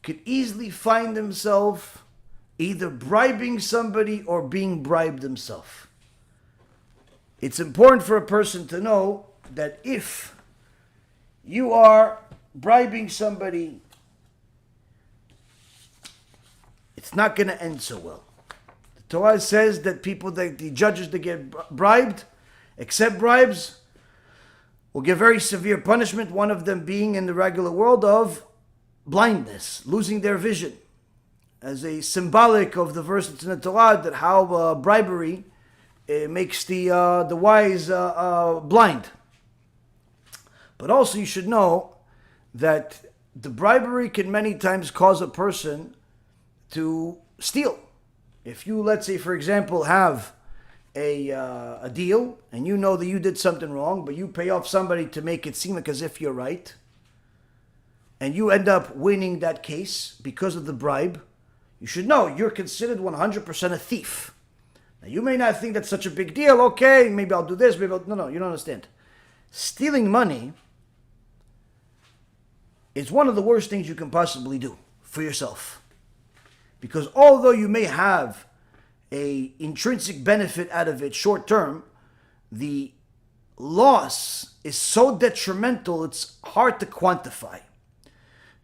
could easily find himself either bribing somebody or being bribed himself. It's important for a person to know that if you are bribing somebody, it's not going to end so well. The Torah says that the judges that get bribed, accept bribes, will get very severe punishment, one of them being in the regular world of blindness, losing their vision, as a symbolic of the verse that's in the Torah that how bribery makes the wise blind. But also you should know that the bribery can many times cause a person to steal. If you, let's say, for example, have a deal and you know that you did something wrong, but you pay off somebody to make it seem like as if you're right, and you end up winning that case because of the bribe, you should know you're considered 100% a thief. Now, you may not think that's such a big deal. Okay, maybe I'll do this. No, you don't understand. Stealing money is one of the worst things you can possibly do for yourself. Because although you may have an intrinsic benefit out of it short term, the loss is so detrimental it's hard to quantify.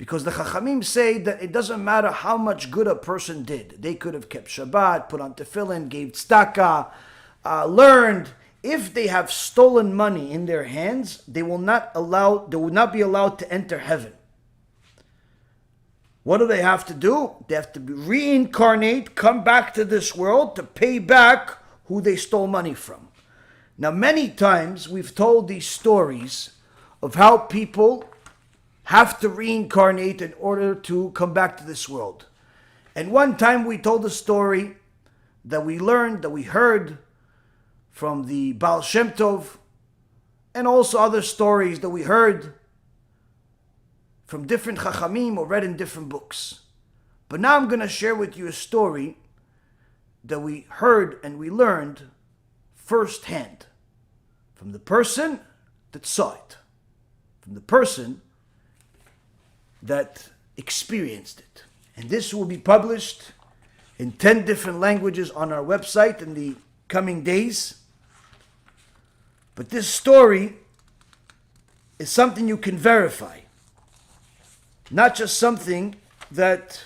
Because the Chachamim say that it doesn't matter how much good a person did. They could have kept Shabbat, put on tefillin, gave tzedakah, learned. If they have stolen money in their hands, they will not be allowed to enter heaven. What do they have to do? They have to reincarnate, come back to this world to pay back who they stole money from. Now, many times we've told these stories of how people have to reincarnate in order to come back to this world. And one time we told a story that we learned, that we heard from the Baal Shem Tov, and also other stories that we heard from different Chachamim or read in different books. But now I'm going to share with you a story that we heard and we learned firsthand from the person that saw it, from the person that experienced it. And this will be published in 10 different languages on our website in the coming days. But this story is something you can verify, not just something that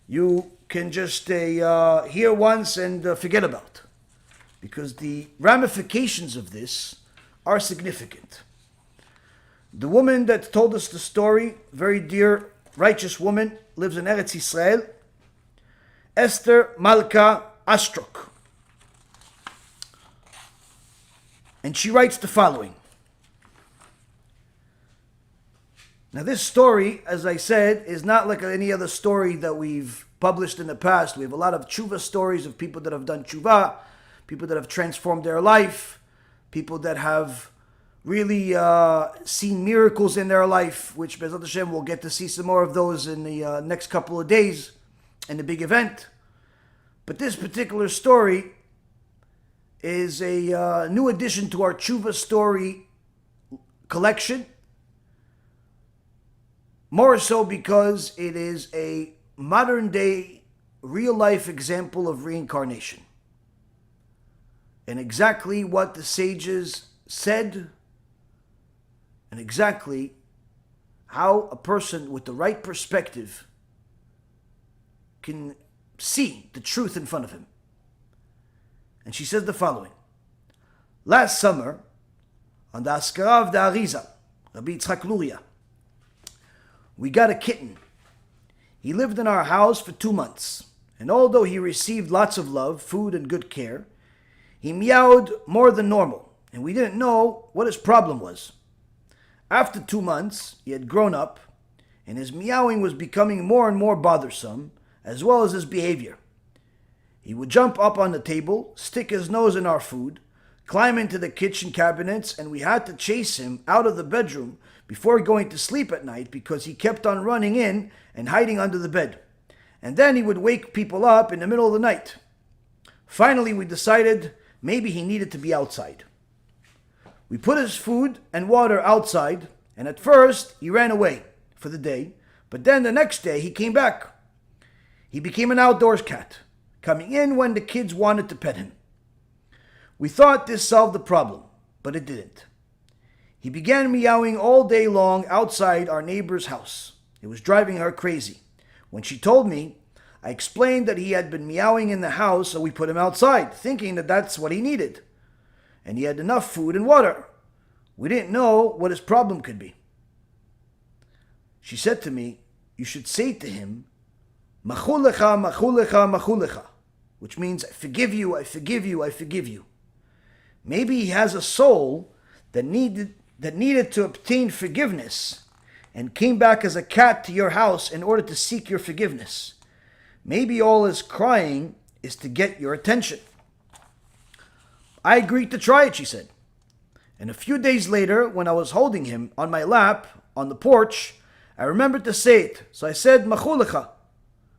you can just hear once and forget about, because the ramifications of this are significant. The woman that told us the story, very dear, righteous woman, lives in Eretz Yisrael, Esther Malka Astrok. And she writes the following. Now this story, as I said, is not like any other story that we've published in the past. We have a lot of tshuva stories of people that have done tshuva, people that have transformed their life, people that have really seen miracles in their life, which BeEzrat HaShem will get to see some more of those in the next couple of days in the big event. But this particular story is a new addition to our tshuva story collection, more so because it is a modern day real life example of reincarnation and exactly what the sages said, and exactly how a person with the right perspective can see the truth in front of him. And she says the following. Last summer, on the Askara of the Arizal, Rabbi Yitzchak Luria, we got a kitten. He lived in our house for 2 months, and although he received lots of love, food, and good care, he meowed more than normal, and we didn't know what his problem was. After 2 months, he had grown up, and his meowing was becoming more and more bothersome, as well as his behavior. He would jump up on the table, stick his nose in our food, climb into the kitchen cabinets, and we had to chase him out of the bedroom before going to sleep at night because he kept on running in and hiding under the bed. And then he would wake people up in the middle of the night. Finally, we decided maybe he needed to be outside. We put his food and water outside, and at first he ran away for the day, but then the next day he came back. He became an outdoors cat, coming in when the kids wanted to pet him. We thought this solved the problem, but it didn't. He began meowing all day long outside our neighbor's house. It was driving her crazy. When she told me, I explained that he had been meowing in the house, so we put him outside, thinking that that's what he needed. And he had enough food and water. We didn't know what his problem could be. She said to me, you should say to him, Machulecha, machulecha, machulecha, which means, I forgive you, I forgive you, I forgive you. Maybe he has a soul that needed to obtain forgiveness and came back as a cat to your house in order to seek your forgiveness. Maybe all his crying is to get your attention. I agreed to try it, she said. And a few days later, when I was holding him on my lap on the porch, I remembered to say it. So I said, Machulecha,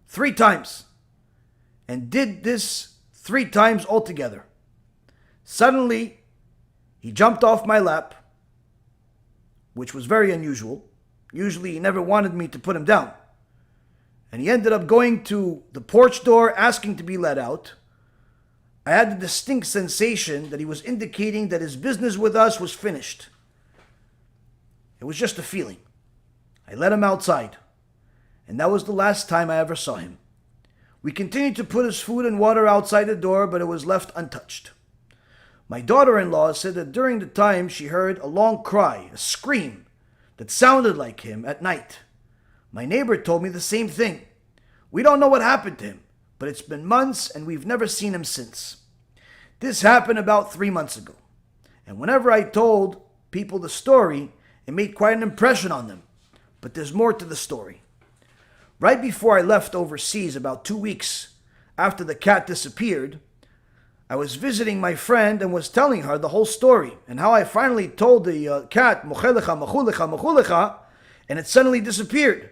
3 times. And did this 3 times altogether. Suddenly, he jumped off my lap, which was very unusual. Usually he never wanted me to put him down. And he ended up going to the porch door, asking to be let out. I had the distinct sensation that he was indicating that his business with us was finished. It was just a feeling. I let him outside, and that was the last time I ever saw him. We continued to put his food and water outside the door, but it was left untouched. My daughter-in-law said that during the time she heard a long cry, a scream, that sounded like him at night. My neighbor told me the same thing. We don't know what happened to him, but it's been months and we've never seen him since. This happened about 3 months ago, and whenever I told people the story, it made quite an impression on them. But there's more to the story. Right before I left overseas, about 2 weeks after the cat disappeared, I was visiting my friend and was telling her the whole story and how I finally told the cat, "Mochelecha, machulecha, machulecha," and it suddenly disappeared.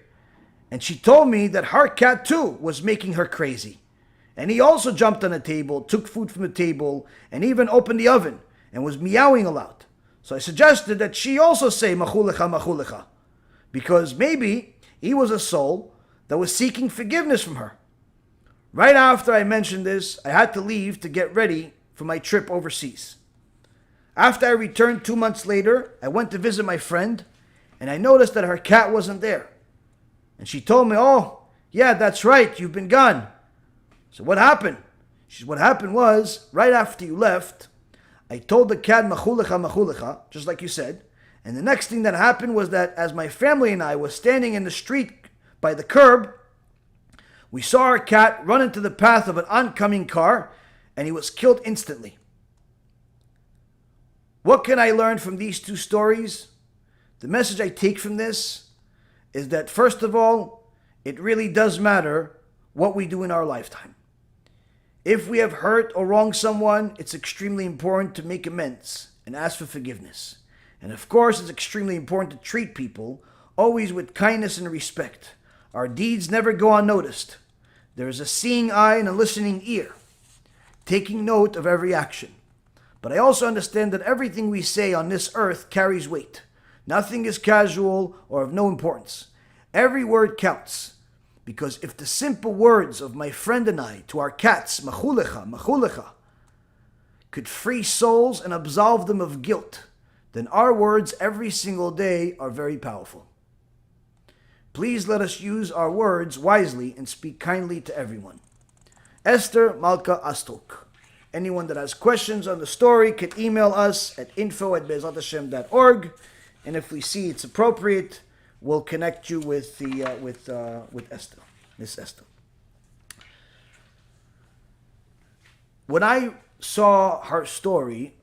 And she told me that her cat too was making her crazy. And he also jumped on the table, took food from the table, and even opened the oven and was meowing a lot. So I suggested that she also say "Machulecha, machulecha," because maybe he was a soul that was seeking forgiveness from her. Right after I mentioned this, I had to leave to get ready for my trip overseas. After I returned 2 months later, I went to visit my friend, and I noticed that her cat wasn't there. And she told me, "Oh, yeah, that's right, you've been gone." So what happened? She said, "What happened was, right after you left, I told the cat, machulecha, machulecha, just like you said. And the next thing that happened was that as my family and I was standing in the street by the curb, we saw our cat run into the path of an oncoming car, and he was killed instantly." What can I learn from these two stories? The message I take from this is that, first of all, it really does matter what we do in our lifetime. If we have hurt or wronged someone, it's extremely important to make amends and ask for forgiveness. And of course, it's extremely important to treat people always with kindness and respect. Our deeds never go unnoticed. There is a seeing eye and a listening ear, taking note of every action. But I also understand that everything we say on this earth carries weight. Nothing is casual or of no importance. Every word counts. Because if the simple words of my friend and I to our cats, machulecha, machulecha, could free souls and absolve them of guilt, then our words every single day are very powerful. Please let us use our words wisely and speak kindly to everyone. Esther Malka Astok. Anyone that has questions on the story can email us at info@BeEzratHashem.org, and if we see it's appropriate, we'll connect you with Esther, Miss Esther. When I saw her story,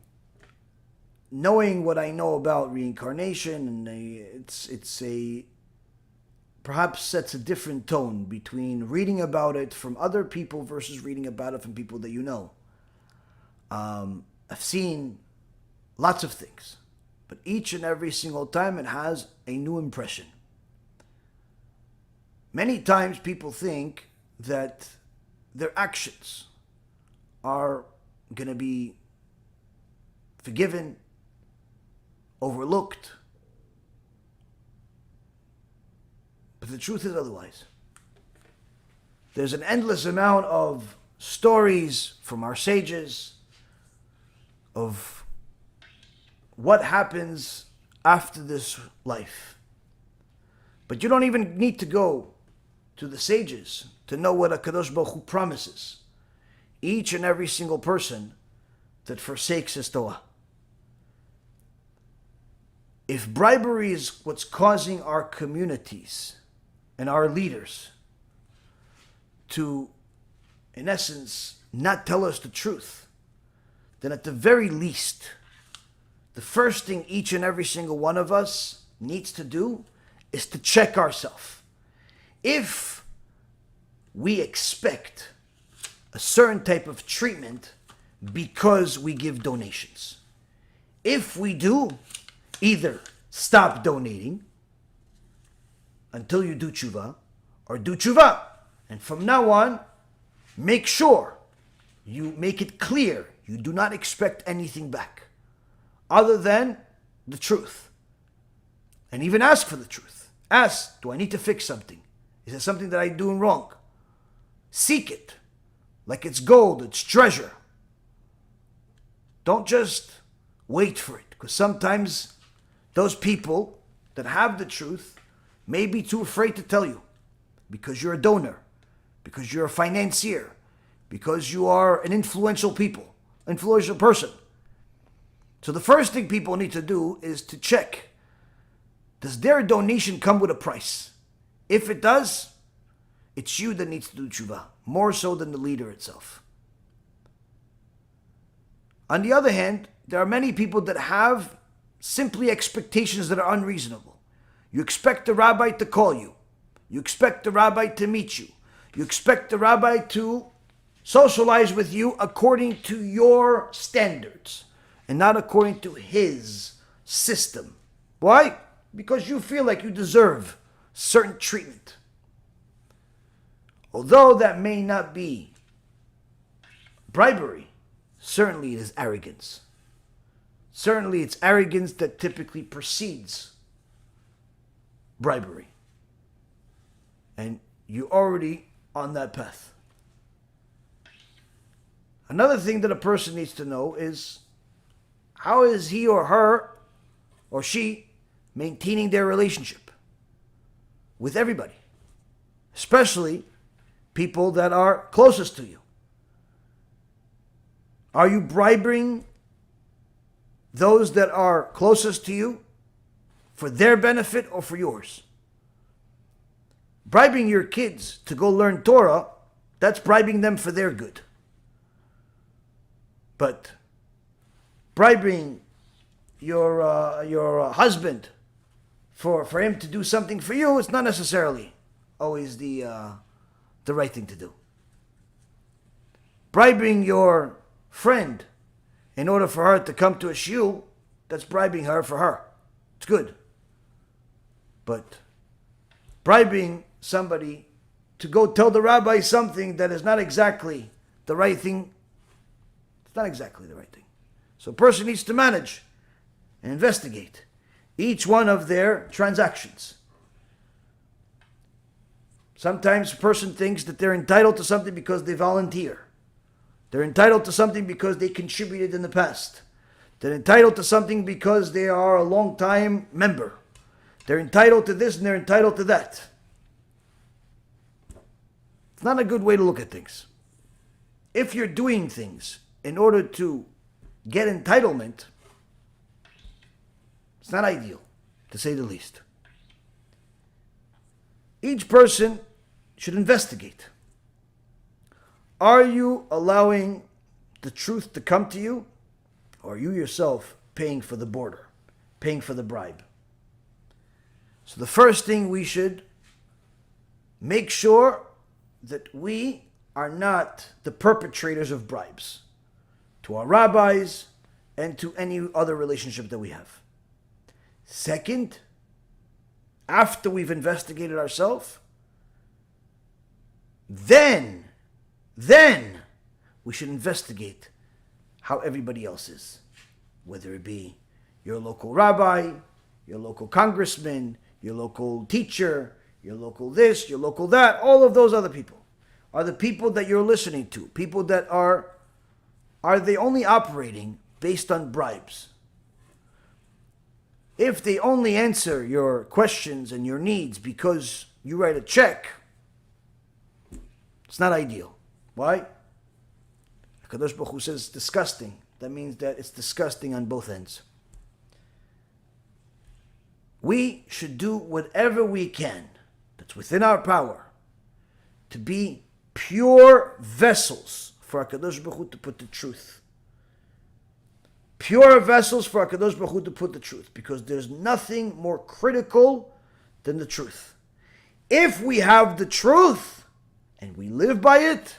knowing what I know about reincarnation, and it's perhaps sets a different tone between reading about it from other people versus reading about it from people that you know. I've seen lots of things, but each and every single time it has a new impression. Many times people think that their actions are going to be forgiven, overlooked, but the truth is otherwise. There's an endless amount of stories from our sages of what happens after this life. But you don't even need to go to the sages to know what HaKadosh Baruch Hu promises each and every single person that forsakes his Torah. If bribery is what's causing our communities and our leaders to, in essence, not tell us the truth, then at the very least, the first thing each and every single one of us needs to do is to check ourselves. If we expect a certain type of treatment because we give donations, if we do, either stop donating until you do tshuva, or do tshuva. And from now on, make sure you make it clear you do not expect anything back other than the truth. And even ask for the truth. Ask, do I need to fix something? Is there something that I'm doing wrong? Seek it like it's gold, it's treasure. Don't just wait for it, because sometimes those people that have the truth may be too afraid to tell you because you're a donor, because you're a financier, because you are an influential person. So the first thing people need to do is to check, does their donation come with a price? If it does, it's you that needs to do tshuva, more so than the leader itself. On the other hand, there are many people that have simply expectations that are unreasonable. You expect the rabbi to call you. You expect the rabbi to meet you. You expect the rabbi to socialize with you according to your standards and not according to his system. Why? Because you feel like you deserve certain treatment. Although that may not be bribery, certainly it is arrogance. Certainly it's arrogance that typically precedes bribery. And you're already on that path. Another thing that a person needs to know is, how is he or her or she maintaining their relationship with everybody, especially people that are closest to you? Are you bribing those that are closest to you for their benefit or for yours? Bribing your kids to go learn Torah, that's bribing them for their good. But bribing your husband for him to do something for you, it's not necessarily always the right thing to do. Bribing your friend in order for her to come to a shiur, that's bribing her for her. It's good. But bribing somebody to go tell the rabbi something that is not exactly the right thing, it's not exactly the right thing. So a person needs to manage and investigate each one of their transactions. Sometimes a person thinks that they're entitled to something because they volunteer. They're entitled to something because they contributed in the past. They're entitled to something because they are a long-time member. They're entitled to this and they're entitled to that. It's not a good way to look at things. If you're doing things in order to get entitlement, it's not ideal, to say the least. Each person should investigate. Are you allowing the truth to come to you, or are you yourself paying for the border, paying for the bribe? So the first thing, we should make sure that we are not the perpetrators of bribes to our rabbis and to any other relationship that we have. Second, after we've investigated ourselves, then we should investigate how everybody else is, whether it be your local rabbi, your local congressman, your local teacher, your local this, your local that. All of those other people are the people that you're listening to, people that are they only operating based on bribes? If they only answer your questions and your needs because you write a check, it's not ideal. Why? HaKadosh Baruch Hu says it's disgusting. That means that it's disgusting on both ends. We should do whatever we can that's within our power to be pure vessels for HaKadosh Baruch Hu to put the truth. Pure vessels for HaKadosh Baruch Hu to put the truth, because there's nothing more critical than the truth. If we have the truth and we live by it,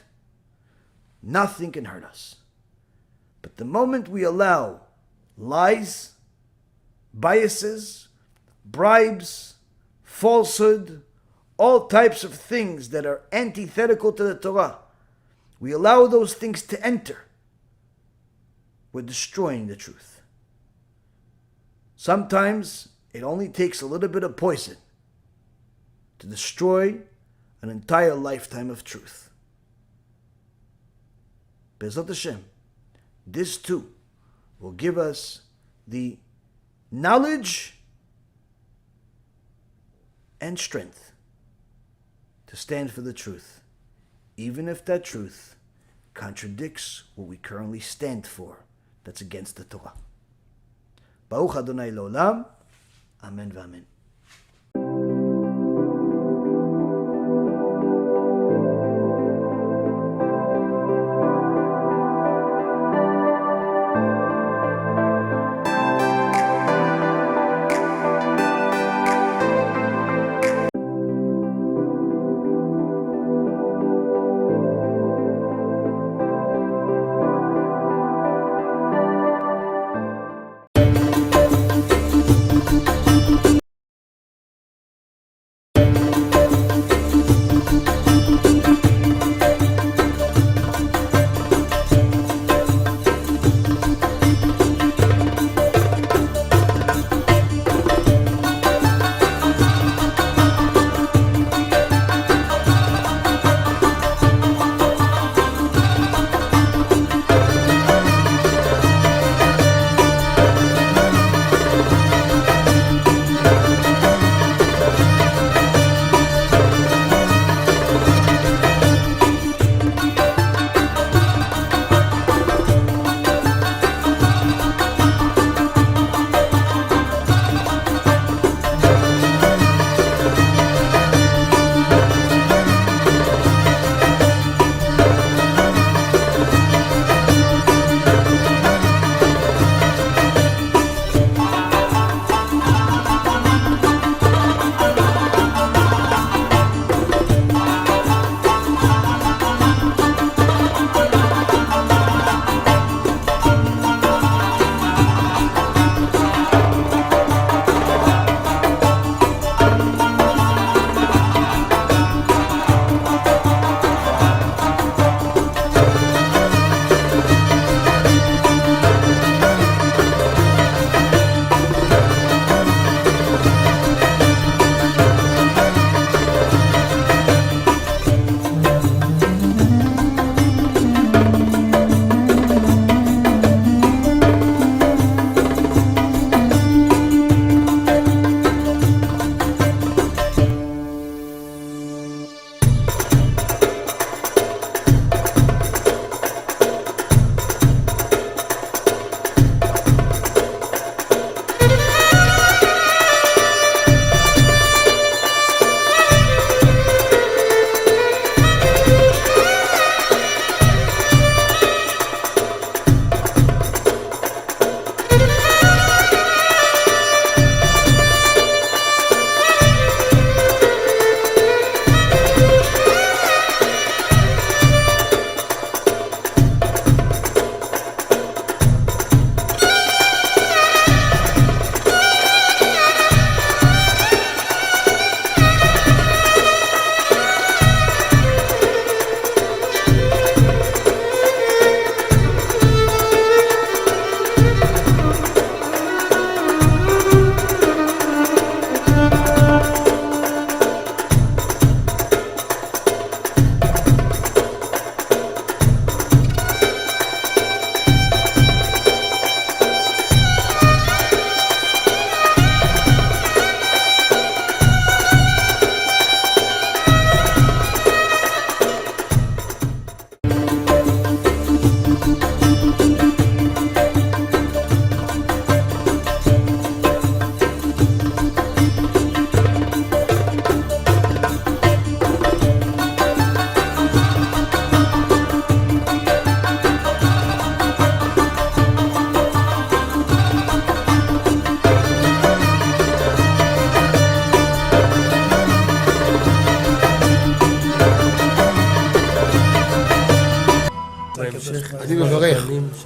nothing can hurt us. But the moment we allow lies, biases, bribes, falsehood, all types of things that are antithetical to the Torah, we allow those things to enter, we're destroying the truth. Sometimes it only takes a little bit of poison to destroy an entire lifetime of truth. BeEzrat HaShem, this too will give us the knowledge and strength to stand for the truth, even if that truth contradicts what we currently stand for, that's against the Torah. Baruch Adonai L'Olam, Amen v'Amen.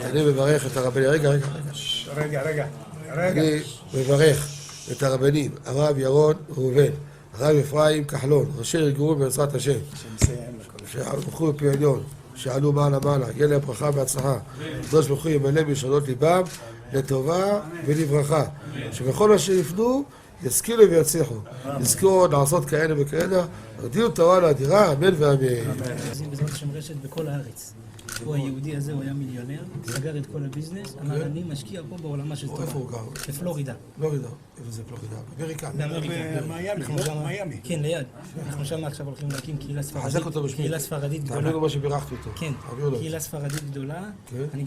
אני מברך את הרבנים, רגע. אני מברך את הרבנים, הרב ירון ראובן, הרב אפרים כחלון, ראשי ארגון בעזרת השם, שהלכו בפי עליון, שעלו מעלה, יהיה להם ברכה והצלחה, הקדוש ברוך הוא ימלא בישועות ליבם לטובה ולברכה, שבכל מה שיפנו ישכילו ויצליחו, יזכו לעשות כאלה וכאלה, הודיעו תורה לאדירה, אמן ואמן. בעזרת השם רשת בכל הארץ. הוא היהודי הזה, הוא היה מיליונר, סגר את כל הביזנס, אמר אני משקיע פה בעולמה של תורה. איפה הוא גר? בפלורידה. פלורידה. איפה זה פלורידה? באמריקה. במיימי. כן, ליד. אנחנו שם עכשיו הולכים להקים קהילה ספרדית. חזק אותו בשביל. קהילה ספרדית גדולה. תעביר לו מה שבירכתי אותו. כן, קהילה ספרדית גדולה. כן.